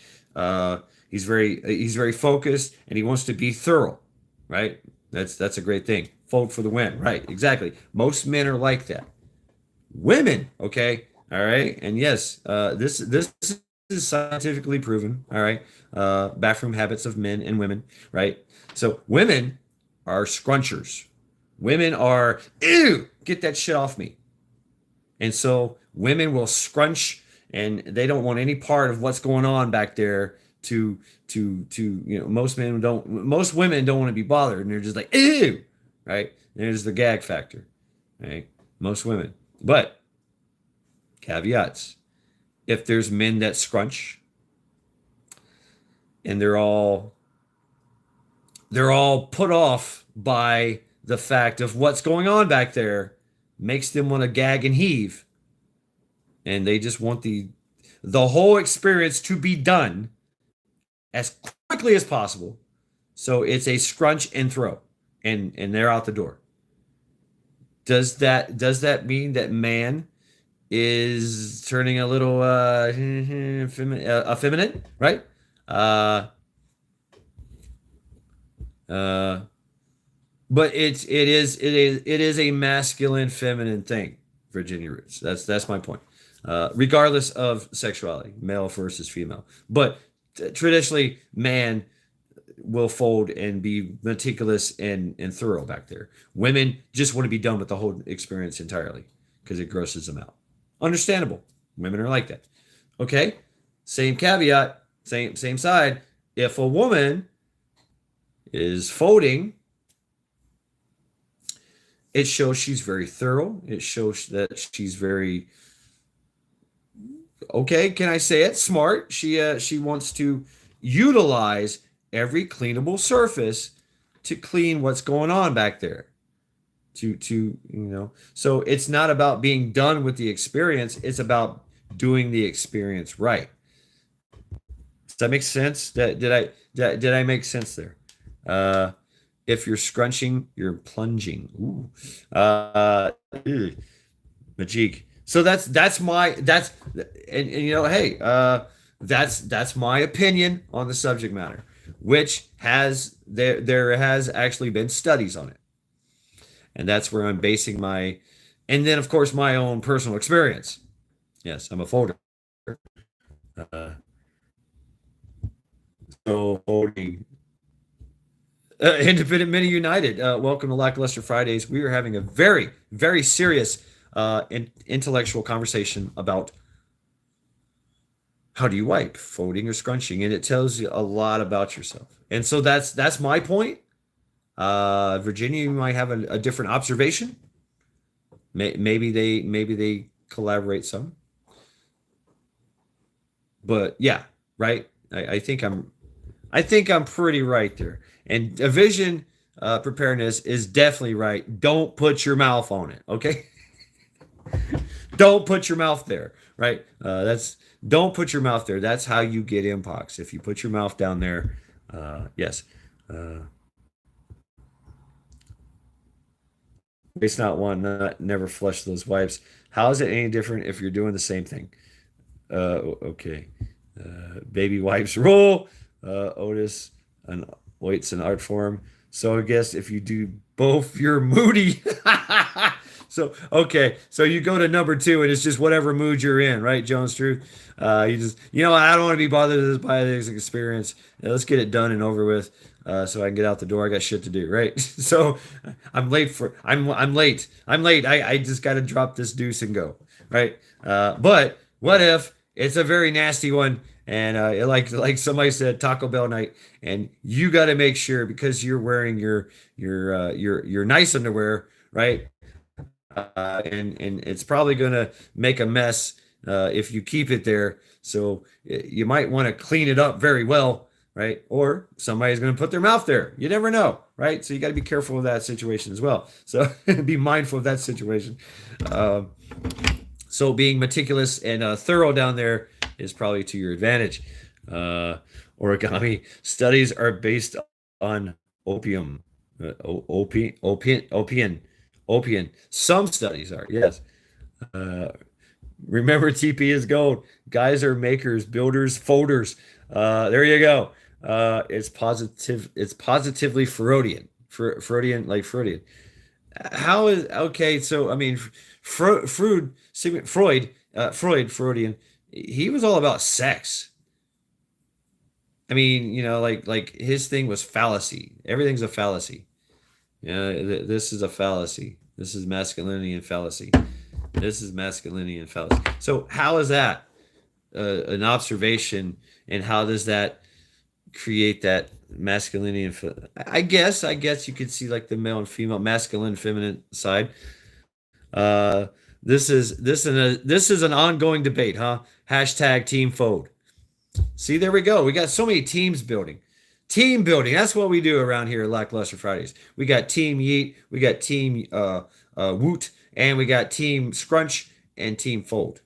he's very focused and he wants to be thorough, right? That's a great thing. Fold for the win. Right, exactly. Most men are like that. Women, okay, all right, and yes, this is scientifically proven. All right, bathroom habits of men and women. Right, so women are scrunchers. Women are ew, get that shit off me. And so women will scrunch, and they don't want any part of what's going on back there. Most women don't want to be bothered, and they're just like ew, right? There's the gag factor, right? Most women, but caveats. If there's men that scrunch and they're all put off by the fact of what's going on back there, makes them want to gag and heave, and they just want the whole experience to be done as quickly as possible. So it's a scrunch and throw, and they're out the door. Does that mean that man is turning a little effeminate, right? Uh, uh, but it is a masculine feminine thing. Virginia Roots. That's my point. Regardless of sexuality, male versus female, but traditionally, man will fold and be meticulous and thorough back there. Women just want to be done with the whole experience entirely because it grosses them out. Understandable. Women are like that. Okay. Same caveat, same side. If a woman is folding, it shows she's very thorough. It shows that she's very okay. Can I say it? Smart. She wants to utilize every cleanable surface to clean what's going on back there. So it's not about being done with the experience. It's about doing the experience right. Does that make sense? Did I make sense there? Uh, if you're scrunching, you're plunging. Ooh. Ew. Majik. So and hey, that's my opinion on the subject matter, which there has actually been studies on it, and that's where I'm basing and then of course my own personal experience. Yes, I'm a folder. Uh, so folding. Independent Mini United. Welcome to Lackluster Fridays. We are having a very, very serious intellectual conversation about how do you wipe, folding or scrunching, and it tells you a lot about yourself. And so that's my point. Virginia, you might have a different observation. Maybe they collaborate some, but yeah, right. I think I'm pretty right there. And a vision preparedness is definitely right. Don't put your mouth on it. Okay. Don't put your mouth there. Right. That's don't put your mouth there. That's how you get mpox. If you put your mouth down there, yes. Uh, Waste not, one not, never flush those wipes. How is it any different if you're doing the same thing? Okay. Baby wipes rule. Otis and waits an art form. So I guess if you do both, you're moody. So okay, so you go to number two, and it's just whatever mood you're in, right, Jones? Truth. You just, I don't want to be bothered by this experience. Let's get it done and over with, so I can get out the door. I got shit to do, right? So I'm late. I'm late. I just got to drop this deuce and go, right? But what if it's a very nasty one, and like somebody said, Taco Bell night, and you got to make sure because you're wearing your nice underwear, right? And it's probably gonna make a mess if you keep it there. So you might want to clean it up very well, right? Or somebody's gonna put their mouth there. You never know, right? So you got to be careful of that situation as well. So be mindful of that situation. Um, so being meticulous and thorough down there is probably to your advantage. Uh, Origami studies are based on opium, opium. Some studies are, yes. Uh, Remember, TP is gold. Guys are makers, builders, folders. There you go. It's positive. It's positively Freudian. Freudian, like Freudian. How is okay? So I mean, Freudian. He was all about sex. I mean, like his thing was fallacy. Everything's a fallacy. Yeah, this is a fallacy. This is masculinity and fallacy. This is masculinity and fallacy. So how is that an observation, and how does that create that masculinity and I guess you could see like the male and female, masculine, feminine side. Uh, this is an ongoing debate, huh? Hashtag team fold. See, there we go. We got so many teams building. Team building. That's what we do around here at Lackluster Fridays. We got Team Yeet, we got Team Woot, and we got Team Scrunch and Team Fold.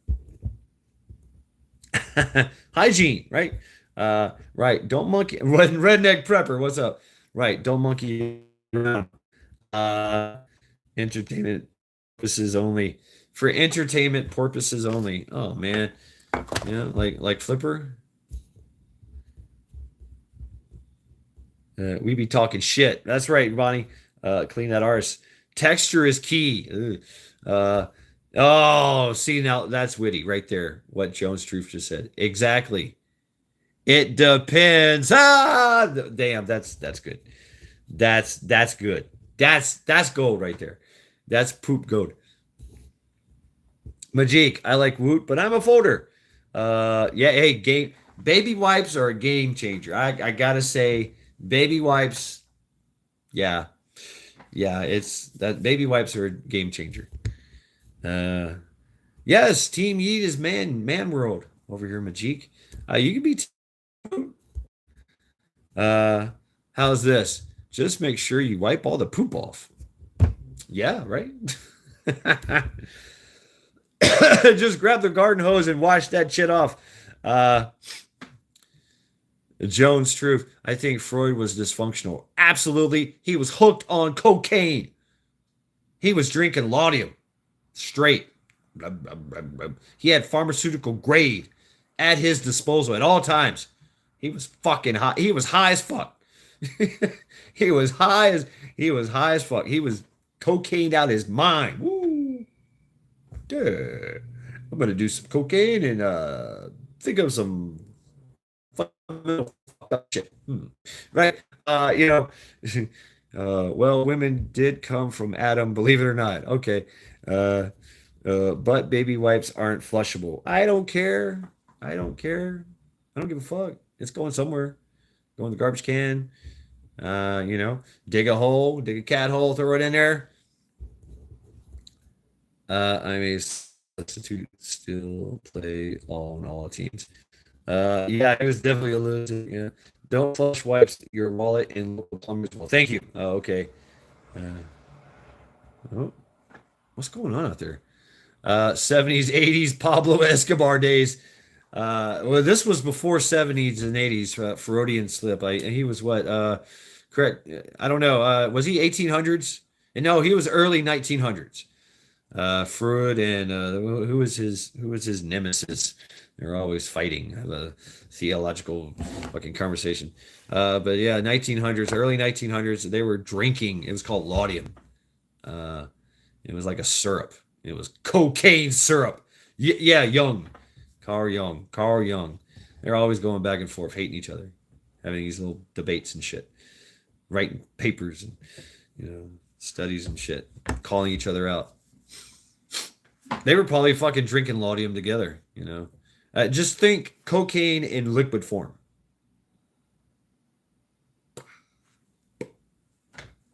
Hygiene, right? Right. Don't monkey. Redneck Prepper, what's up? Right. Don't monkey around. Uh, Entertainment purposes only. For entertainment purposes only. Oh man. Yeah, like Flipper. We be talking shit. That's right, Bonnie. Clean that arse. Texture is key. Ugh. Oh, see now that's witty right there. What Jones Truth just said. Exactly. It depends. Damn, that's good. That's good. That's gold right there. That's poop gold. Majik, I like Woot, but I'm a folder. Yeah, hey, baby wipes are a game changer. I gotta say, baby wipes, yeah, yeah, it's that baby wipes are a game changer. Uh, yes, Team Yeet is man world over here, Majik. You can be. Uh, how's this? Just make sure you wipe all the poop off. Yeah, right. Just grab the garden hose and wash that shit off. Uh, Jones Truth. I think Freud was dysfunctional. Absolutely. He was hooked on cocaine. He was drinking laudanum straight. He had pharmaceutical grade at his disposal at all times. He was fucking high. He was high as fuck. he was high as fuck. He was cocaine out his mind. Woo. Yeah. I'm gonna do some cocaine and think of some fundamental fucked up shit. Right? Well, women did come from Adam, believe it or not. Okay. Uh, but baby wipes aren't flushable. I don't care. I don't care. I don't give a fuck. It's going somewhere. Go in the garbage can. Dig a hole, dig a cat hole, throw it in there. I may substitute still play on all teams. Yeah, it was definitely a loser. Yeah. Don't flush wipes your wallet in local plumbers. Well, thank you. Oh, okay. Uh, oh, what's going on out there? 70s, 80s, Pablo Escobar days. Well, this was before 70s and 80s. Freudian slip. He was what? Correct. I don't know. Was he 1800s? And no, he was early 1900s. Freud and who was his nemesis? They're always fighting. Have a theological fucking conversation. But yeah, 1900s, early 1900s, they were drinking. It was called laudium. Uh, it was like a syrup. It was cocaine syrup. Yeah, Young, Carl Young. They're always going back and forth, hating each other, having these little debates and shit, writing papers and studies and shit, calling each other out. They were probably fucking drinking laudium together. Just think cocaine in liquid form.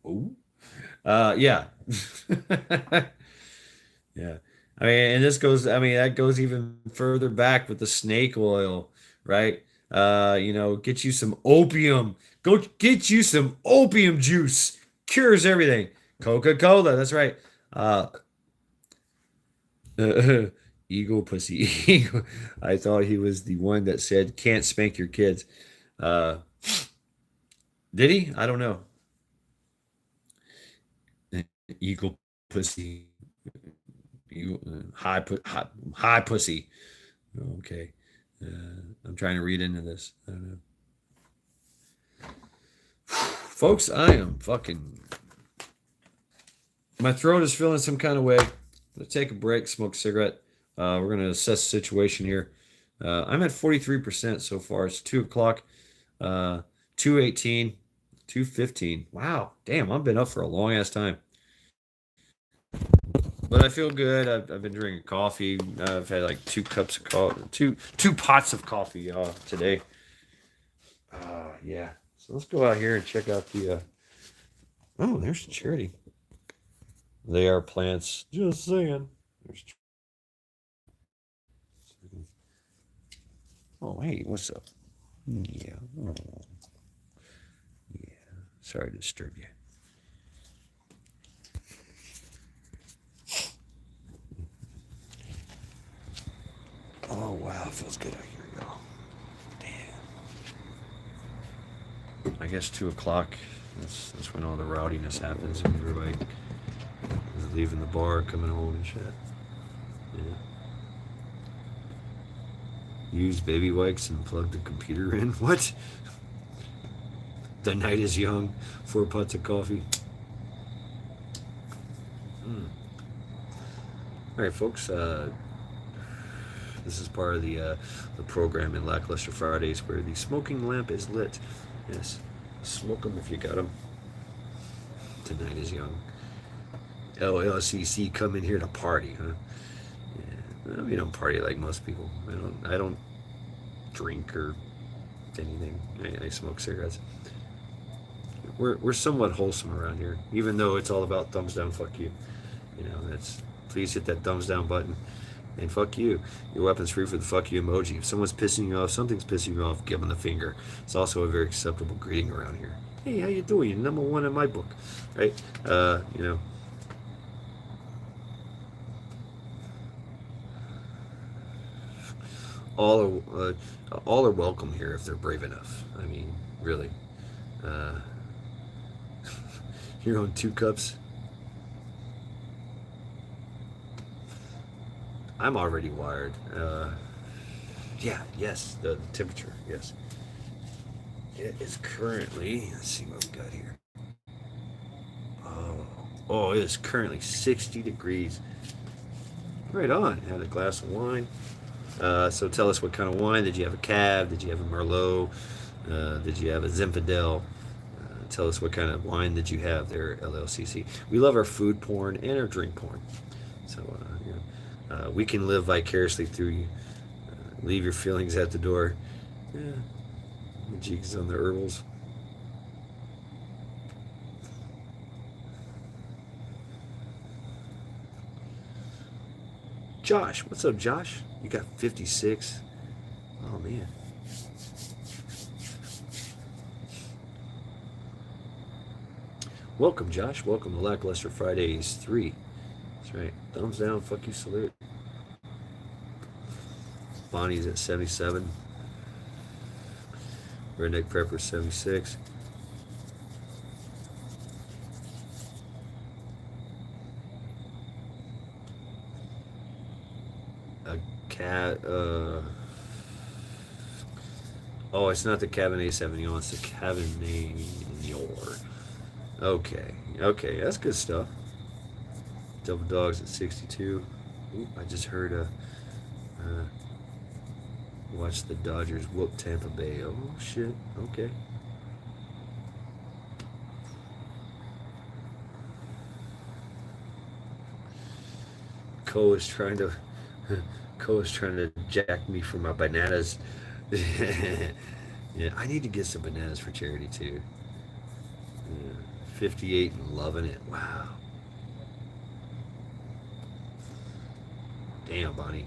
Ooh. Yeah. Yeah. I mean, and that goes even further back with the snake oil, right? Get you some opium. Go get you some opium juice. Cures everything. Coca-Cola, that's right. Uh, Eagle pussy. Eagle. I thought he was the one that said can't spank your kids. Uh, did he? I don't know. Eagle pussy. High pussy. Okay. I'm trying to read into this. I don't know. Folks, I am fucking. My throat is feeling some kind of way. Let's take a break, smoke a cigarette. We're going to assess the situation here. I'm at 43% so far. It's 2 o'clock, 2:18, 2:15. Wow. Damn, I've been up for a long ass time. But I feel good. I've been drinking coffee. I've had like 2 cups of coffee, two pots of coffee today. Yeah. So let's go out here and check out the. Oh, there's Charity. They are plants. Just saying. There's. Oh, hey, what's up? Yeah. Oh, yeah. Sorry to disturb you. Oh wow, feels good out here, y'all. Damn. I guess 2 o'clock. That's when all the rowdiness happens and everybody is leaving the bar, coming home and shit. Yeah. Use baby wipes and plug the computer in. What? The night is young. 4 pots of coffee. Mm. All right, folks. This is part of the program in Lackluster Fridays where the smoking lamp is lit. Yes, smoke them if you got them. Tonight is young. LLCC come in here to party, huh? Yeah, we don't party like most people. I don't drink or anything. I smoke cigarettes. We're somewhat wholesome around here, even though it's all about thumbs down, fuck you. That's please hit that thumbs down button. And fuck you. Your weapon's free for the fuck you emoji. If someone's pissing you off, something's pissing you off, give them the finger. It's also a very acceptable greeting around here. Hey, how you doing? You're number one in my book, right? All are welcome here if they're brave enough. I mean, really. Uh, you're on 2 cups. I'm already wired. Yeah, yes, the temperature, yes. It is currently, let's see what we got here. Oh, it is currently 60 degrees. Right on. Had a glass of wine. So tell us what kind of wine. Did you have a Cab? Did you have a Merlot? Did you have a Zinfandel? Tell us what kind of wine did you have there at LLCC. We love our food porn and our drink porn. So, we can live vicariously through you. Leave your feelings at the door. Yeah. The jigs on the herbals. Josh, what's up, Josh? You got 56. Oh man, Welcome, Josh. Welcome to Lackluster Fridays 3. That's right. Thumbs down. Fuck you. Salute. Bonnie's at 77. Redneck Prepper 76. A cat. Oh, it's not the Cabernet Sauvignon. It's the Cabernet Nior. Okay. Okay. That's good stuff. Double Dogs at 62. Ooh, I just heard watch the Dodgers whoop Tampa Bay. Oh shit. Okay. Cole is trying to Cole is trying to jack me for my bananas. Yeah, I need to get some bananas for charity too. Yeah, 58 and loving it. Wow. Damn, Bonnie.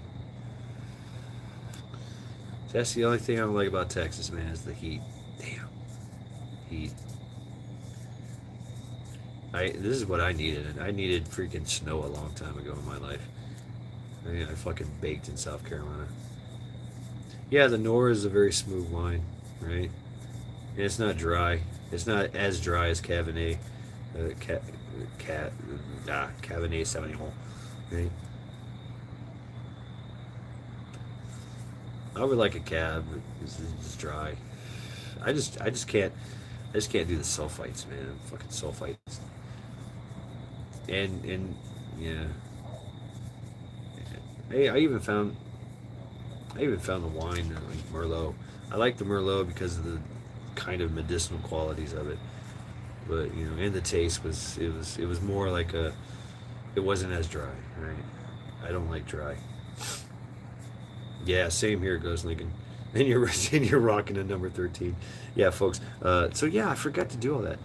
That's the only thing I don't like about Texas, man, is the heat. Damn. Heat. This is what I needed. I needed freaking snow a long time ago in my life. I fucking baked in South Carolina. Yeah, the Nora is a very smooth wine, right? And it's not dry. It's not as dry as Cabernet, cat, cat, Cabernet Sauvignon, right? I would like a cab. It's dry. I just can't do the sulfites, man. Fucking sulfites. And yeah. Hey, I even found the wine like Merlot. I like the Merlot because of the kind of medicinal qualities of it. But and the taste it was more like it wasn't as dry, right? I don't like dry. Yeah, same here goes Lincoln. And you're rocking a number 13. Yeah, folks. So yeah, I forgot to do all that.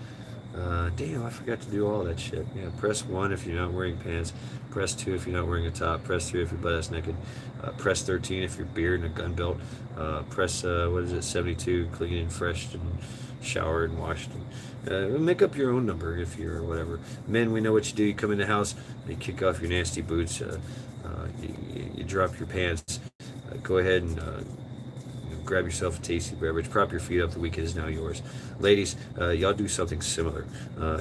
Damn, I forgot to do all that shit. Yeah, press 1 if you're not wearing pants. Press 2 if you're not wearing a top. Press 3 if you're butt ass naked. Press 13 if you're beard and a gun belt. Press, what is it, 72, clean and fresh and showered and washed. And, make up your own number if you're whatever. Men, we know what you do. You come in the house, you kick off your nasty boots. You drop your pants. Go ahead and grab yourself a tasty beverage, prop your feet up, the weekend is now yours. Ladies, y'all do something similar.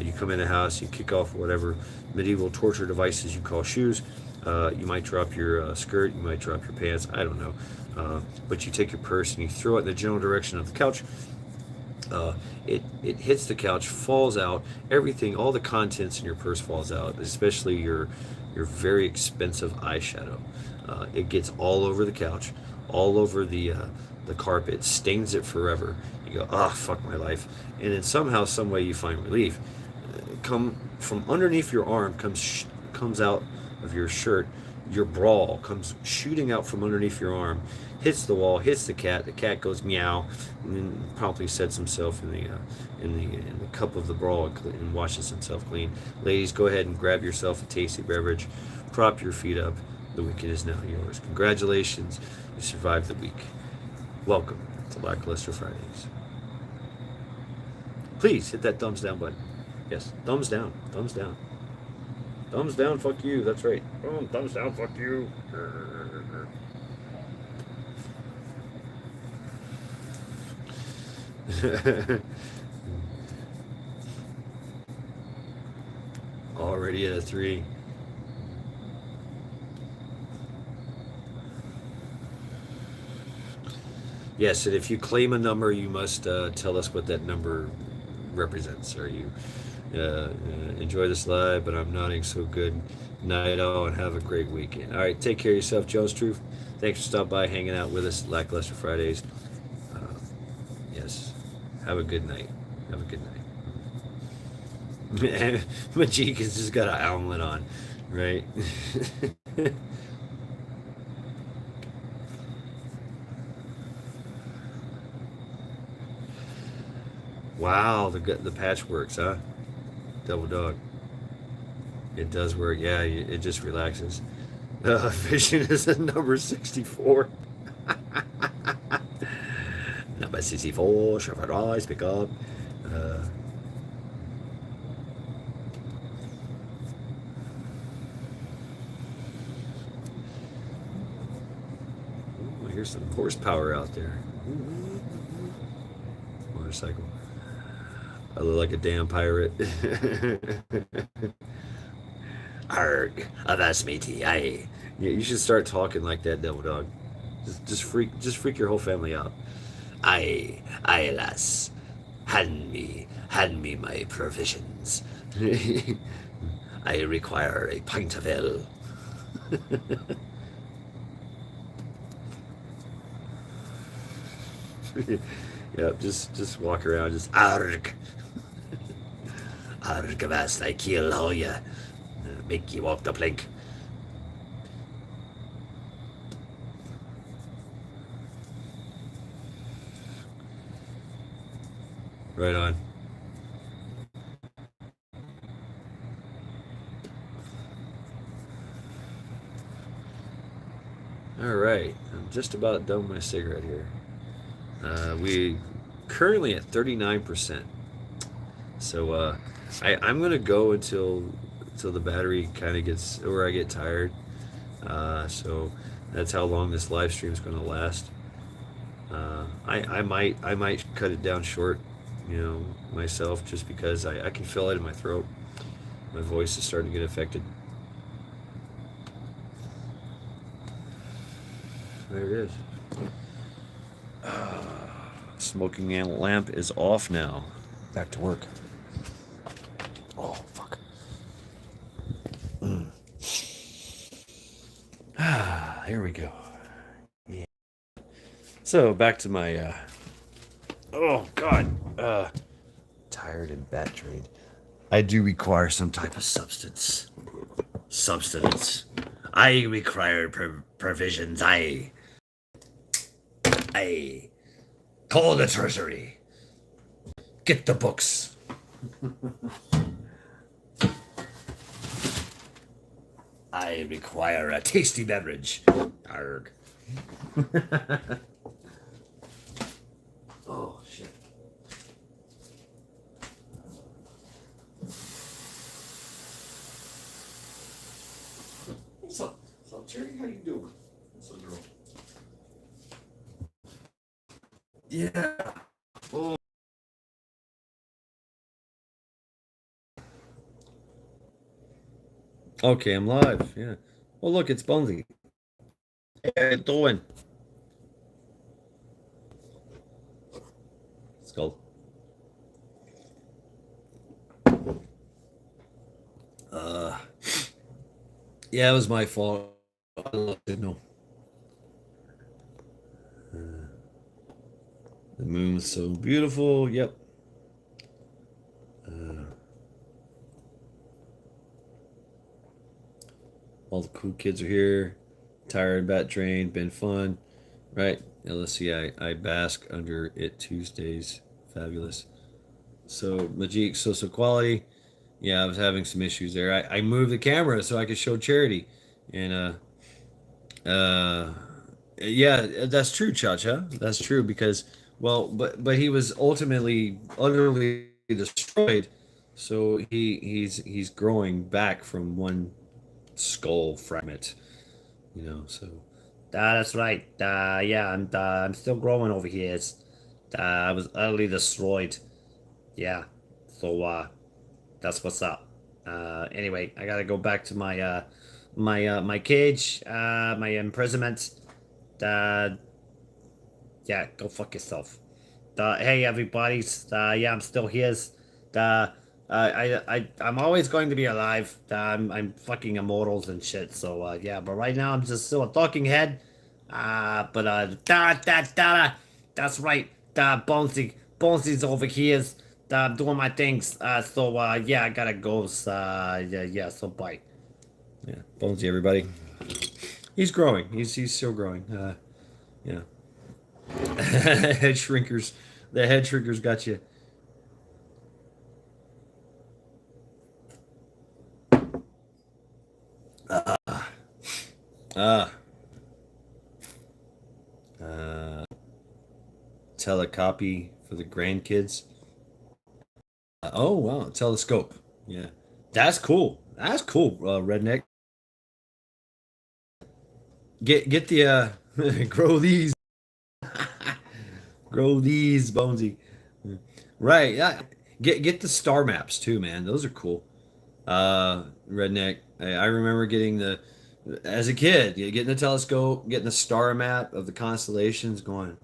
You come in the house, you kick off whatever medieval torture devices you call shoes. You might drop your skirt, you might drop your pants, I don't know. But you take your purse and you throw it in the general direction of the couch. It hits the couch, falls out, everything, all the contents in your purse falls out, especially your very expensive eyeshadow. It gets all over the couch, all over the carpet, stains it forever. You go, ah, oh, fuck my life. And then somehow, some way, you find relief. Come from underneath your arm, comes out of your shirt. Your bra comes shooting out from underneath your arm, hits the wall, hits the cat. The cat goes meow, and then promptly sets himself in the cup of the bra and washes himself clean. Ladies, go ahead and grab yourself a tasty beverage, prop your feet up. The weekend is now yours. Congratulations, you survived the week. Welcome to Lackluster Fridays. Please hit that thumbs down button. Yes, thumbs down, thumbs down. Thumbs down, fuck you, that's right. Boom, thumbs down, fuck you. Already at a 3. Yes, and if you claim a number, you must tell us what that number represents. Are you enjoy this live, but I'm nodding so good. Night all, and have a great weekend. All right, take care of yourself, Joe's Truth. Thanks for stopping by, hanging out with us, Lackluster Fridays. Yes, have a good night. Have a good night. Majika's just got an omelet on, right? Wow, the patch works, huh? Double dog. It does work. Yeah, it just relaxes. Vision is at number 64. Number 64, Chevrolet, pick up. hear some horsepower out there. Motorcycle. I look like a damn pirate. Arg, avast matey, aye. Yeah, you should start talking like that, Devil Dog. Just freak your whole family out. Aye, aye, lass. Hand me my provisions. I require a pint of ale. Yep, just walk around, just arg, arg, avast, I kill all ya. Make you walk the plank. Right on. All right, I'm just about done with my cigarette here. We currently at 39%. So I'm gonna go until the battery kind of gets, or I get tired. So that's how long this live stream is gonna last. I might cut it down short, myself, just because I can feel it in my throat. My voice is starting to get affected. There it is. Smoking lamp is off now. Back to work. Oh, fuck. Here we go. Yeah. So back to my oh god, tired and bat drained. I do require some type of substance. Substance. I require provisions. I call the treasury. Get the books. I require a tasty beverage. Arg. Oh, shit. What's up? What's up, Jerry? How you doing? What's up, girl? Yeah. Oh. Okay, I'm live. Yeah. Oh, look, it's Bonesy. Hey, how you doing? Skull. Uh, yeah, it was my fault. I didn't know. The moon's so beautiful. Yep. All the cool kids are here. Tired, bat drained, been fun. Right? Now let's see. I bask under it Tuesdays. Fabulous. So Majik, social quality. Yeah, I was having some issues there. I moved the camera so I could show Charity. And uh yeah, that's true, Cha-Cha. That's true because well, but he was ultimately utterly destroyed. So he's growing back from one skull fragment, so that's right. Yeah, I'm still growing over here. I was utterly destroyed. Yeah. So that's what's up. Anyway, I gotta go back to my cage, my imprisonment. Uh, yeah, go fuck yourself. Hey everybody. Yeah, I'm still here. Uh, I'm always going to be alive. I'm fucking immortals and shit. So yeah, but right now I'm just still a talking head. But that's right. Bonesy's over here. Doing my things. So yeah, I gotta go. Yeah. So bye. Yeah, Bonesy, everybody. He's growing. He's still growing. Yeah. Head shrinkers. The head shrinkers got you. Ah. Uh, Telecopy for the grandkids. Oh wow, telescope. Yeah, that's cool. That's cool. Redneck. Get the Grow these, grow these, Bonesy. Right. Yeah. Get the star maps too, man. Those are cool. Redneck. I remember getting the as a kid, getting the telescope, getting the star map of the constellations, going,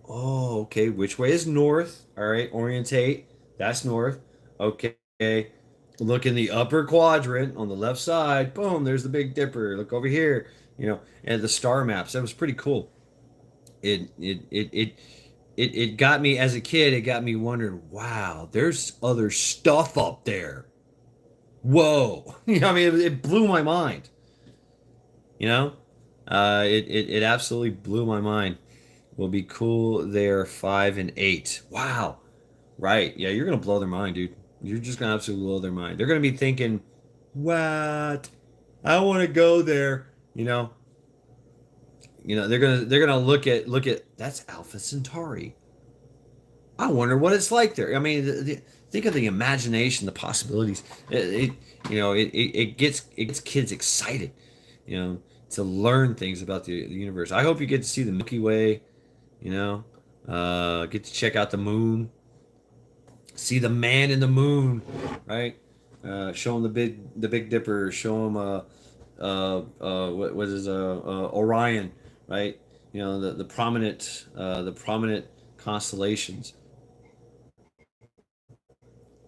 oh, okay, which way is north? All right, orientate. That's north. Okay. Look in the upper quadrant on the left side. Boom, there's the Big Dipper. Look over here. And the star maps. That was pretty cool. It got me as a kid. It got me wondering. Wow, there's other stuff up there. Whoa. I mean, it blew my mind. You know, it absolutely blew my mind. Will be cool. They're 5 and 8. Wow. Right. Yeah, you're gonna blow their mind, dude. You're just gonna absolutely blow their mind. They're gonna be thinking, "What? I want to go there." They're gonna look at that's Alpha Centauri. I wonder what it's like there. I mean, think of the imagination, the possibilities. It gets kids excited, you know, to learn things about the universe. I hope you get to see the Milky Way. Get to check out the moon, see the man in the moon, right? Show them the Big Dipper. Show them what is Orion, right? The prominent constellations,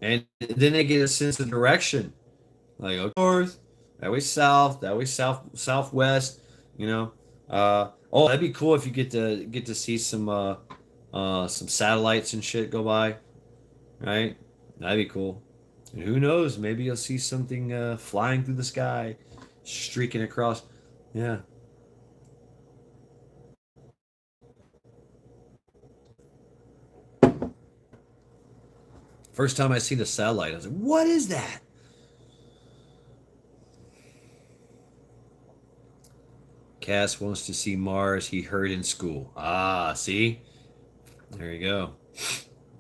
and then they get a sense of direction, like okay, north, that way south, that way southwest. Oh, that'd be cool if you get to see some satellites and shit go by, right? That'd be cool. And who knows? Maybe you'll see something flying through the sky, streaking across. Yeah. First time I seen a satellite, I was like, "What is that?" Cass wants to see Mars. He heard in school. Ah, see, there you go.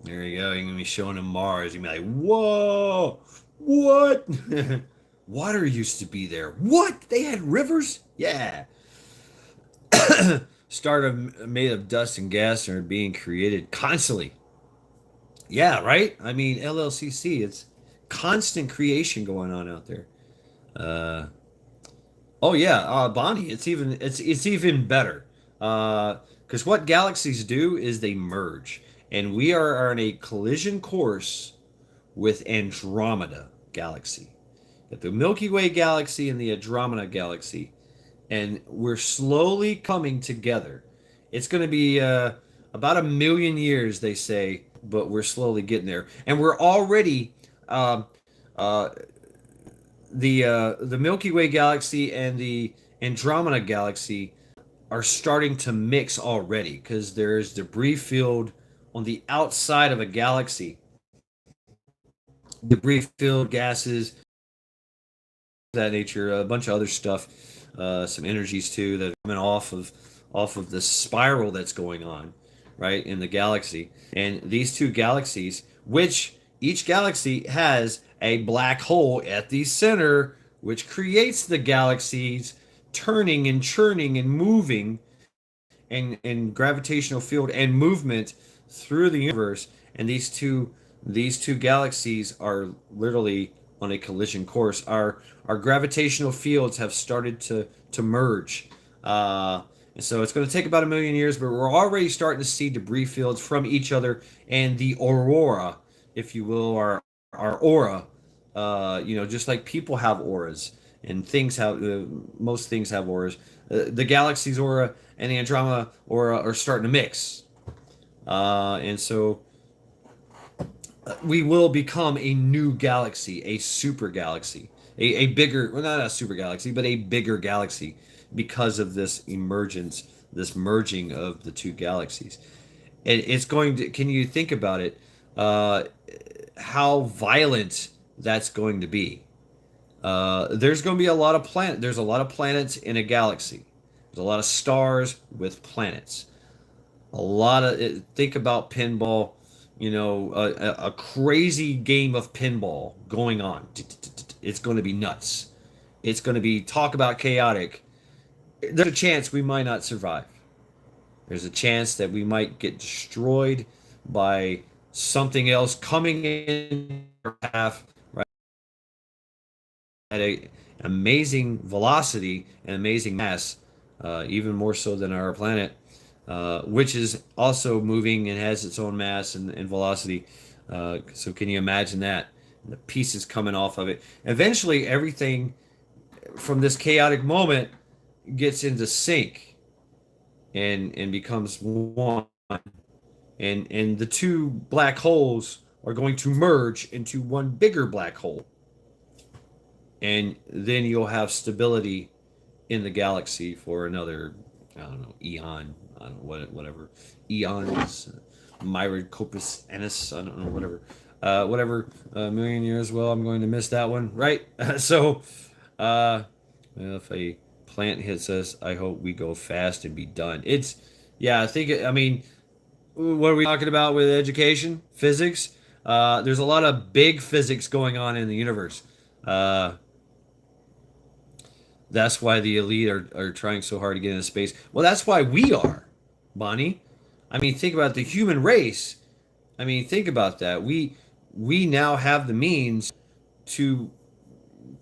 There you go. You're gonna be showing him Mars. You're gonna be like, "Whoa, what?" Water used to be there. What? They had rivers? Yeah. Made of dust and gas are being created constantly. Yeah, right? I mean, LLCC, it's constant creation going on out there. Uh, oh yeah, Bonnie, it's even better. Because what galaxies do is they merge, and we are on a collision course with Andromeda galaxy. Got the Milky Way galaxy and the Andromeda galaxy, and we're slowly coming together. It's going to be about 1 million years, they say, but we're slowly getting there, and we're already um, uh, the Milky Way galaxy and the Andromeda galaxy are starting to mix already because there's debris field on the outside of a galaxy, debris field gases, that nature, a bunch of other stuff, some energies too that are coming off of the spiral that's going on, right, in the galaxy. And these two galaxies, which each galaxy has a black hole at the center, which creates the galaxies turning and churning and moving and gravitational field and movement through the universe. And these two galaxies are literally on a collision course. Our gravitational fields have started to merge. And so it's going to take about 1 million years, but we're already starting to see debris fields from each other and the aurora, if you will, our aura. Just like people have auras and most things have auras. The galaxy's aura and the Andromeda aura are starting to mix. And so we will become a new galaxy, a super galaxy, a bigger, well, not a super galaxy, but a bigger galaxy because of this emergence, this merging of the two galaxies. And it's going to, can you think about it? Uh, how violent that's going to be. There's going to be a lot of there's a lot of planets in a galaxy. There's a lot of stars with planets. Think about pinball, a crazy game of pinball going on. It's going to be nuts. It's going to be talk about chaotic. There's a chance we might not survive. There's a chance that we might get destroyed by something else coming in our path, right, at a amazing velocity and amazing mass, even more so than our planet, which is also moving and has its own mass and velocity. So can you imagine that? The pieces coming off of it. Eventually, everything from this chaotic moment gets into sync and becomes one. And the two black holes are going to merge into one bigger black hole. And then you'll have stability in the galaxy for another, I don't know, eon, I don't know, whatever, eons, myrid corpus annus, I don't know, whatever, million years. Well, I'm going to miss that one, right? So, uh, well, if a plant hits us, I hope we go fast and be done. Yeah, I mean, what are we talking about with education, physics? There's a lot of big physics going on in the universe. Uh, That's why the elite are trying so hard to get into space. Well, that's why we are, Bonnie. I mean, think about the human race. I mean, think about that. We now have the means to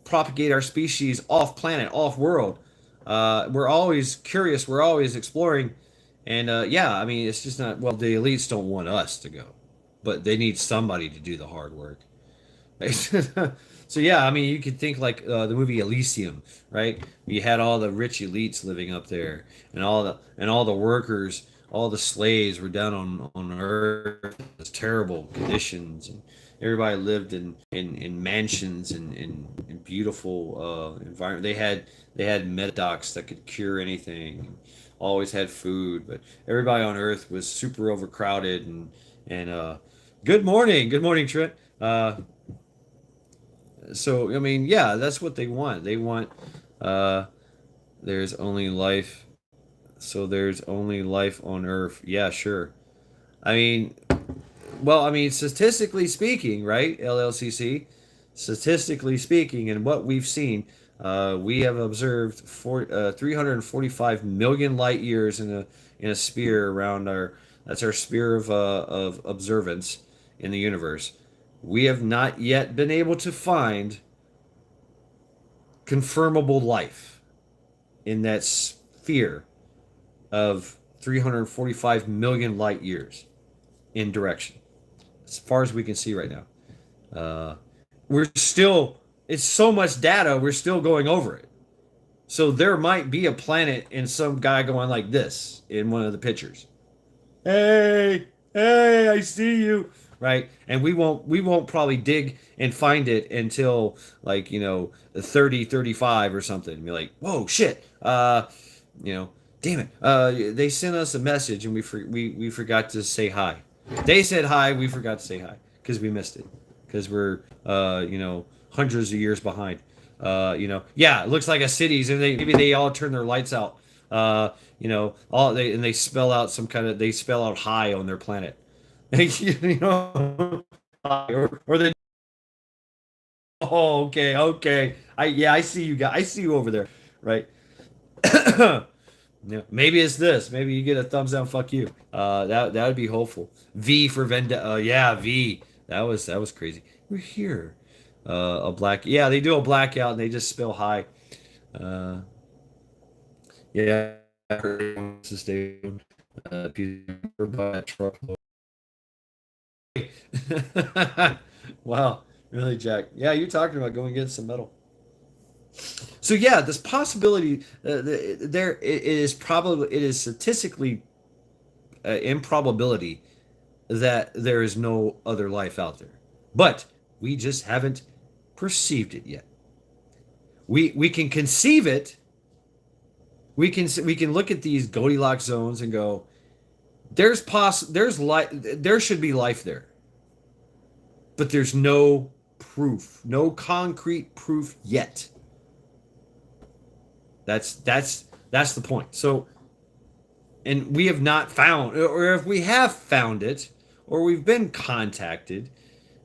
propagate our species off planet, off world. We're always curious. We're always exploring. And yeah, I mean, it's just not. Well, the elites don't want us to go, but they need somebody to do the hard work. So yeah, I mean, you could think like the movie Elysium, right? You had all the rich elites living up there, and all the workers, all the slaves were down on Earth. It's terrible conditions, and everybody lived in mansions and in beautiful environment. They had medocs that could cure anything. Always had food, but everybody on Earth was super overcrowded and good morning, Trent. So I mean, yeah, that's what they want. They want uh there's only life, so there's only life on Earth. Yeah, sure. I mean, well, I mean, statistically speaking, right? LLCC, statistically speaking, and what we've seen, we have observed 345 million light years in a sphere around our. That's our sphere of observance in the universe. We have not yet been able to find confirmable life in that sphere of 345 million light years in direction, as far as we can see right now. We're still, it's so much data, we're still going over it. So there might be a planet and some guy going like this in one of the pictures. Hey, hey, I see you. Right? And we won't probably dig and find it until like, 3035 or something. And be like, whoa, shit. You know, damn it. They sent us a message and we forgot to say hi. They said hi, we forgot to say hi because we missed it. Because we're hundreds of years behind. Yeah, it looks like a cities, and maybe they all turn their lights out. All they spell out they spell out high on their planet. you know, or they. Oh, okay, okay. I see you guys. I see you over there, right? Yeah, maybe it's this. Maybe you get a thumbs down. Fuck you. That would be hopeful. V for Vendetta. Yeah, V. That was crazy. We're here. A black. Yeah, they do a blackout and they just spell high. Uh, yeah. To stay. By a truckload. Wow, really, Jack? Yeah, you're talking about going get some metal. So yeah, this possibility it is statistically improbability that there is no other life out there, but we just haven't perceived it yet. We can conceive it. We can look at these Goldilocks zones and go, there's life, there should be life there, but there's no proof, no concrete proof yet. That's the point. So, and we have not found, or if we have found it, or we've been contacted,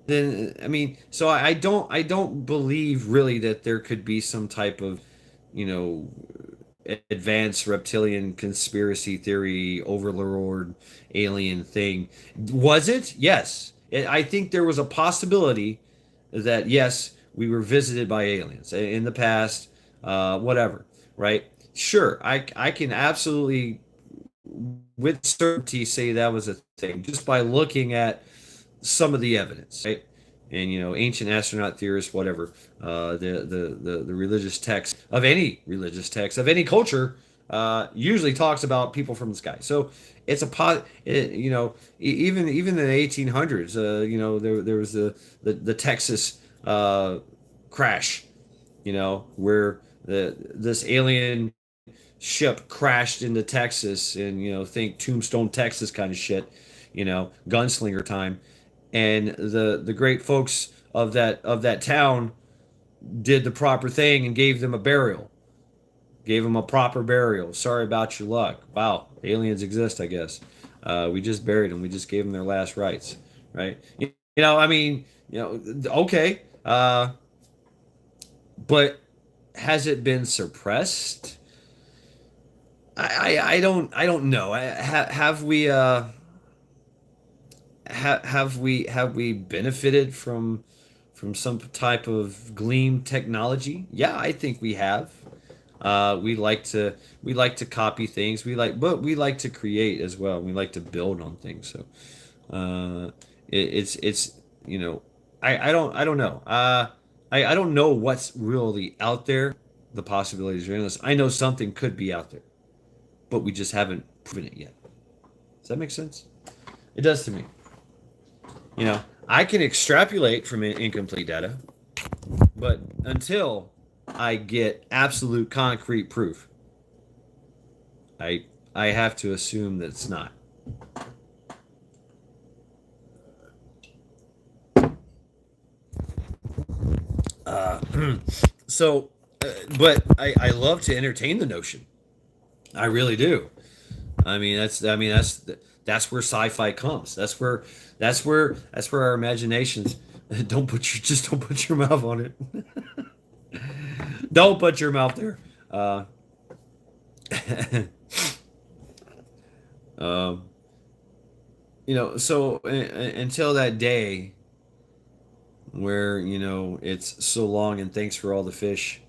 then I mean, so I don't believe really that there could be some type of, you know, advanced reptilian conspiracy theory overlord alien thing. Was it? Yes. I think there was a possibility that yes, we were visited by aliens in the past, whatever, right? Sure, I can absolutely with certainty say that was a thing just by looking at some of the evidence, right? And ancient astronaut theorists, whatever, the religious text of any religious text of any culture usually talks about people from the sky. So it's a pot, even in the 1800s, there was the Texas crash, where this alien ship crashed into Texas, and think Tombstone, Texas kind of shit, gunslinger time, and the great folks of that town did the proper thing and gave them a burial, gave them a proper burial. Sorry about your luck. Wow, aliens exist, I guess. We just buried them. We just gave them their last rites, right? I mean, okay, but has it been suppressed? I don't know. Have we benefited from some type of gleam technology? Yeah, I think we have. We like to copy things. But we like to create as well. We like to build on things. So it's you know I don't know. I don't know what's really out there. The possibilities are endless. I know something could be out there, but we just haven't proven it yet. Does that make sense? It does to me. I can extrapolate from incomplete data, but until I get absolute concrete proof, I I have to assume that it's not. Uh, so, but I love to entertain the notion. I really do. I mean that's where sci-fi comes. That's where our imaginations don't put your mouth on it. Don't put your mouth there. Uh, um, so until that day where it's so long and thanks for all the fish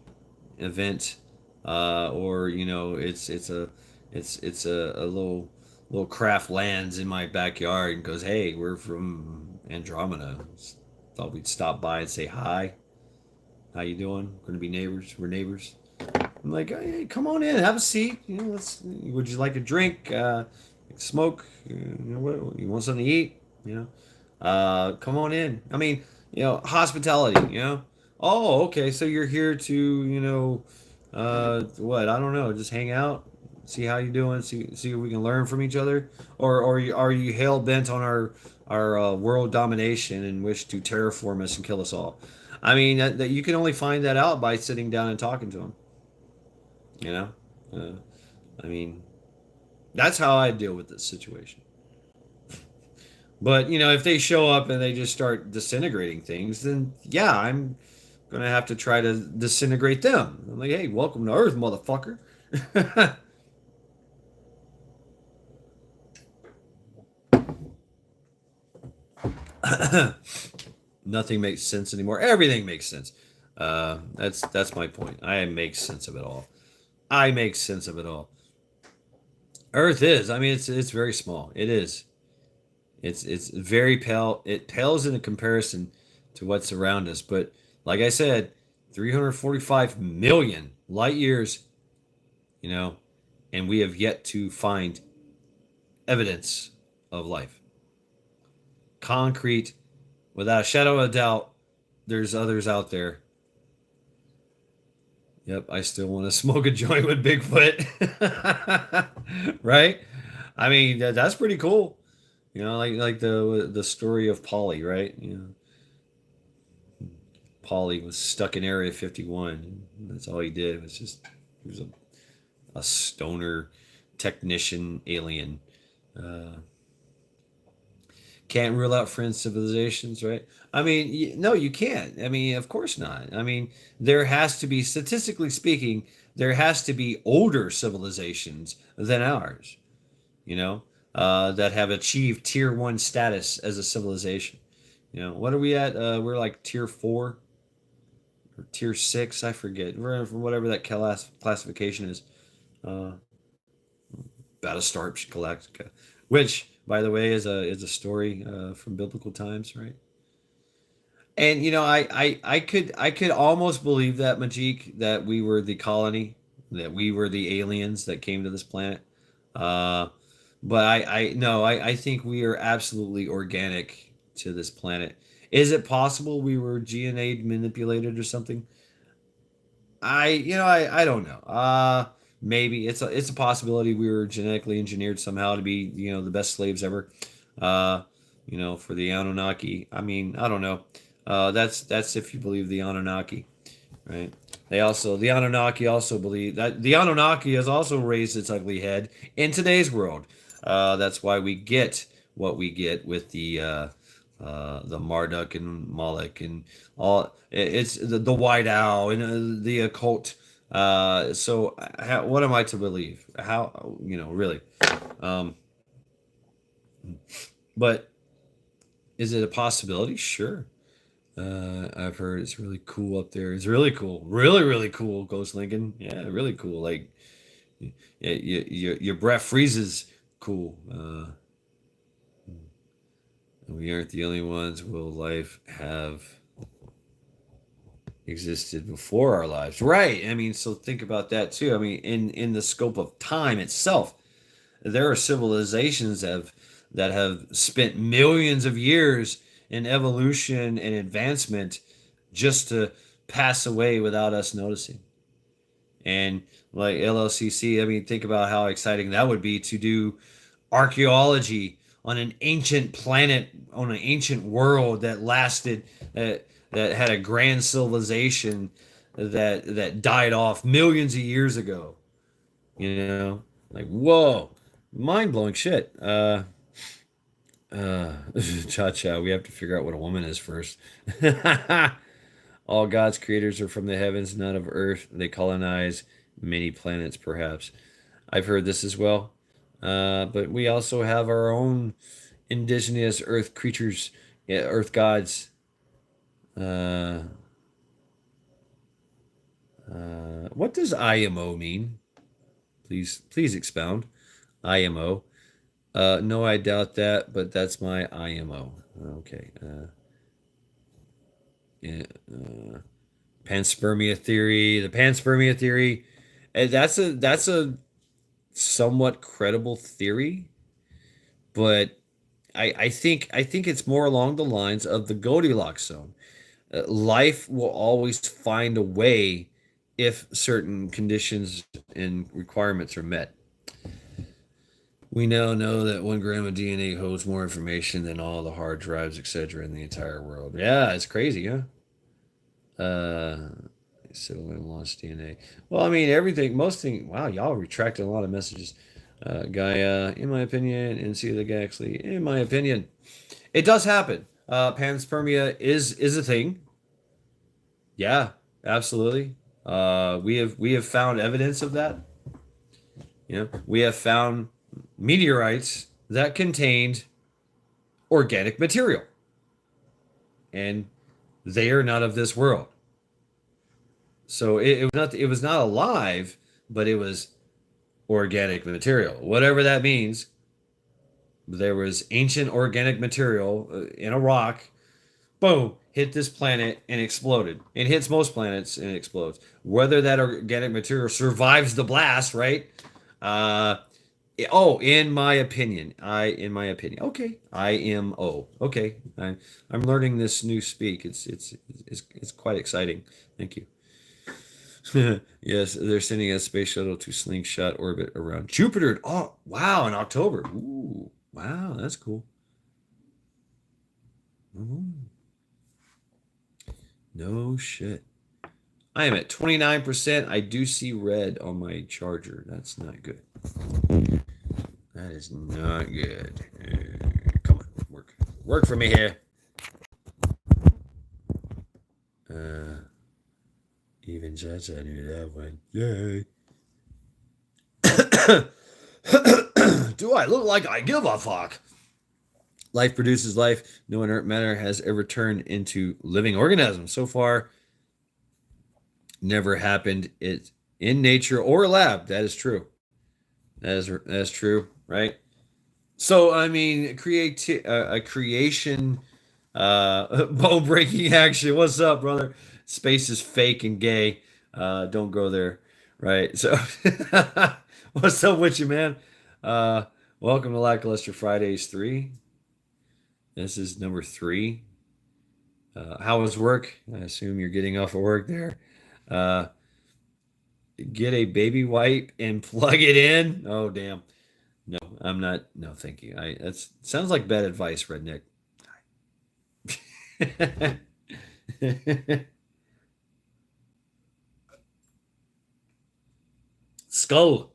event, or it's a little craft lands in my backyard and goes, hey, we're from Andromeda. Thought we'd stop by and say hi. How you doing? Going to be neighbors. We're neighbors. I'm like, hey, come on in, have a seat. Would you like a drink? Smoke? What, you want something to eat? Come on in. I mean, hospitality. Oh, okay. So you're here to, what? I don't know. Just hang out, see how you doing, see what we can learn from each other, or are you hell bent on our world domination and wish to terraform us and kill us all? I mean, that you can only find that out by sitting down and talking to them. You know, uh, I mean, that's how I deal with this situation. But if they show up and they just start disintegrating things, then yeah, I'm gonna have to try to disintegrate them. I'm like, hey, welcome to Earth, motherfucker. Nothing makes sense anymore. Everything makes sense. That's my point. I make sense of it all. I make sense of it all. Earth is. I mean, it's very small. It is. It's very pale. It pales in a comparison to what's around us. But like I said, 345 million light years. You know, and we have yet to find evidence of life. Concrete, without a shadow of a doubt. There's others out there. Yep, I still want to smoke a joint with Bigfoot. Right? I mean, that's pretty cool. Like the story of Polly, right? Polly was stuck in Area 51. That's all he did was just he was a stoner technician alien. Uh, Can't rule out fringe civilizations, right? I mean, no, you can't. I mean, of course not. I mean, there has to be, statistically speaking, there has to be older civilizations than ours, you know, that have achieved tier one status as a civilization. You know, what are we at? We're like tier four or tier six, I forget. We're whatever that classification is. Uh, Battlestar Galactica, which, by the way, is a story from biblical times, right? And you know, I could almost believe that, Majik, that we were the colony, that we were the aliens that came to this planet. Uh, but I no, I think we are absolutely organic to this planet. Is it possible we were GNA manipulated or something? I don't know. Maybe it's a possibility we were genetically engineered somehow to be, the best slaves ever. Uh, for the Anunnaki. I mean, I don't know. That's if you believe the Anunnaki, right? The Anunnaki also believe that the Anunnaki has also raised its ugly head in today's world. That's why we get what we get with the Marduk and Moloch and all. It's the White Owl and the occult. What am I to believe? How, really? Um, but is it a possibility? Sure. I've heard it's really cool up there. It's really cool, really, really cool. Ghost Lincoln, yeah, really cool. Like, your breath freezes. Cool. We aren't the only ones. Will life have existed before our lives? Right. I mean, so think about that too. I mean, in the scope of time itself, there are civilizations that have spent millions of years in evolution and advancement just to pass away without us noticing. And like LLCC, I mean, think about how exciting that would be to do archaeology on an ancient planet, on an ancient world that lasted, that had a grand civilization that died off millions of years ago. Like, whoa, mind blowing shit. Cha cha. We have to figure out what a woman is first. All God's creators are from the heavens, not of earth. They colonize many planets, perhaps. I've heard this as well. But we also have our own indigenous earth creatures, yeah, earth gods. Uh, what does IMO mean? Please expound. IMO. No, I doubt that, but that's my IMO. Okay. Yeah, panspermia theory. The panspermia theory. That's a somewhat credible theory, but I think it's more along the lines of the Goldilocks zone. Life will always find a way if certain conditions and requirements are met. We now know that 1 gram of DNA holds more information than all the hard drives, etc., in the entire world. Yeah, it's crazy, huh? Uh, Settlement lost DNA. Well, I mean, everything, most things. Wow, y'all retracted a lot of messages. Gaia, in my opinion, and see the Gaxley, in my opinion, it does happen. Panspermia is a thing. Yeah, absolutely. We have found evidence of that. We have found meteorites that contained organic material, and they are not of this world. So it was not alive, but it was organic material, whatever that means. There was ancient organic material in a rock. Boom, hit this planet and exploded. It hits most planets and it explodes. Whether that organic material survives the blast, right? Uh, oh, in my opinion. Okay, IMO. Okay, I'm learning this new speak. It's quite exciting. Thank you. Yes, they're sending a space shuttle to slingshot orbit around Jupiter. Oh, wow, in October. Ooh, wow, that's cool. Mhm. No shit. I am at 29%. I do see red on my charger. That's not good. That is not good. Come on, work. Work for me here. Uh, even judge, I knew that one. Yay. Do I look like I give a fuck? Life produces life. No inert matter has ever turned into living organisms. So far, never happened it in nature or lab. That is true. That is true, right? So I mean, a creation, bone breaking action. What's up, brother? Space is fake and gay. Don't go there, right? So, what's up with you, man? Uh, welcome to Lackluster Fridays 3. This is number 3. How was work? I assume you're getting off of work there. Uh, get a baby wipe and plug it in. Oh, damn. No, I'm not. No, thank you. That sounds like bad advice, redneck. Skull.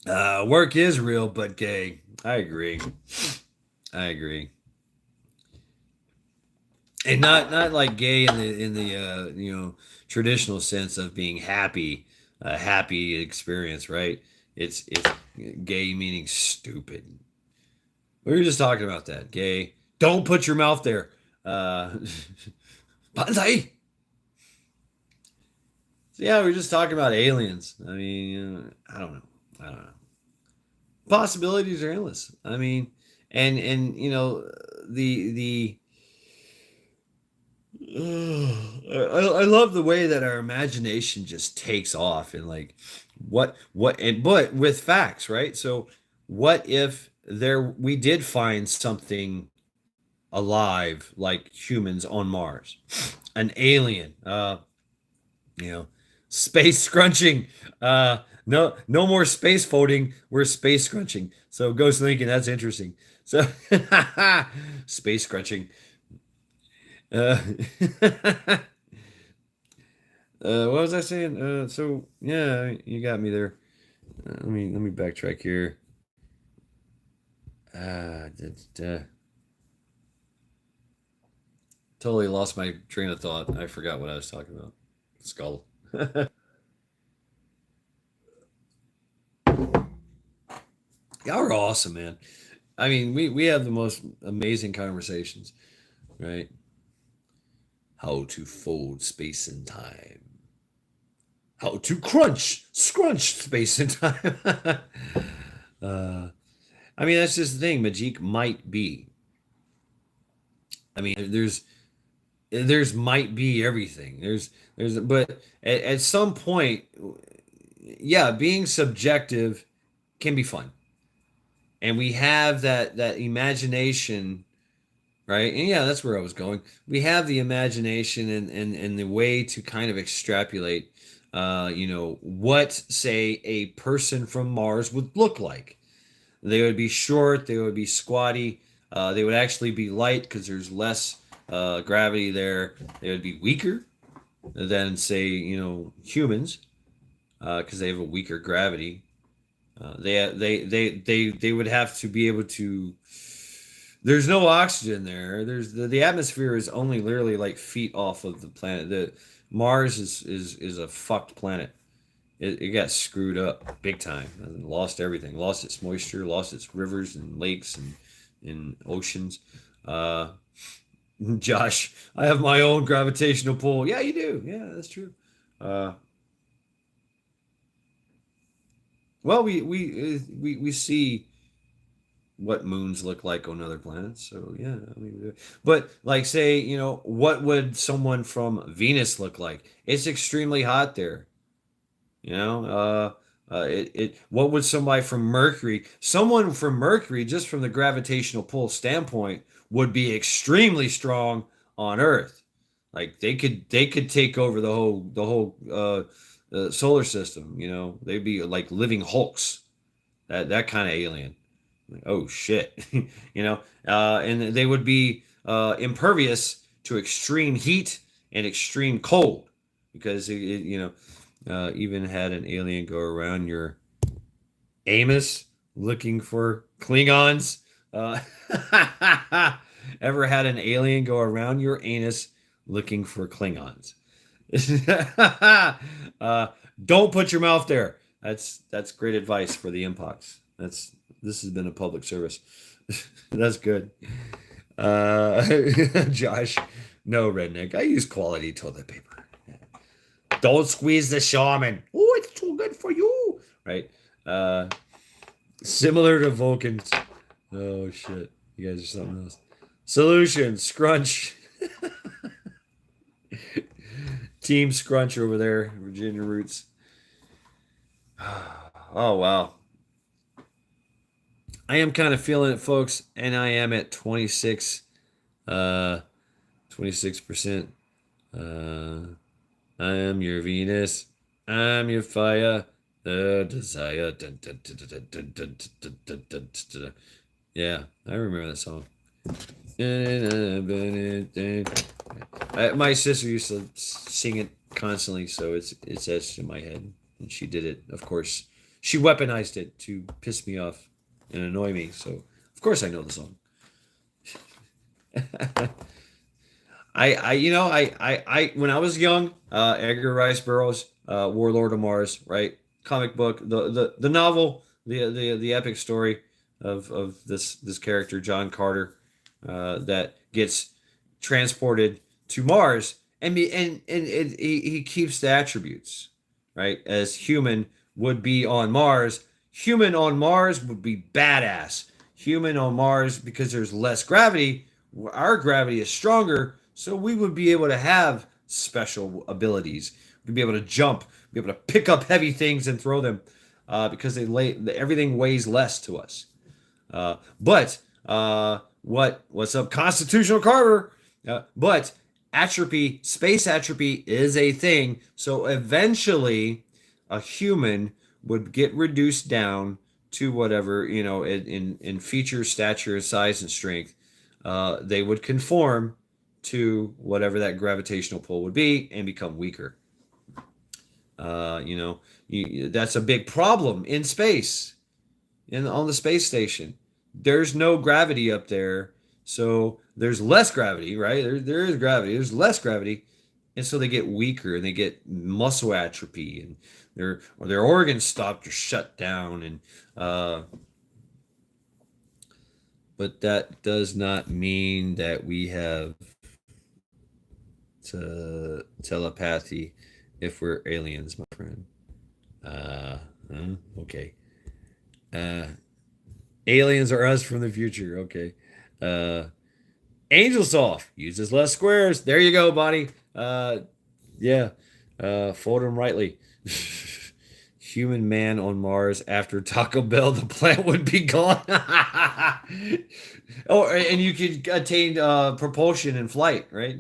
Work is real, but gay. I agree. I agree. And not like gay in the traditional sense of being happy, a happy experience, right? It's gay meaning stupid. We were just talking about that. Gay. Don't put your mouth there. Banzai. So yeah, we are just talking about aliens. I mean, I don't know. I don't know. Possibilities are endless. I mean, and the I love the way that our imagination just takes off and like what and but with facts, right? So what if there we did find something alive like humans on Mars, an alien, you know, space scrunching, no more space folding, we're space scrunching. So Ghost Lincoln, that's interesting. So space scrunching. uh, what was I saying? So yeah, you got me there. Let me backtrack here. uh, Totally lost my train of thought. I forgot what I was talking about. Skull. Y'all are awesome, man. I mean, we have the most amazing conversations, right? How to fold space and time. How to scrunch space and time. uh, I mean, that's just the thing. Majik might be. I mean, there's might be everything. But at some point, yeah, being subjective can be fun, and we have that imagination, right? And yeah, that's where I was going. We have the imagination and the way to kind of extrapolate, what say a person from Mars would look like. They would be short, they would be squatty, they would actually be light because there's less gravity there. They would be weaker than say humans because they have a weaker gravity. They would have to be able to. There's no oxygen there. There's the atmosphere is only literally like feet off of the planet. The Mars is a fucked planet. It got screwed up big time. Lost everything. Lost its moisture. Lost its rivers and lakes and oceans. Uh, Josh, I have my own gravitational pull. Yeah, you do. Yeah, that's true. Uh, well, we see what moons look like on other planets. So yeah, I mean, but like say, what would someone from Venus look like? It's extremely hot there. What would somebody from Mercury, someone from Mercury, just from the gravitational pull standpoint, would be extremely strong on Earth. Like they could take over the whole solar system. They'd be like living hulks. That kind of alien. Like, oh shit, and they would be impervious to extreme heat and extreme cold because even had an alien go around your Amos looking for Klingons. Uh, ever had an alien go around your anus looking for Klingons? uh, don't put your mouth there. That's great advice for the inbox. This has been a public service. That's good. Josh, no redneck. I use quality toilet paper. Don't squeeze the shaman. Oh, it's too good for you. Right. Uh, Similar to Vulcans. Oh shit. You guys are something else. Solution, Scrunch. Team Scrunch over there, Virginia Roots. Oh wow. I am kind of feeling it, folks, and I am at 26%. I am your Venus. I'm your fire. The desire. Dun, dun, dun, dun, dun, dun, dun, dun, dun, dun, dun. Yeah, I remember that song. My sister used to sing it constantly, so it's etched in my head. And she did it, of course. She weaponized it to piss me off and annoy me. So of course I know the song. When I was young, Edgar Rice Burroughs, Warlord of Mars, right? Comic book, the novel, the epic story of this character John Carter, that gets transported to Mars, and he keeps the attributes, right? As human would be on Mars. Human on Mars would be badass. Human on Mars, because there's less gravity, our gravity is stronger, so we would be able to have special abilities. We'd be able to jump, be able to pick up heavy things and throw them, because everything weighs less to us. But what's up, Constitutional Carver? But atrophy, space atrophy is a thing. So eventually, a human would get reduced down to whatever, in feature, stature, size, and strength. They would conform to whatever that gravitational pull would be and become weaker. That's a big problem in space, on the space station. There's no gravity up there, so there's less gravity, right? There is gravity. There's less gravity, and so they get weaker and they get muscle atrophy, and their organs stop or shut down, and but that does not mean that we have telepathy if we're aliens, my friend. Okay. Aliens are us from the future. Okay. Angel Soft uses less squares. There you go, buddy. Yeah. Fold them rightly. Human man on Mars after Taco Bell, the plant would be gone. Oh, and you could attain propulsion in flight, right?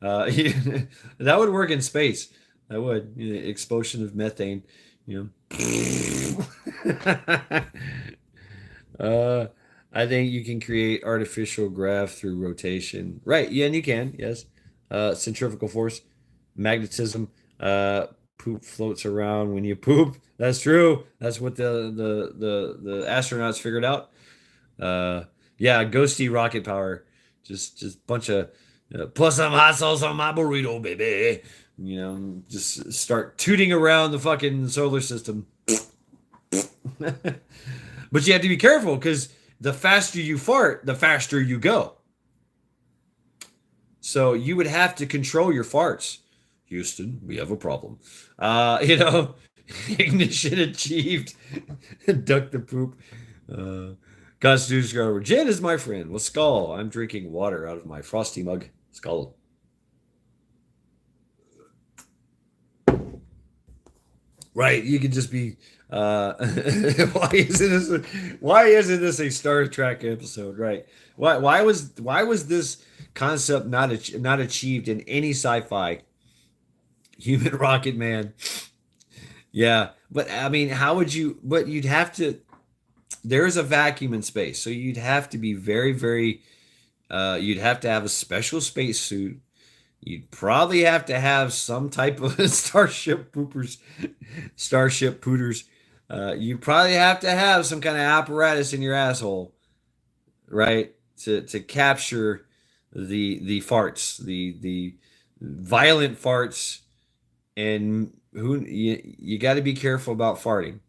That would work in space. That would. Expulsion of methane. I think you can create artificial graft through rotation. Right. Yeah, and you can. Yes. Centrifugal force, magnetism. Poop floats around when you poop. That's true. That's what the astronauts figured out. Yeah, ghosty rocket power. Just bunch of put some hot sauce on my burrito, baby. Just start tooting around the fucking solar system. But you have to be careful, because the faster you fart, the faster you go. So you would have to control your farts. Houston, we have a problem. Ignition achieved. Duck the poop. Constitution. Jen is my friend. Well, skull. I'm drinking water out of my frosty mug. Skull. Right, you could just be. Why isn't this a Star Trek episode? Right? Why was this concept not achieved in any sci-fi? Human Rocket Man. Yeah, but I mean, how would you? But you'd have to. There is a vacuum in space, so you'd have to be very, very. You'd have to have a special spacesuit. You'd probably have to have some type of starship pooters, You probably have to have some kind of apparatus in your asshole, right, to capture the farts, the violent farts, and you got to be careful about farting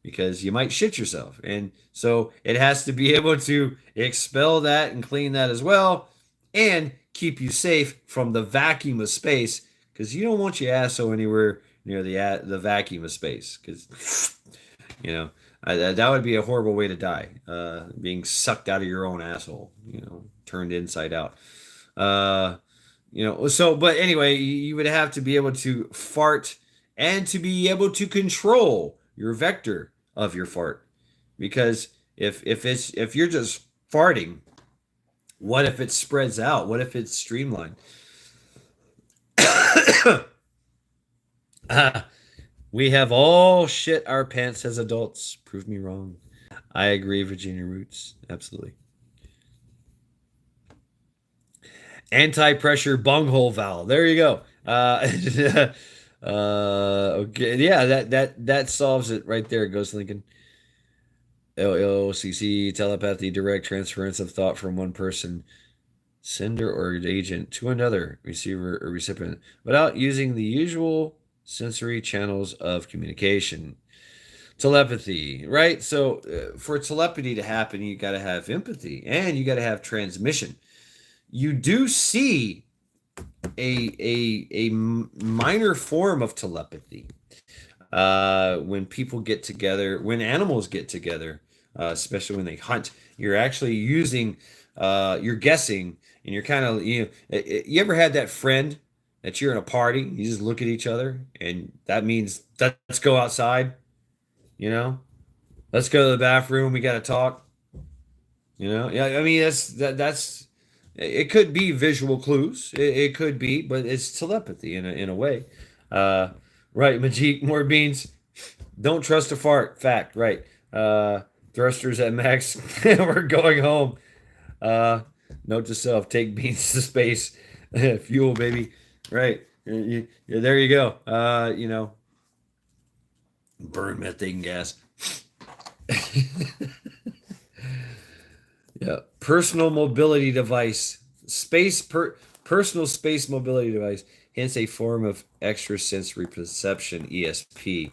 because you might shit yourself, and so it has to be able to expel that and clean that as well, and keep you safe from the vacuum of space because you don't want your asshole anywhere near the vacuum of space because you know, that would be a horrible way to die. Being sucked out of your own asshole, turned inside out. Uh, so, but anyway, you would have to be able to fart and to be able to control your vector of your fart. Because if you're just farting, what if it spreads out? What if it's streamlined? We have all shit our pants as adults. Prove me wrong. I agree, Virginia Roots. Absolutely. Anti-pressure bunghole valve. There you go. Okay. Yeah, that solves it right there. Ghost Lincoln. LLCC telepathy, direct transference of thought from one person, sender or agent, to another receiver or recipient, without using the usual sensory channels of communication. Telepathy, right? So for telepathy to happen, you got to have empathy and you got to have transmission. You do see a minor form of telepathy when people get together, when animals get together, especially when they hunt. You're actually using, you're guessing, and you're kind of, you ever had that friend that you're in a party, you just look at each other, and that means let's go outside, you know, let's go to the bathroom, we got to talk, yeah. I mean, that's it could be visual clues, it could be, but it's telepathy in a way. Uh, right, Majik, more beans. Don't trust a fart. Fact, right. Thrusters at max. We're going home. Uh, Note to self: take beans to space. Fuel, baby. Right. There you go. Burn methane gas. Yeah. Personal mobility device. Personal space mobility device. Hence a form of extrasensory perception, ESP.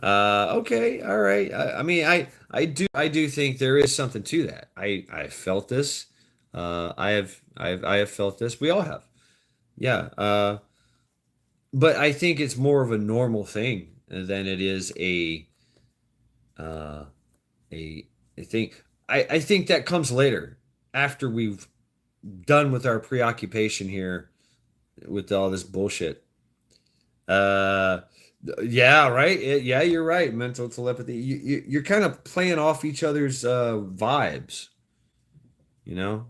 Okay, all right. I mean, I do think there is something to that. I felt this. I have felt this. We all have. Yeah. But I think it's more of a normal thing than it is uh, a I think I think that comes later after we've done with our preoccupation here with all this bullshit. Uh, yeah, right. Yeah, you're right. Mental telepathy. You're kind of playing off each other's vibes. You know.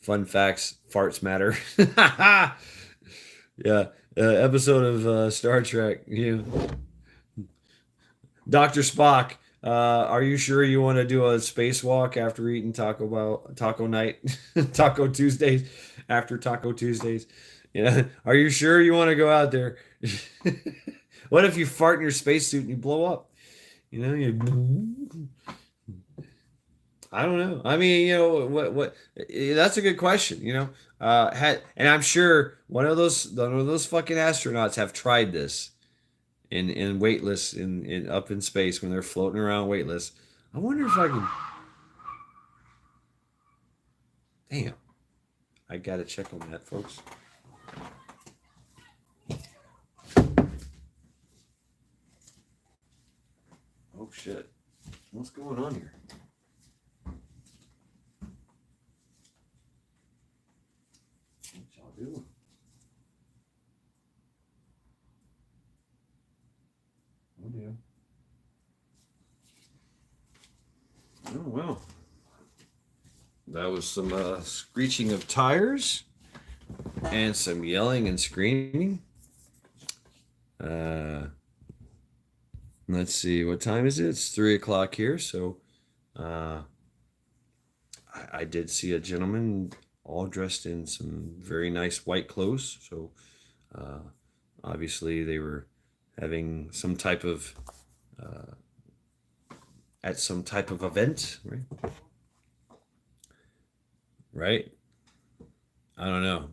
Fun facts. Farts matter. Yeah. Episode of Star Trek. Doctor Spock. Are you sure you want to do a spacewalk after eating taco night, Taco Tuesdays, after Taco Tuesdays? Yeah. Are you sure you want to go out there? What if you fart in your spacesuit and you blow up? I don't know. I mean, what? That's a good question. And I'm sure one of those fucking astronauts have tried this in weightless in up in space when they're floating around weightless. I wonder if I can. Damn, I gotta check on that, folks. Oh shit, what's going on here? What y'all doing? Oh dear. Oh well. That was some screeching of tires and some yelling and screaming. Uh, let's see, what time is it? It's 3 o'clock here. So uh, I did see a gentleman all dressed in some very nice white clothes. So uh, obviously they were having some type of at some type of event, right? Right? I don't know.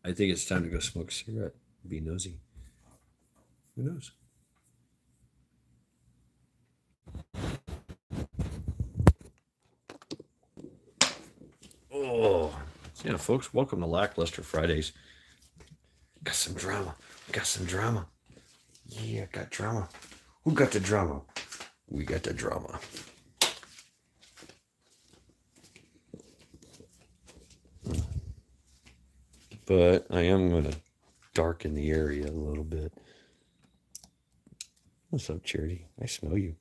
I think it's time to go smoke a cigarette. Be nosy. Who knows? Oh, yeah, folks. Welcome to Lackluster Fridays. Got some drama. Got some drama. Yeah, got drama. Who got the drama? We got the drama. But I am going to darken the area a little bit. What's up, Charity? I smell you.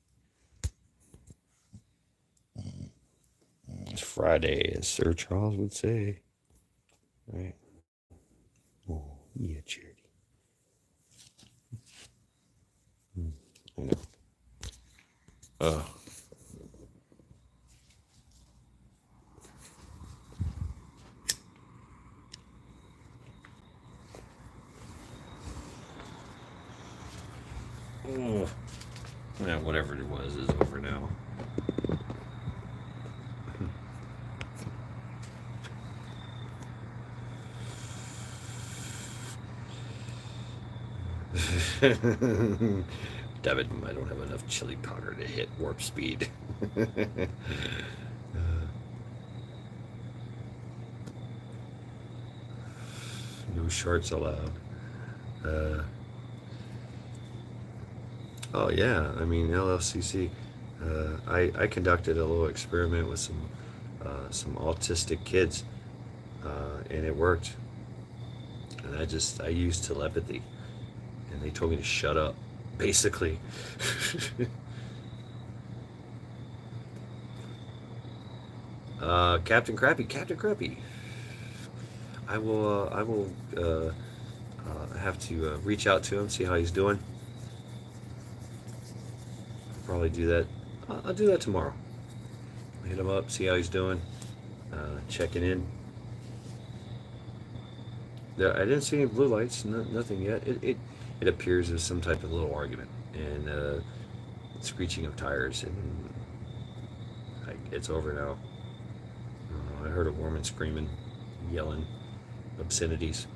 It's Friday, as Sir Charles would say. Right? Oh, yeah, Charity. I know. Oh. Oh. Yeah, whatever it was is over now. David, I don't have enough chili powder to hit warp speed. No shorts allowed. Oh yeah, I mean LLCC. I conducted a little experiment with some autistic kids, and it worked. And I used telepathy, and they told me to shut up, basically. Captain Crappy. I will have to reach out to him, see how he's doing. I'll probably do that. I'll do that tomorrow. Hit him up, see how he's doing. Checking in. I didn't see any blue lights. Nothing yet. It appears as some type of little argument and screeching of tires, and it's over now. I heard a woman screaming, yelling obscenities.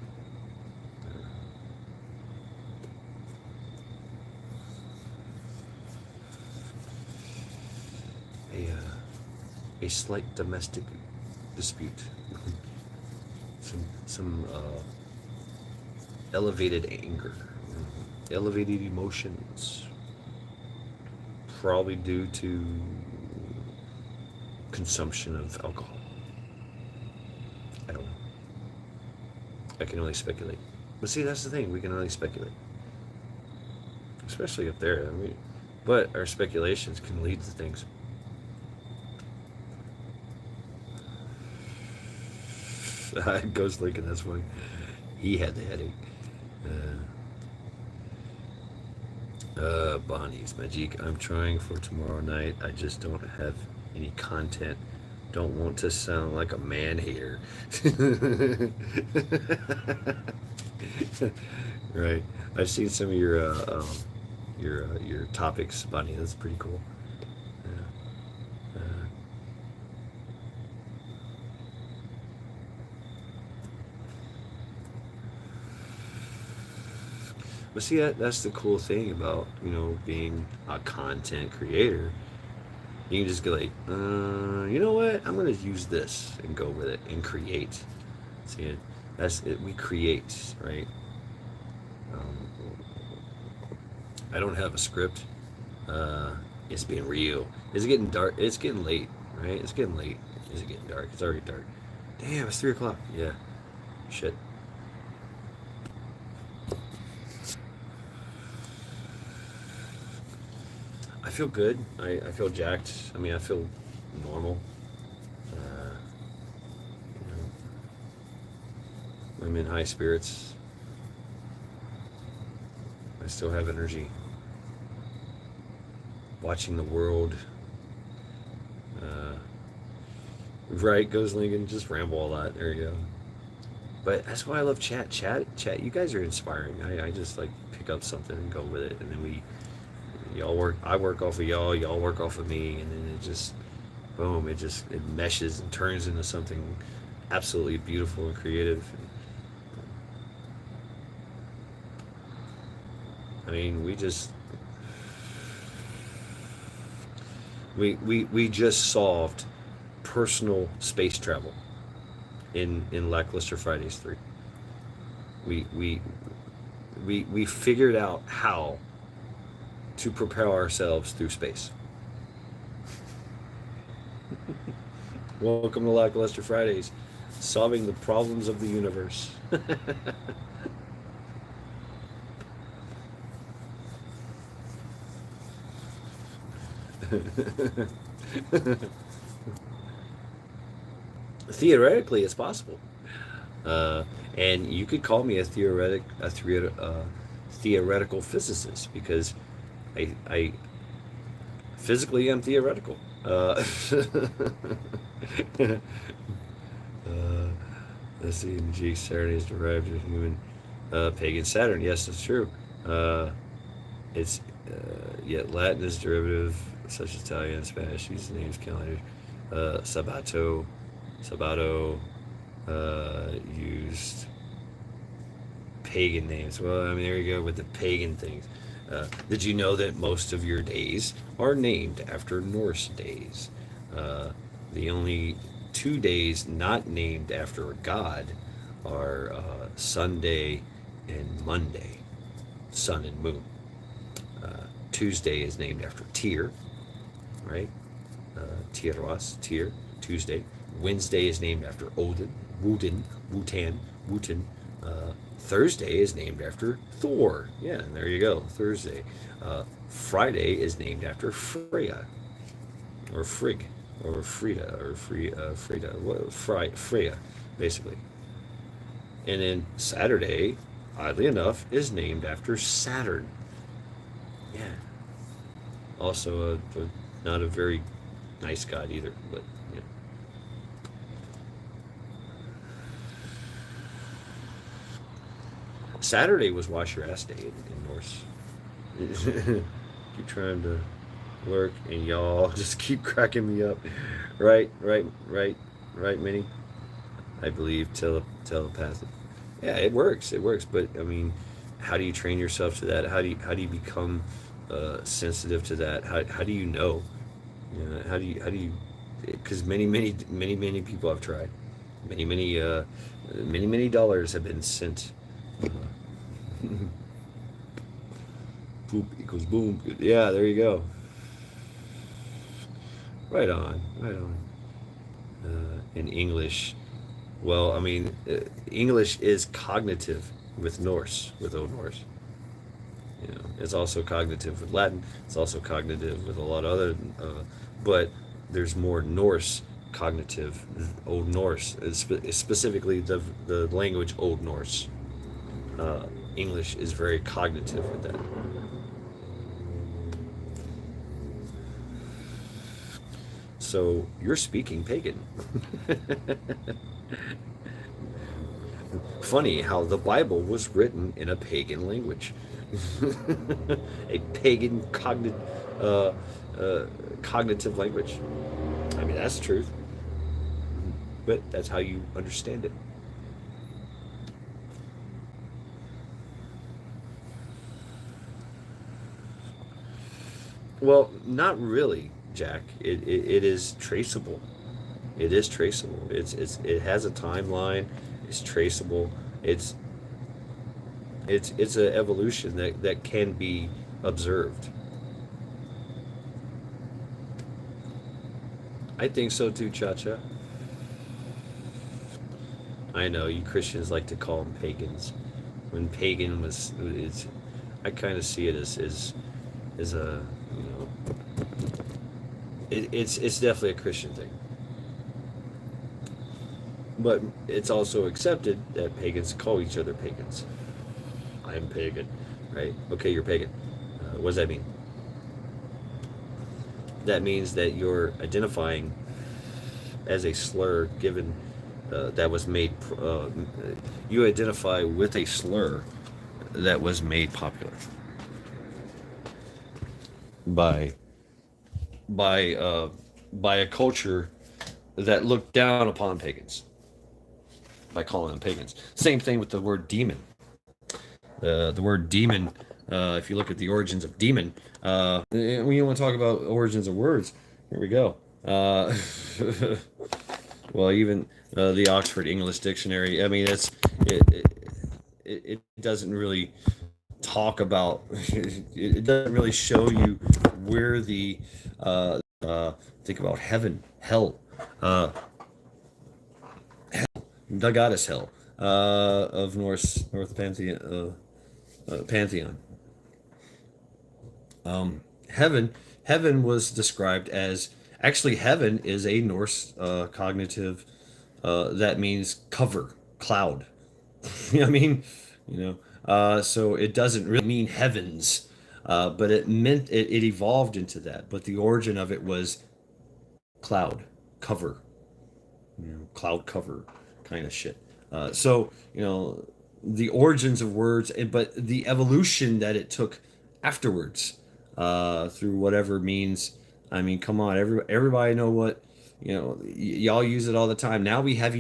A slight domestic dispute. Some elevated anger, elevated emotions, probably due to consumption of alcohol. I don't know. I can only speculate. But see, that's the thing. We can only speculate, especially up there. I mean, but our speculations can lead to things. Ghost Lincoln, that's funny. He had the headache. Bonnie's Magic. I'm trying for tomorrow night. I just don't have any content. Don't want to sound like a man hater. Right. I've seen some of your topics, Bonnie. That's pretty cool. But see, that's the cool thing about being a content creator. You can just go like, you know what? I'm gonna use this and go with it and create. See, that's it. We create, right? Um, I don't have a script. It's being real. Is it getting dark? It's getting late, right? It's getting late. Is it getting dark? It's already dark. Damn, it's 3 o'clock. Yeah. Shit. I feel good. I feel jacked. I mean, I feel normal. Uh, you know, I'm in high spirits. I still have energy. Watching the world. Uh, right, goes Lincoln. Just ramble a lot. There you go. But that's why I love chat. Chat. You guys are inspiring. I just like pick up something and go with it, and then Y'all work, I work off of y'all, y'all work off of me, and then it just, boom, it meshes and turns into something absolutely beautiful and creative. I mean, we just solved personal space travel in Lackluster Fridays 3. We we we figured out how to propel ourselves through space. Welcome to Lackluster Fridays, solving the problems of the universe. Theoretically, it's possible, and you could call me theoretical physicist because I physically am theoretical. Uh, let's see, G Saturday is derived from human pagan Saturn. Yes, that's true. Uh, it's yet Latin is derivative, such as Italian and Spanish. Use the names calendar. Sabato, Sabato used pagan names. Well, I mean, there you go with the pagan things. Did you know that most of your days are named after Norse days? The only 2 days not named after a god are Sunday and Monday, sun and moon. Tuesday is named after Tyr, right? Tyros, Tyr, Tuesday. Wednesday is named after Odin, Wotan. Thursday is named after Thor. Yeah, there you go, Thursday. Friday is named after Freya, or Frigg, or Frida, or Frida, Freya, basically. And then Saturday, oddly enough, is named after Saturn. Yeah. Also, not a very nice god either, but yeah. Saturday was wash your ass day in Norse. Keep trying to work, and y'all just keep cracking me up. Right, Minnie. I believe telepathic. Yeah, it works. It works. But I mean, how do you train yourself to that? How do you become sensitive to that? How do you know? You know, how do you? Because many people have tried. Many dollars have been sent. Uh, Poop equals boom. Yeah, there you go. Right on. Right on. In English, well, I mean, English is cognitive with Norse, with Old Norse. You know, it's also cognitive with Latin. It's also cognitive with a lot of other, but there's more Norse cognitive, Old Norse, specifically the language Old Norse. Uh, English is very cognitive with that. So you're speaking pagan. Funny how the Bible was written in a pagan language, a pagan uh, cognitive language. I mean, that's the truth, but that's how you understand it. Well, not really, Jack. It is traceable. It is traceable. It has a timeline. It's traceable. It's it's an evolution that can be observed. I think so too, Cha Cha. I know you Christians like to call them pagans. When pagan was, it's, I kind of see it as a, you know, it's definitely a Christian thing. But it's also accepted that pagans call each other pagans. I'm pagan, right? Okay, you're pagan. What does that mean? That means that you're identifying as a slur given that was made. You identify with a slur that was made popular. by by uh, by a culture that looked down upon pagans by calling them pagans. Same thing with the word demon. The word demon, if you look at the origins of demon, we want to talk about origins of words. Here we go. Well, even the Oxford English Dictionary. I mean, it doesn't really talk about. It doesn't really show you where the think about heaven, hell, uh, the goddess hell of North pantheon. Heaven was described as actually heaven is a Norse cognitive that means cover, cloud. I mean, you know, so it doesn't really mean heavens, but it meant it evolved into that. But the origin of it was cloud, cover, cloud cover kind of shit. So, the origins of words, but the evolution that it took afterwards, through whatever means. I mean, come on, everybody know what, y'all use it all the time. Now we have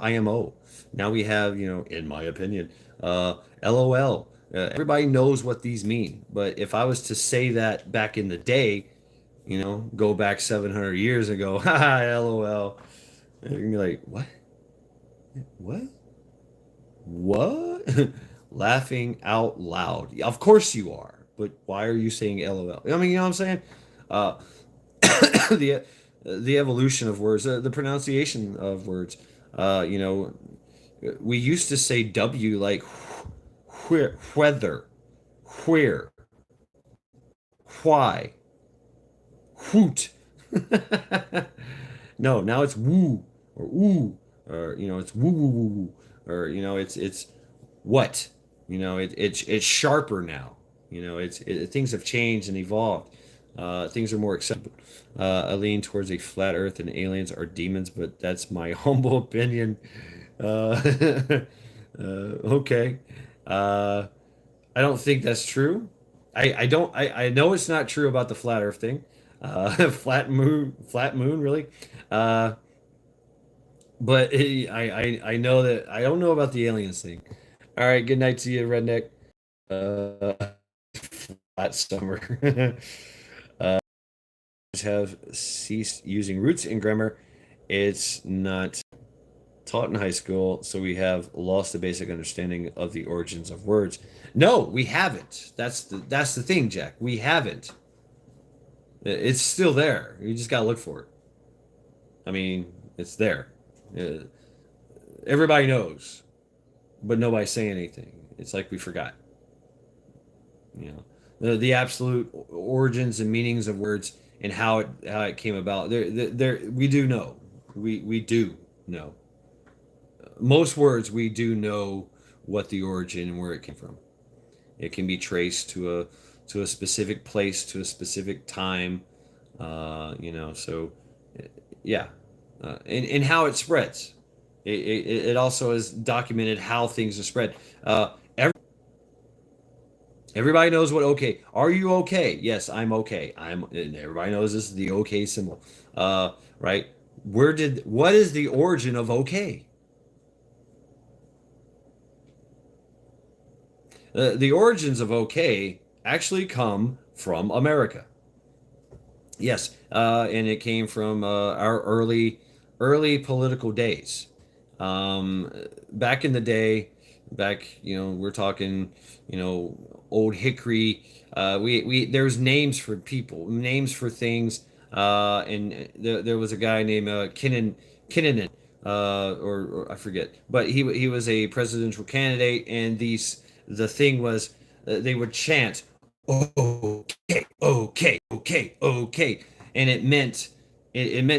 IMO. Now we have, in my opinion, LOL. Everybody knows what these mean. But if I was to say that back in the day, go back 700 years and go, haha, LOL. And you're gonna be like, what? What? What? Laughing out loud. Yeah, of course you are. But why are you saying LOL? I mean, you know what I'm saying? Uh, the the evolution of words, the pronunciation of words. We used to say W like whether, where, why, hoot. No, now it's woo or ooh, or it's woo woo woo woo, or it's what. It's sharper now. Things have changed and evolved. Things are more acceptable. I lean towards a flat Earth and aliens are demons, but that's my humble opinion. Uh, okay. Uh, I don't think that's true. I don't. I know it's not true about the flat Earth thing. Flat moon, really. Uh, but I know that I don't know about the aliens thing. All right. Good night to you, redneck. Uh, Flat summer. uh, have ceased using roots in grammar. It's not taught in high school, so we have lost the basic understanding of the origins of words. No, we haven't. That's the thing, Jack. We haven't. It's still there. You just gotta look for it. I mean, it's there. Uh, Everybody knows, but nobody's saying anything. It's like we forgot. You know, the absolute origins and meanings of words and how it came about. There we do know. We do know. Most words we do know what the origin and where it came from. It can be traced to a specific place, to a specific time. So yeah, and how it spreads. It also is documented how things are spread. Everybody knows what okay. Are you okay? Yes, I'm okay. And everybody knows this is the okay symbol. Right? What is the origin of okay? The origins of okay actually come from America. Yes, and it came from our early political days. Back in the day, we're talking, old Hickory. We there's names for people, names for things, and there was a guy named Kinnanen, or I forget, but he was a presidential candidate, and the thing was they would chant, okay, okay, okay, okay, and it meant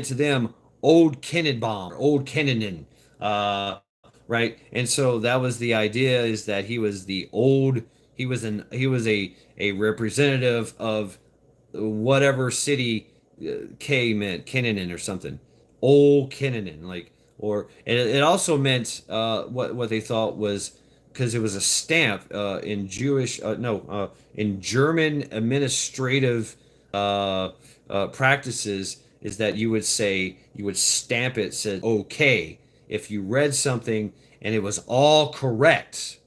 to them old Kennedbaum, old Kennanen, uh, right? And so that was the idea, is that he was a representative of whatever city K meant, Kennanen or something, old Kennanen, like, or and it also meant what they thought was because it was a stamp in Jewish no in German administrative practices is that you would stamp it said okay if you read something and it was all correct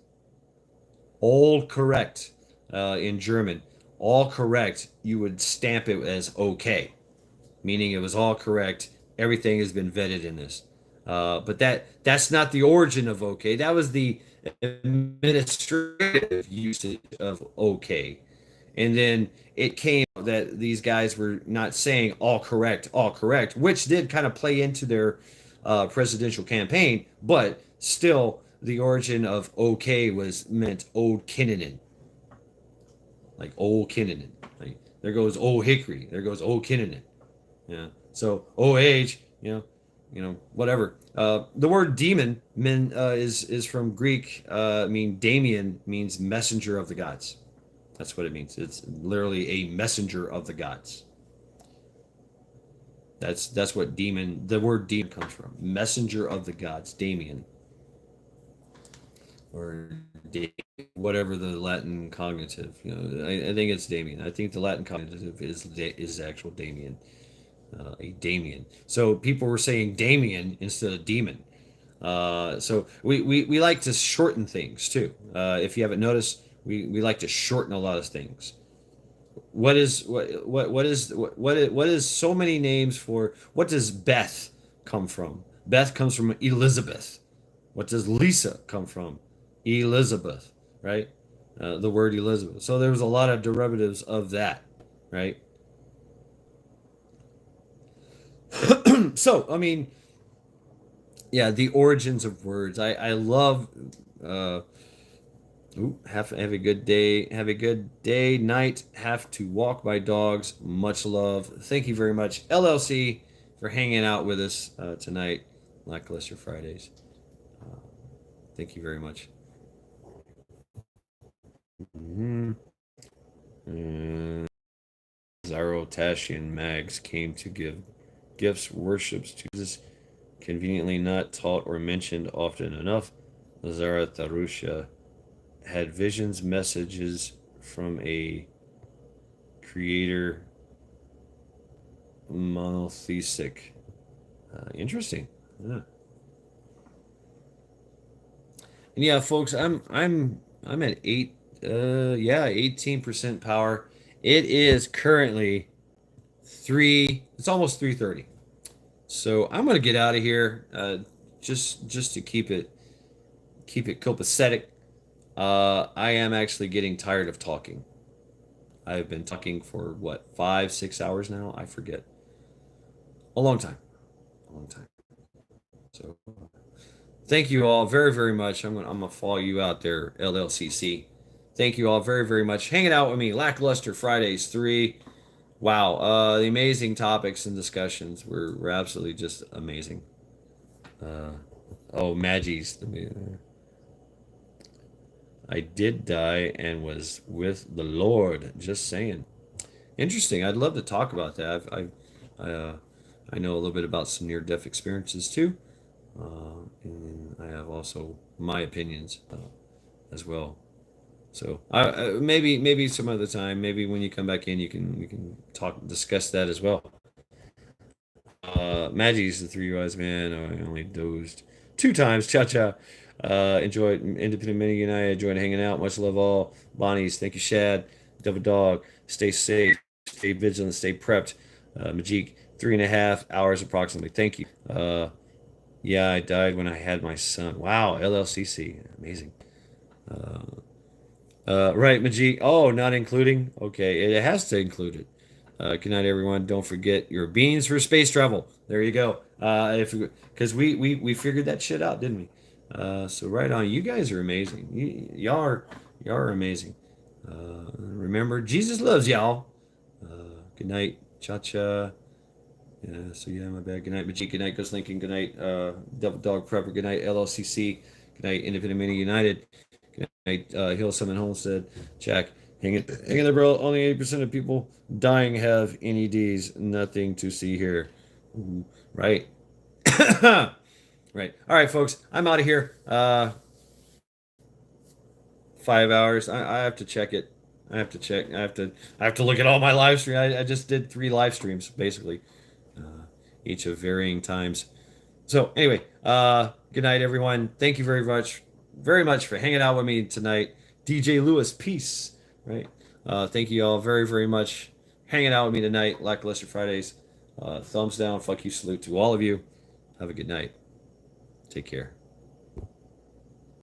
in German, all correct, you would stamp it as okay, meaning it was all correct. Everything has been vetted in this. But that's not the origin of okay. That was the administrative usage of okay. And then it came that these guys were not saying all correct, which did kind of play into their presidential campaign, but still the origin of okay was meant old Kinnanen, like old Kinnanen. Like there goes old Hickory, there goes old Kinnanen. Yeah. So OH, whatever. The word demon is from Greek. Mean Damien means messenger of the gods. That's what it means. It's literally a messenger of the gods. That's what demon. The word demon comes from. Messenger of the gods, Damien, or whatever the Latin cognitive. I think it's Damien. I think the Latin cognitive is actual Damien. A Damien. So people were saying Damien instead of demon. So we like to shorten things too. If you haven't noticed, we like to shorten a lot of things. What is so many names for what does Beth come from? Beth comes from Elizabeth. What does Lisa come from? Elizabeth, right? The word Elizabeth. So there was a lot of derivatives of that, right? So I mean, yeah, the origins of words. I love. Uh, have a good day. Have a good day, night. Have to walk my dogs. Much love. Thank you very much, LLC, for hanging out with us tonight, Lackluster Fridays. Uh, thank you very much. Mm-hmm. Zoroastrian mags came to give gifts, worships to Jesus, conveniently not taught or mentioned often enough. Zarathustra had visions, messages from a creator monotheistic. Interesting. Yeah. And yeah, folks, I'm at 18% power. It is currently 3, it's almost 3:30. So I'm gonna get out of here. Just to keep it copacetic. I am actually getting tired of talking. I've been talking for what, 5, 6 hours now? I forget. A long time. A long time. So thank you all very, very much. I'm gonna follow you out there, LLCC. Thank you all very, very much. Hanging out with me, Lackluster Fridays 3. Wow, the amazing topics and discussions were absolutely just amazing. Uh, oh, Maggies. I did die and was with the Lord. Just saying. Interesting. I'd love to talk about that. I know a little bit about some near-death experiences too, and I have also my opinions as well. So maybe some other time, maybe when you come back in, we can discuss that as well. Maggie's the three wise man. I only dozed 2 times. Cha cha. Enjoyed Independent Mini United. Enjoyed hanging out. Much love all. Bonnie's. Thank you, Shad. Double Dog. Stay safe. Stay vigilant. Stay prepped. Majik. 3.5 hours approximately. Thank you. Yeah, I died when I had my son. Wow. LLCC. Amazing. Right, Majik. Oh, not including. Okay, it has to include it. Good night, everyone. Don't forget your beans for space travel. There you go. If because we figured that shit out, didn't we? So right on. You guys are amazing. Y'all are amazing. Remember, Jesus loves y'all. Good night, cha cha. Yeah. So yeah, my bad. Good night, Majik. Good night, Ghost Lincoln. Good night, Double Dog Prepper. Good night, LLCC. Good night, Independent Mini United. Good night, Hill Summon Homestead. Jack. Hang in there, bro. Only 80% of people dying have NEDs. Nothing to see here. Ooh, right. Right. All right, folks. I'm out of here. 5 hours. I have to check it. I have to check. I have to look at all my live stream. I just did 3 live streams basically, each of varying times. So anyway, good night, everyone. Thank you very much for hanging out with me tonight. DJ Lewis, peace. Right. Thank you all very much hanging out with me tonight. Lackluster Fridays. Thumbs down. Fuck you. Salute to all of you. Have a good night. Take care.